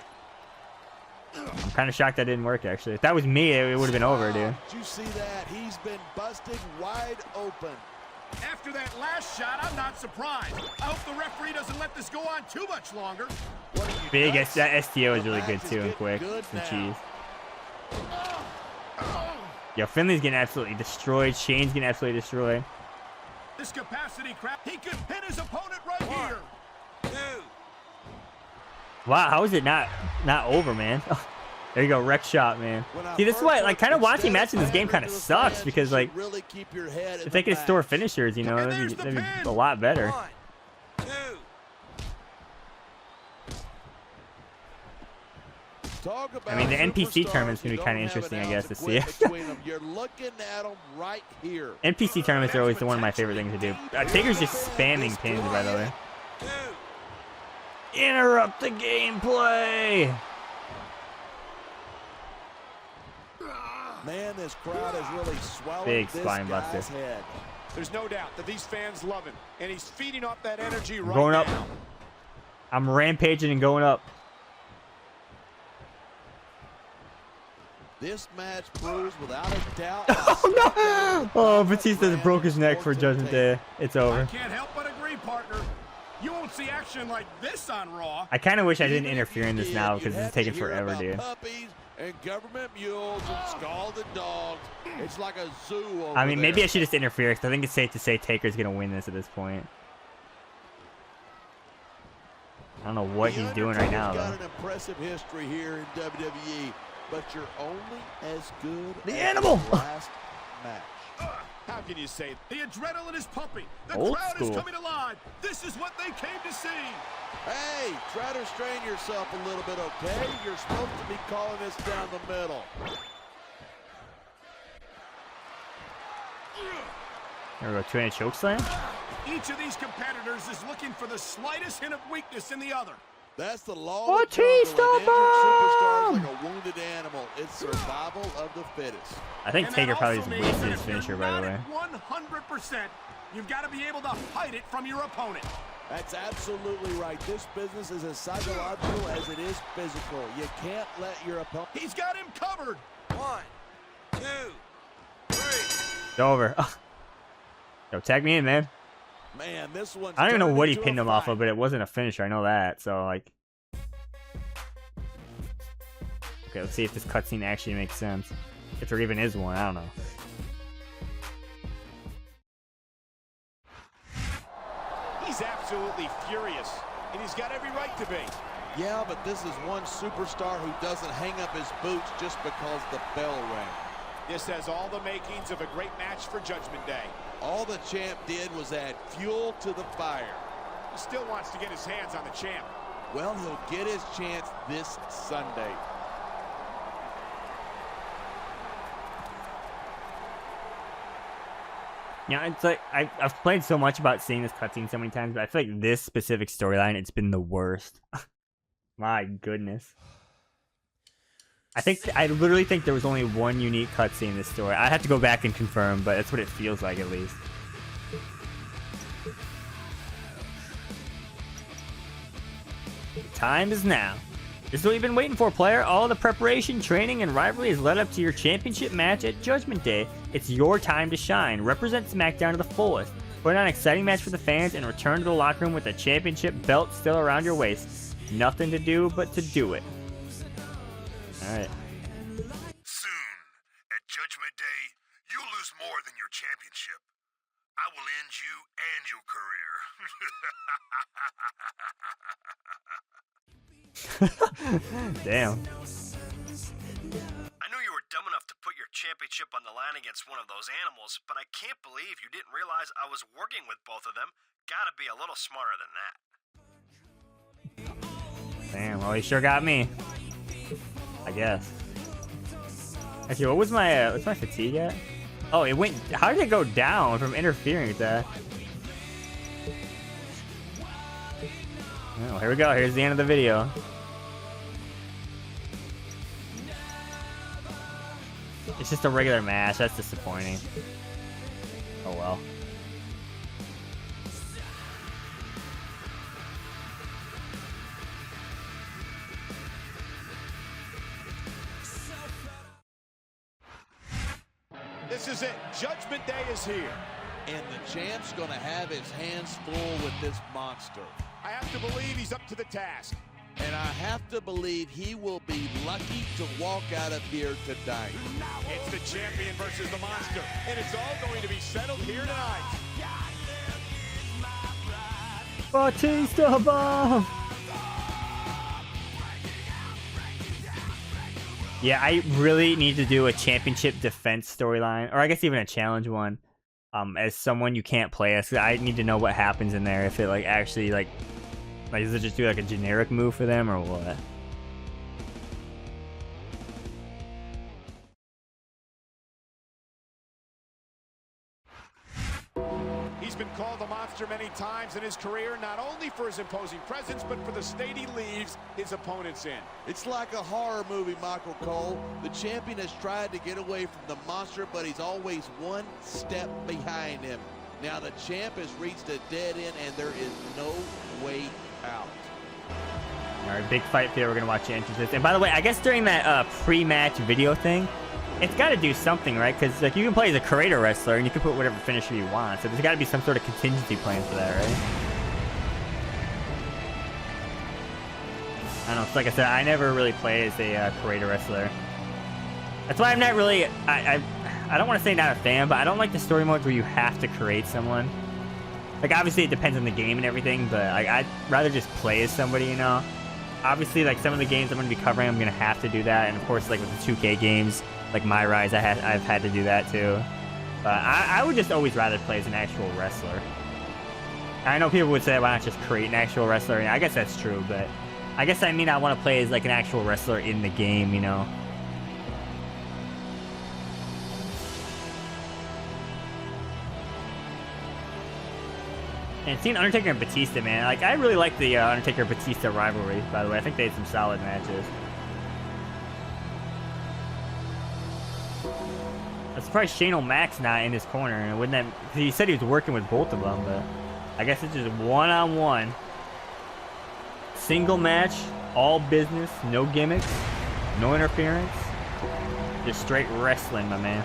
Speaker 1: I'm kind of shocked that didn't work, actually. If that was me, it would have been over, dude.
Speaker 5: Did you see that? He's been busted wide open.
Speaker 4: After that last shot, I'm not surprised. I hope the referee doesn't let this go on too much longer.
Speaker 5: What are you,
Speaker 1: Big
Speaker 5: nuts?
Speaker 1: that STO is really
Speaker 5: The
Speaker 1: good
Speaker 5: match is
Speaker 1: too and
Speaker 5: getting
Speaker 1: quick.
Speaker 5: good
Speaker 1: Some
Speaker 5: now.
Speaker 1: cheese. Yo, Finley's getting absolutely destroyed. Shane's getting absolutely destroyed.
Speaker 4: This capacity crap, he could pin his opponent right here.
Speaker 6: 2.
Speaker 1: Wow, how is it not over, man? There you go, wreck shot, man.
Speaker 5: When I
Speaker 1: See, this is
Speaker 5: first
Speaker 1: why,
Speaker 5: looked,
Speaker 1: like, kind of watching
Speaker 5: instead
Speaker 1: matches in this game kind of
Speaker 5: pandering to the
Speaker 1: sucks
Speaker 5: fans,
Speaker 1: because,
Speaker 5: you
Speaker 1: like,
Speaker 5: should really keep your head in
Speaker 1: if they
Speaker 5: the
Speaker 1: could store
Speaker 5: match.
Speaker 1: finishers, you know,
Speaker 4: And
Speaker 1: that'd
Speaker 4: there's
Speaker 1: be,
Speaker 4: the
Speaker 1: that'd be
Speaker 4: pin.
Speaker 1: a lot better.
Speaker 6: 1, 2.
Speaker 5: Talk about
Speaker 1: I mean, the NPC
Speaker 5: superstars
Speaker 1: tournament's gonna be
Speaker 5: who
Speaker 1: kinda
Speaker 5: don't have
Speaker 1: interesting,
Speaker 5: an
Speaker 1: I guess,
Speaker 5: ounce
Speaker 1: to
Speaker 5: of
Speaker 1: see.
Speaker 5: quit between them. You're looking at them right here.
Speaker 1: NPC tournaments are always one of my favorite things to do. Taker's just spamming pins, by the way.
Speaker 6: 2.
Speaker 1: Interrupt the gameplay.
Speaker 5: Man, this crowd has really swallowed
Speaker 1: Big
Speaker 5: this
Speaker 1: spine
Speaker 5: guy's
Speaker 1: buster.
Speaker 5: head.
Speaker 4: There's no doubt that these fans love him, and he's feeding off that energy right
Speaker 1: Going up.
Speaker 4: now.
Speaker 1: I'm rampaging and going up.
Speaker 5: This match proves without a doubt.
Speaker 1: Oh no! Oh, Batista broke his neck for Judgment Day. It's
Speaker 4: I
Speaker 1: over.
Speaker 4: can't help but agree, partner. You won't see action like this on Raw.
Speaker 1: I kind of wish I didn't
Speaker 5: Even if
Speaker 1: interfere
Speaker 5: you
Speaker 1: in this
Speaker 5: did,
Speaker 1: now
Speaker 5: you'd
Speaker 1: because
Speaker 5: have
Speaker 1: it's
Speaker 5: to
Speaker 1: taking
Speaker 5: hear
Speaker 1: forever,
Speaker 5: about
Speaker 1: dude.
Speaker 5: Puppies and government mules and scalded dogs. It's like a zoo over
Speaker 1: I mean, maybe
Speaker 5: there.
Speaker 1: I should just interfere because I think it's safe to say Taker's gonna win this at this point. I don't know what
Speaker 5: The
Speaker 1: he's doing right now,
Speaker 5: Undertaker's
Speaker 1: though.
Speaker 5: got an impressive history here in WWE, but you're only as good
Speaker 1: The
Speaker 5: as
Speaker 1: animal!
Speaker 5: your last match.
Speaker 4: How can you say it? The adrenaline is pumping. The
Speaker 1: Old
Speaker 4: crowd
Speaker 1: school.
Speaker 4: is coming alive. This is what they came to see.
Speaker 5: Hey, try to restrain yourself a little bit, okay? You're supposed to be calling this down the middle.
Speaker 1: There we go, 2-handed chokeslam.
Speaker 4: Each of these competitors is looking for the slightest hint of weakness in the other.
Speaker 5: That's the law of the
Speaker 1: Batista
Speaker 5: jungle. An injured superstar
Speaker 1: bomb!
Speaker 5: is like a wounded animal. It's survival of the fittest.
Speaker 1: I think
Speaker 4: And
Speaker 1: Taker
Speaker 4: that
Speaker 1: probably
Speaker 4: also
Speaker 1: just
Speaker 4: means
Speaker 1: wasted
Speaker 4: that
Speaker 1: his
Speaker 4: if you're
Speaker 1: finisher, by the
Speaker 4: not
Speaker 1: way.
Speaker 4: at 100%, you've got to be able to hide it from your opponent.
Speaker 5: That's absolutely right. This business is as psychological as it is physical. You can't let your opponent...
Speaker 4: He's got him covered.
Speaker 6: 1, 2, 3.
Speaker 1: It's over. Yo, tag me in, man.
Speaker 5: Man, this one's
Speaker 1: I don't even know
Speaker 5: turned
Speaker 1: what he
Speaker 5: into a
Speaker 1: pinned him off
Speaker 5: fight.
Speaker 1: of, but it wasn't a finisher. I know that. So, like... Okay, let's see if this cutscene actually makes sense. If there even is one, I don't know.
Speaker 4: He's absolutely furious, and he's got every right to be.
Speaker 5: Yeah, but this is one superstar who doesn't hang up his boots just because the bell rang.
Speaker 4: This has all the makings of a great match for Judgment Day.
Speaker 5: All the champ did was add fuel to the fire.
Speaker 4: He still wants to get his hands on the champ.
Speaker 5: Well, he'll get his chance this Sunday.
Speaker 1: Yeah, it's like I've played so much about seeing this cutscene so many times, but I feel like this specific storyline, it's been the worst. My goodness. I literally think there was only one unique cutscene in this story. I'd have to go back and confirm, but that's what it feels like at least. The time is now. This is what you've been waiting for, player. All the preparation, training, and rivalry has led up to your championship match at Judgment Day. It's your time to shine. Represent SmackDown to the fullest. Put on an exciting match for the fans and return to the locker room with the championship belt still around your waist. Nothing to do but to do it. Alright.
Speaker 2: Soon, at Judgment Day, you'll lose more than your championship. I will end you and your career.
Speaker 1: Damn.
Speaker 3: I knew you were dumb enough to put your championship on the line against one of those animals, but I can't believe you didn't realize I was working with both of them. Gotta be a little smarter than that.
Speaker 1: Damn, well, he sure got me. I guess. Actually, what was my, what's my fatigue at? Oh, it went, how did it go down from interfering with that? Oh, here we go. Here's the end of the video. It's just a regular match. That's disappointing. Oh well.
Speaker 4: This is it. Judgment Day is here.
Speaker 5: And the champ's going to have his hands full with this monster.
Speaker 4: I have to believe he's up to the task.
Speaker 5: And I have to believe he will be lucky to walk out of here tonight.
Speaker 4: It's the champion versus the monster, and it's all going to be settled here tonight.
Speaker 1: Batista bomb! Yeah, I really need to do a championship defense storyline, or I guess even a challenge one. As someone you can't play as, I need to know what happens in there. If it like actually like does it just do like a generic move for them or what?
Speaker 4: He's been called a monster many times in his career, not only for his imposing presence, but for the state he leaves his opponents in.
Speaker 5: It's like a horror movie, Michael Cole. The champion has tried to get away from the monster, but he's always one step behind him. Now the champ has reached a dead end, and there is no way out.
Speaker 1: All right, big fight here. We're going to watch the entrances. And by the way, I guess during that pre-match video thing, it's got to do something, right? Because like you can play as a creator wrestler, and you can put whatever finisher you want. So there's got to be some sort of contingency plan for that, right? I don't know. Like I said, I never really play as a creator wrestler. That's why I'm not really... I don't want to say not a fan, but I don't like the story modes where you have to create someone. Like, obviously, it depends on the game and everything, but like, I'd rather just play as somebody, you know? Obviously, like, some of the games I'm going to be covering, I'm going to have to do that. And, of course, like, with the 2K games, like My Rise, I've had to do that, too. But I would just always rather play as an actual wrestler. I know people would say, why not just create an actual wrestler? And I guess that's true, but I guess I mean I want to play as, like, an actual wrestler in the game, you know? And seeing Undertaker and Batista, man, like, I really like the Undertaker-Batista rivalry, by the way. I think they had some solid matches. I'm surprised Shane O'Mac's not in his corner. And wouldn't that... He said he was working with both of them, but I guess it's just one-on-one. Single match, all business, no gimmicks, no interference. Just straight wrestling, my man.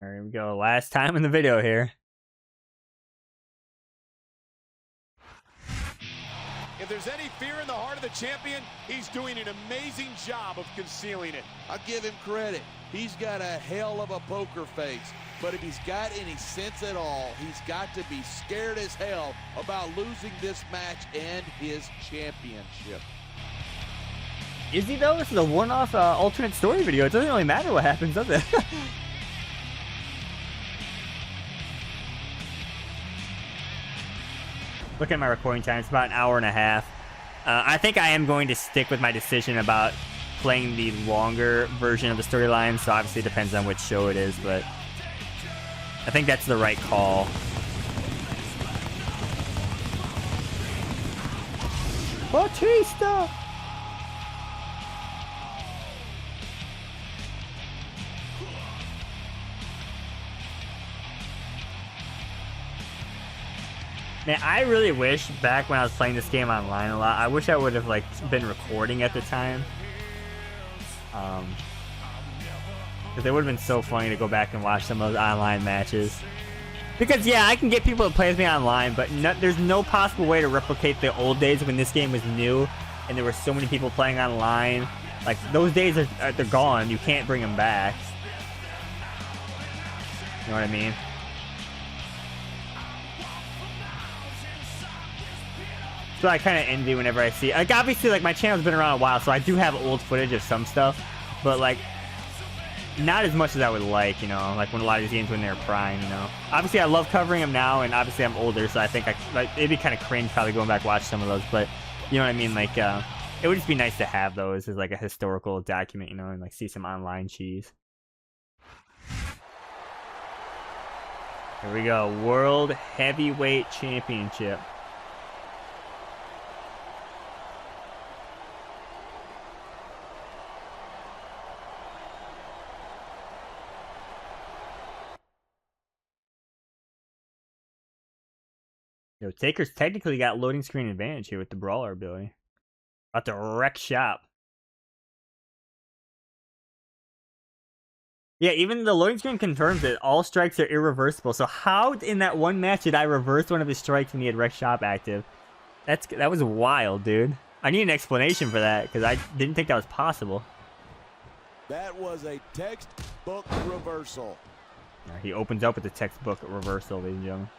Speaker 1: Here we go. Last time in the video here.
Speaker 4: If there's any fear in the heart of the champion, he's doing an amazing job of concealing it.
Speaker 5: I'll give him credit. He's got a hell of a poker face. But if he's got any sense at all, he's got to be scared as hell about losing this match and his championship.
Speaker 1: Is he, though? This is a one-off alternate story video. It doesn't really matter what happens, does it? Look at my recording time. It's about an hour and a half. I think I am going to stick with my decision about playing the longer version of the storyline, so obviously it depends on which show it is, but I think that's the right call. Batista! Man, I really wish back when I was playing this game online a lot, I wish I would have like been recording at the time. Because it would have been so funny to go back and watch some of those online matches. Because yeah, I can get people to play with me online, but there's no possible way to replicate the old days when this game was new and there were so many people playing online. Like, those days they're gone. You can't bring them back. You know what I mean? So I kind of envy whenever I see, like, obviously, like, my channel's been around a while, so I do have old footage of some stuff, but like, not as much as I would like, you know, like when a lot of these games when they're prime, you know. Obviously, I love covering them now, and obviously I'm older, so I think it'd be kind of cringe probably going back and watch some of those, but you know what I mean? Like, it would just be nice to have those as like a historical document, you know, and like see some online cheese. Here we go, World Heavyweight Championship. Yo, Taker's technically got loading screen advantage here with the brawler ability. About to wreck shop. Yeah, even the loading screen confirms that all strikes are irreversible. So how in that one match did I reverse one of his strikes when he had wreck shop active? That was wild, dude. I need an explanation for that because I didn't think that was possible.
Speaker 5: That was a textbook reversal.
Speaker 1: He opens up with the textbook reversal, ladies and gentlemen.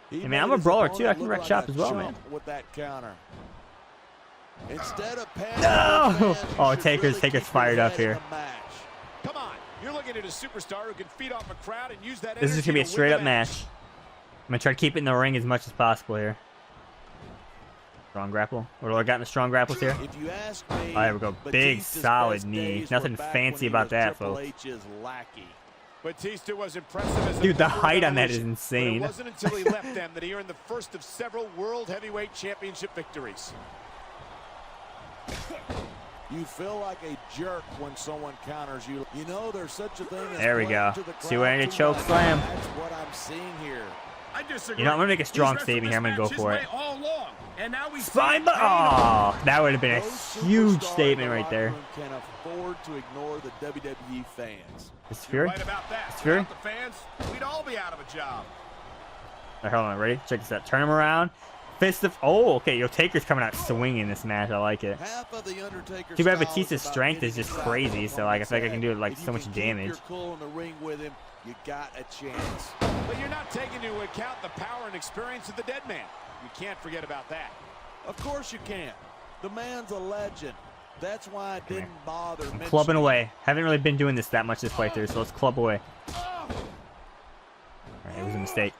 Speaker 5: He
Speaker 1: Hey, man,
Speaker 5: made
Speaker 1: I'm a
Speaker 5: his
Speaker 1: brawler, too.
Speaker 5: opponent
Speaker 1: I can
Speaker 5: look
Speaker 1: wreck
Speaker 5: like
Speaker 1: shop
Speaker 5: a
Speaker 1: as well, man.
Speaker 5: chump with that counter. Instead of panicking,
Speaker 1: No!
Speaker 5: fans, you
Speaker 1: Oh,
Speaker 5: should
Speaker 1: Taker's
Speaker 5: really keep your
Speaker 1: fired up
Speaker 5: head in
Speaker 1: here.
Speaker 5: the match.
Speaker 4: Come on, you're looking at a superstar who can feed off a crowd and use that
Speaker 1: This is
Speaker 4: energy
Speaker 1: going to be a
Speaker 4: win
Speaker 1: straight
Speaker 4: the
Speaker 1: up match. I'm going to try to keep it in the ring as much as possible here. Strong grapple. What do I got in the strong grapples here?
Speaker 5: If you ask me,
Speaker 1: Oh, here we go. Big,
Speaker 5: Batista's
Speaker 1: solid
Speaker 5: best
Speaker 1: knee.
Speaker 5: days
Speaker 1: Nothing
Speaker 5: were back
Speaker 1: fancy
Speaker 5: when he
Speaker 1: about
Speaker 5: was
Speaker 1: that,
Speaker 5: Triple
Speaker 1: folks.
Speaker 5: H's lackey.
Speaker 4: Batista was impressive as a
Speaker 1: Dude, the
Speaker 4: member of
Speaker 1: height on that is
Speaker 4: Evolution,
Speaker 1: insane.
Speaker 4: But it wasn't until he left them that he earned the first of several World Heavyweight Championship victories.
Speaker 5: You feel like a jerk when someone counters you. You know, there's such a thing as
Speaker 1: There we
Speaker 5: playing
Speaker 1: go.
Speaker 5: to the
Speaker 1: See what I
Speaker 5: crowd
Speaker 1: did,
Speaker 5: too
Speaker 1: choke
Speaker 5: much.
Speaker 1: slam.
Speaker 5: That's what I'm seeing here.
Speaker 4: I disagree.
Speaker 1: You know, I'm going to make a strong
Speaker 4: He's
Speaker 1: statement here. I'm going to go
Speaker 4: wrestled
Speaker 1: for
Speaker 4: this
Speaker 1: it.
Speaker 4: match his way all along, and now we see
Speaker 1: Spine
Speaker 4: it
Speaker 1: but
Speaker 4: paying off.
Speaker 1: oh, that would have been a
Speaker 5: Those
Speaker 1: huge
Speaker 5: superstars
Speaker 1: statement
Speaker 5: in the
Speaker 1: right there.
Speaker 5: locker room can afford to ignore the WWE fans.
Speaker 1: Is Fury?
Speaker 4: Right about that.
Speaker 1: Is Fury?
Speaker 4: Without the fans, we'd all be out of a job.
Speaker 1: Alright, hold on, ready? Check this out. Turn him around. Fist of. Oh, okay. Yo, Taker's coming out swinging this match. I like it.
Speaker 5: Half of the Undertaker's
Speaker 1: Too bad
Speaker 5: style
Speaker 1: Batista's
Speaker 5: about
Speaker 1: strength
Speaker 5: getting
Speaker 1: is just
Speaker 5: inside
Speaker 1: crazy,
Speaker 5: the
Speaker 1: so like I feel like I can do
Speaker 5: opponent's
Speaker 1: like
Speaker 5: head.
Speaker 1: so
Speaker 5: If
Speaker 1: much
Speaker 5: you can
Speaker 1: damage.
Speaker 5: keep your cool in the ring with him, you got a chance.
Speaker 4: But you're not taking into account the power and experience of the dead man. You can't forget about that.
Speaker 5: Of course you can't. The man's a legend. That's why I didn't bother mentioning.
Speaker 1: Clubbing away. Haven't really been doing this that much this playthrough, so let's club away. Alright, it was a mistake.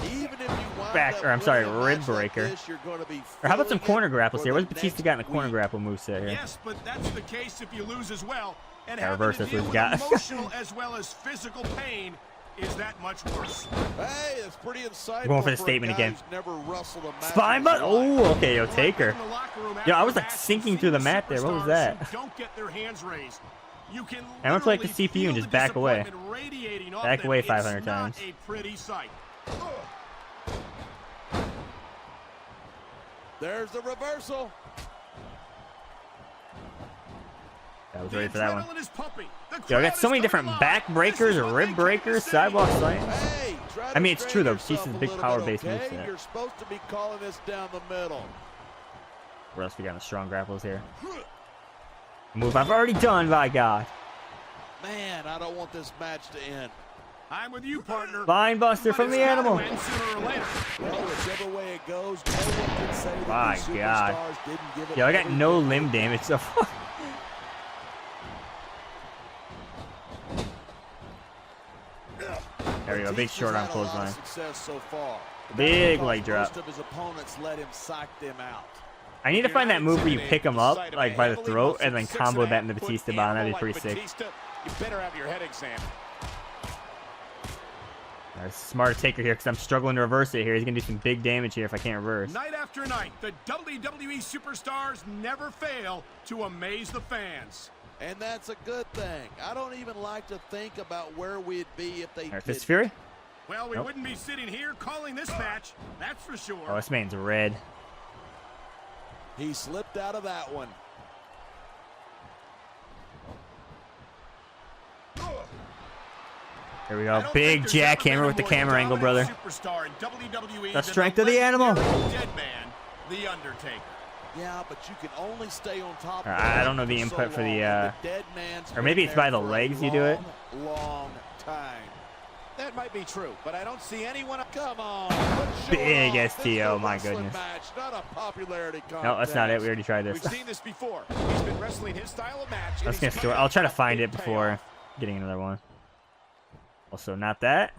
Speaker 5: Even if you wind
Speaker 1: Back,
Speaker 5: up
Speaker 1: or I'm sorry,
Speaker 5: winning a
Speaker 1: rib
Speaker 5: match like
Speaker 1: breaker.
Speaker 5: this, you're gonna be
Speaker 1: Or how about some
Speaker 5: feeling
Speaker 1: corner
Speaker 5: it
Speaker 1: grapples
Speaker 5: for
Speaker 1: here?
Speaker 5: the
Speaker 1: What's Batista
Speaker 5: next
Speaker 1: got in the corner
Speaker 5: week.
Speaker 1: grapple moveset here?
Speaker 4: Yes, but that's the case if you lose as well. And
Speaker 1: Yeah,
Speaker 4: having
Speaker 1: reverse,
Speaker 4: to
Speaker 1: that's
Speaker 4: deal
Speaker 1: what
Speaker 4: with
Speaker 1: he's got.
Speaker 4: emotional as well as physical pain is that much worse.
Speaker 5: Hey, that's pretty insightful.
Speaker 1: Going for the
Speaker 5: a
Speaker 1: statement
Speaker 5: guy
Speaker 1: again.
Speaker 5: who's never wrestled a match
Speaker 1: Spine
Speaker 5: in
Speaker 1: butt.
Speaker 5: his life.
Speaker 1: Oh, okay, yo, Taker.
Speaker 4: In the locker room
Speaker 1: Yo, I
Speaker 4: after
Speaker 1: was like
Speaker 4: match,
Speaker 1: sinking
Speaker 4: you
Speaker 1: through the
Speaker 4: see
Speaker 1: mat there. What was
Speaker 4: superstars
Speaker 1: that?
Speaker 4: who don't get their hands raised. You can
Speaker 1: I'm gonna play like the
Speaker 4: literally
Speaker 1: CPU and
Speaker 4: feel
Speaker 1: just
Speaker 4: the
Speaker 1: back away.
Speaker 4: disappointment radiating off
Speaker 1: Back
Speaker 4: them.
Speaker 1: away
Speaker 4: It's
Speaker 1: 500
Speaker 4: not
Speaker 1: times.
Speaker 4: a pretty sight.
Speaker 5: There's the reversal.
Speaker 1: I was ready for that one.
Speaker 4: Adrenaline is pumping. The
Speaker 1: Yo, I got
Speaker 4: crowd
Speaker 1: so
Speaker 4: is
Speaker 1: many
Speaker 4: coming
Speaker 1: different
Speaker 4: alive.
Speaker 1: back
Speaker 4: This
Speaker 1: breakers,
Speaker 4: is what
Speaker 1: rib
Speaker 4: they
Speaker 1: breakers,
Speaker 4: came to see.
Speaker 1: sidewalk slams.
Speaker 5: Hey, try
Speaker 1: I mean,
Speaker 5: to
Speaker 1: it's true, though.
Speaker 5: strain
Speaker 1: Batista's
Speaker 5: yourself
Speaker 1: a big
Speaker 5: little
Speaker 1: power-based
Speaker 5: bit, okay?
Speaker 1: moveset.
Speaker 5: You're supposed to be calling this down the middle.
Speaker 1: What else we got in the strong grapples here? Move I've already done, by God.
Speaker 5: Man, I don't want this match to end.
Speaker 4: I'm with you, partner.
Speaker 1: Line buster
Speaker 4: But
Speaker 1: from
Speaker 4: it's
Speaker 1: the
Speaker 4: gotta
Speaker 1: animal.
Speaker 4: end sooner or later.
Speaker 5: Well, whichever way it goes, no one can say that
Speaker 1: My
Speaker 5: these
Speaker 1: God.
Speaker 5: superstars didn't give it
Speaker 1: Yo, I got
Speaker 5: every
Speaker 1: no
Speaker 5: bit
Speaker 1: limb damage so far. There we go, big short arm
Speaker 5: Batista's had a lot of
Speaker 1: clothesline.
Speaker 5: success so far.
Speaker 1: Big
Speaker 5: Because
Speaker 1: leg drop.
Speaker 5: Most of his opponents let him psych them out.
Speaker 1: I need to find that move where you pick him up, like by the throat, and then combo that in the Batista bomb. That'd be pretty sick.
Speaker 4: Batista, you better have your head examined.
Speaker 1: Alright, smart Taker here, because I'm struggling to reverse it here. He's going to do some big damage here if I can't reverse.
Speaker 4: Night after night, the WWE superstars never fail to amaze the fans.
Speaker 5: And that's a good thing. I don't even like to think about where we'd be if they
Speaker 1: Alright,
Speaker 5: didn't.
Speaker 1: Fist Fury.
Speaker 4: Well, we
Speaker 1: Nope.
Speaker 4: wouldn't be sitting here calling this match, that's for sure.
Speaker 1: Oh, this man's red.
Speaker 5: He slipped out of that one.
Speaker 1: Here we
Speaker 4: I
Speaker 1: go.
Speaker 4: don't
Speaker 1: Big
Speaker 4: think there's ever been
Speaker 1: jackhammer
Speaker 4: a
Speaker 1: with the
Speaker 4: more
Speaker 1: camera angle, brother.
Speaker 4: dominant superstar in WWE
Speaker 1: The
Speaker 4: than
Speaker 1: strength of the animal.
Speaker 4: legendary Dead man, The Undertaker.
Speaker 5: Yeah, but you can only stay on top.
Speaker 1: Alright, I don't know the
Speaker 5: for so
Speaker 1: input for the,
Speaker 5: long, and dead man's
Speaker 1: or maybe
Speaker 5: been
Speaker 1: it's by
Speaker 5: there
Speaker 1: the
Speaker 5: for a
Speaker 1: legs you do it.
Speaker 5: long, long time.
Speaker 4: That might be true, but I don't see anyone.
Speaker 5: Come on, let's show
Speaker 1: Big
Speaker 5: it off. This is
Speaker 1: STO,
Speaker 5: a
Speaker 1: my
Speaker 5: wrestling
Speaker 1: goodness.
Speaker 5: Match, not a popularity contest.
Speaker 1: No, that's not it. We already tried this.
Speaker 4: We've seen this before. He's been wrestling his style of match.
Speaker 1: Let's get to it. I'll try to find it before getting another one. Also, not that.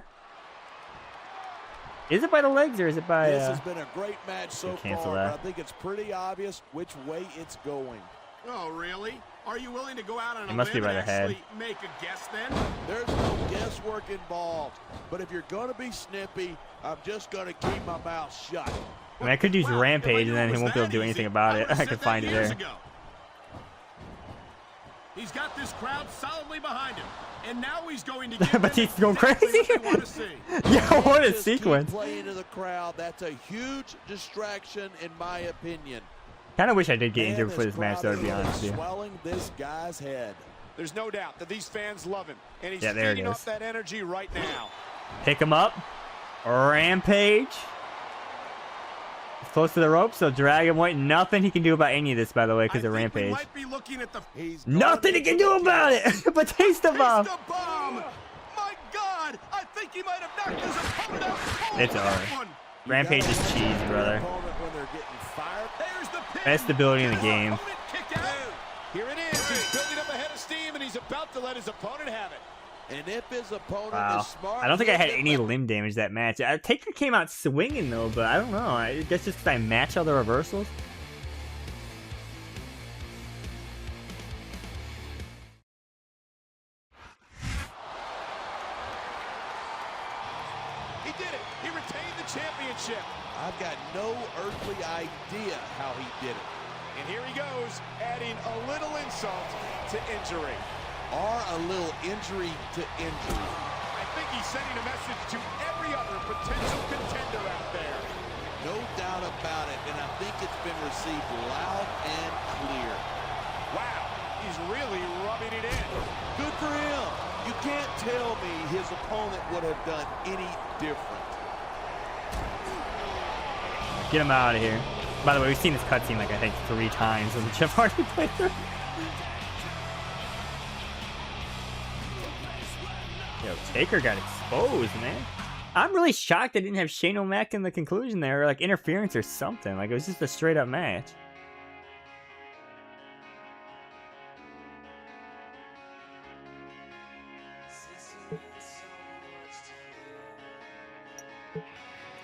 Speaker 1: Is it by the legs or is it by?
Speaker 5: This has been a great match so
Speaker 1: cancel
Speaker 5: far,
Speaker 1: that.
Speaker 5: but I think it's pretty obvious which way it's going.
Speaker 4: Oh, really? Are you willing to go out on
Speaker 1: It
Speaker 4: a
Speaker 1: must be
Speaker 4: limb
Speaker 1: by
Speaker 4: and
Speaker 1: the head.
Speaker 4: actually make a guess then?
Speaker 5: There's no guesswork involved. But if you're going to be snippy, I'm just going to keep my mouth shut.
Speaker 1: I mean, I could use
Speaker 4: Well,
Speaker 1: Rampage
Speaker 4: if I
Speaker 1: and then
Speaker 4: knew
Speaker 1: he
Speaker 4: it
Speaker 1: won't be able
Speaker 4: was
Speaker 1: to do
Speaker 4: that
Speaker 1: anything
Speaker 4: easy,
Speaker 1: about it.
Speaker 4: would've
Speaker 1: I
Speaker 4: said
Speaker 1: could
Speaker 4: that
Speaker 1: find it
Speaker 4: years
Speaker 1: there.
Speaker 4: ago. He's got this crowd solidly behind him, and now he's going to give them
Speaker 1: Batista's going
Speaker 4: exactly
Speaker 1: crazy.
Speaker 4: what they want to see.
Speaker 1: Yeah, what a
Speaker 5: Just keep
Speaker 1: sequence.
Speaker 5: playing to the crowd. That's a huge distraction, in my opinion.
Speaker 1: Kind of wish I did get
Speaker 5: Man,
Speaker 1: injured before this match, though, to be
Speaker 5: probably
Speaker 1: honest with you.
Speaker 5: swelling this guy's head.
Speaker 4: There's no doubt that these fans love him, and he's
Speaker 1: Yeah, there it
Speaker 4: feeding
Speaker 1: is.
Speaker 4: off that energy right now.
Speaker 1: Pick him up. Rampage. He's close to the ropes, so drag him away. Nothing he can do about any of this, by the way, because of
Speaker 4: I think we
Speaker 1: Rampage.
Speaker 4: might be looking at the
Speaker 5: He's
Speaker 1: Nothing he can do about it. Batista bomb.
Speaker 4: Batista bomb. My God, I think he might have knocked his opponent out cold
Speaker 1: It's
Speaker 4: with that
Speaker 1: over.
Speaker 4: one.
Speaker 1: Rampage is cheese, brother.
Speaker 4: When they're getting fired. There's the pin.
Speaker 1: Best ability in the game.
Speaker 4: Opponent kicked out. Here it is. He's building up a head of steam, and he's about to let his opponent have it.
Speaker 5: And if his opponent
Speaker 1: Wow.
Speaker 5: is smart,
Speaker 1: I don't think I had
Speaker 5: he'll
Speaker 1: any
Speaker 5: get
Speaker 1: limb damage that match. Taker came out swinging though, but I don't know. I guess just because I match all the reversals.
Speaker 4: He did it. He retained the championship.
Speaker 5: I've got no earthly idea how he did it.
Speaker 4: And here he goes, adding a little insult to injury.
Speaker 5: Or a little injury to injury.
Speaker 4: I think he's sending a message to every other potential contender out there.
Speaker 5: No doubt about it, and I think it's been received loud and clear.
Speaker 4: Wow, he's really rubbing it in.
Speaker 5: Good for him. You can't tell me his opponent would have done any different.
Speaker 1: Get him out of here. By the way, we've seen this cutscene like I think 3 times in the Jeff Hardy playthrough. Yo, Taker got exposed, man. I'm really shocked they didn't have Shane O'Mac in the conclusion there, or like interference or something. Like it was just a straight up match.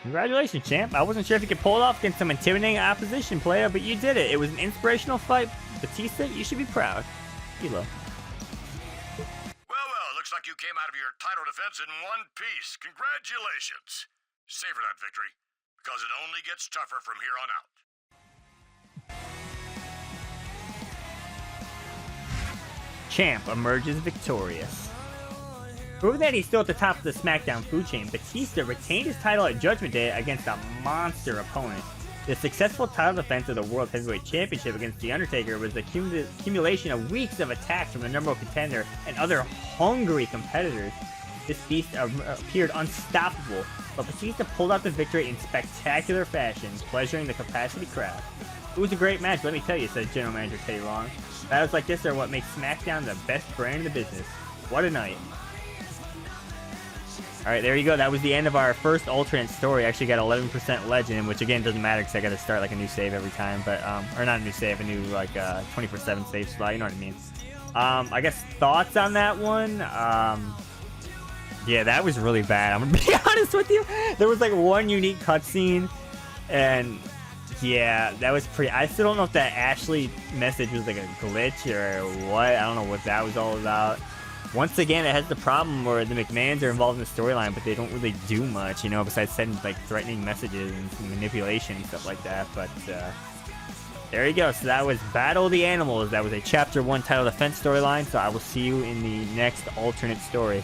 Speaker 1: Congratulations, champ. I wasn't sure if you could pull it off against some intimidating opposition player, but you did it. It was an inspirational fight. Batista, you should be proud. Kilo.
Speaker 2: Well, looks like you came out of your title defense in one piece. Congratulations. Savor that victory, because it only gets tougher from here on out.
Speaker 1: Champ emerges victorious. Proving that he's still at the top of the SmackDown food chain, Batista retained his title at Judgment Day against a monster opponent. The successful title defense of the World Heavyweight Championship against The Undertaker was the accumulation of weeks of attacks from the number one contender and other hungry competitors. This beast appeared unstoppable, but Batista pulled out the victory in spectacular fashion, pleasuring the capacity crowd. It was a great match, let me tell you, says General Manager Teddy Long. Battles like this are what makes SmackDown the best brand in the business. What a night. Alright, there you go. That was the end of our first alternate story. I actually got 11% legend, which again doesn't matter because I got to start like a new save every time. But or not a new save, a new like 24/7 save slot. You know what I mean? I guess thoughts on that one. Yeah, that was really bad. I'm gonna be honest with you. There was like one unique cutscene, and yeah, that was pretty. I still don't know if that Ashley message was like a glitch or what. I don't know what that was all about. Once again, it has the problem where the McMahons are involved in the storyline, but they don't really do much, you know, besides sending like threatening messages and some manipulation and stuff like that. But there you go. So that was Battle of the Animals. That was a Chapter 1 title defense storyline. So I will see you in the next alternate story.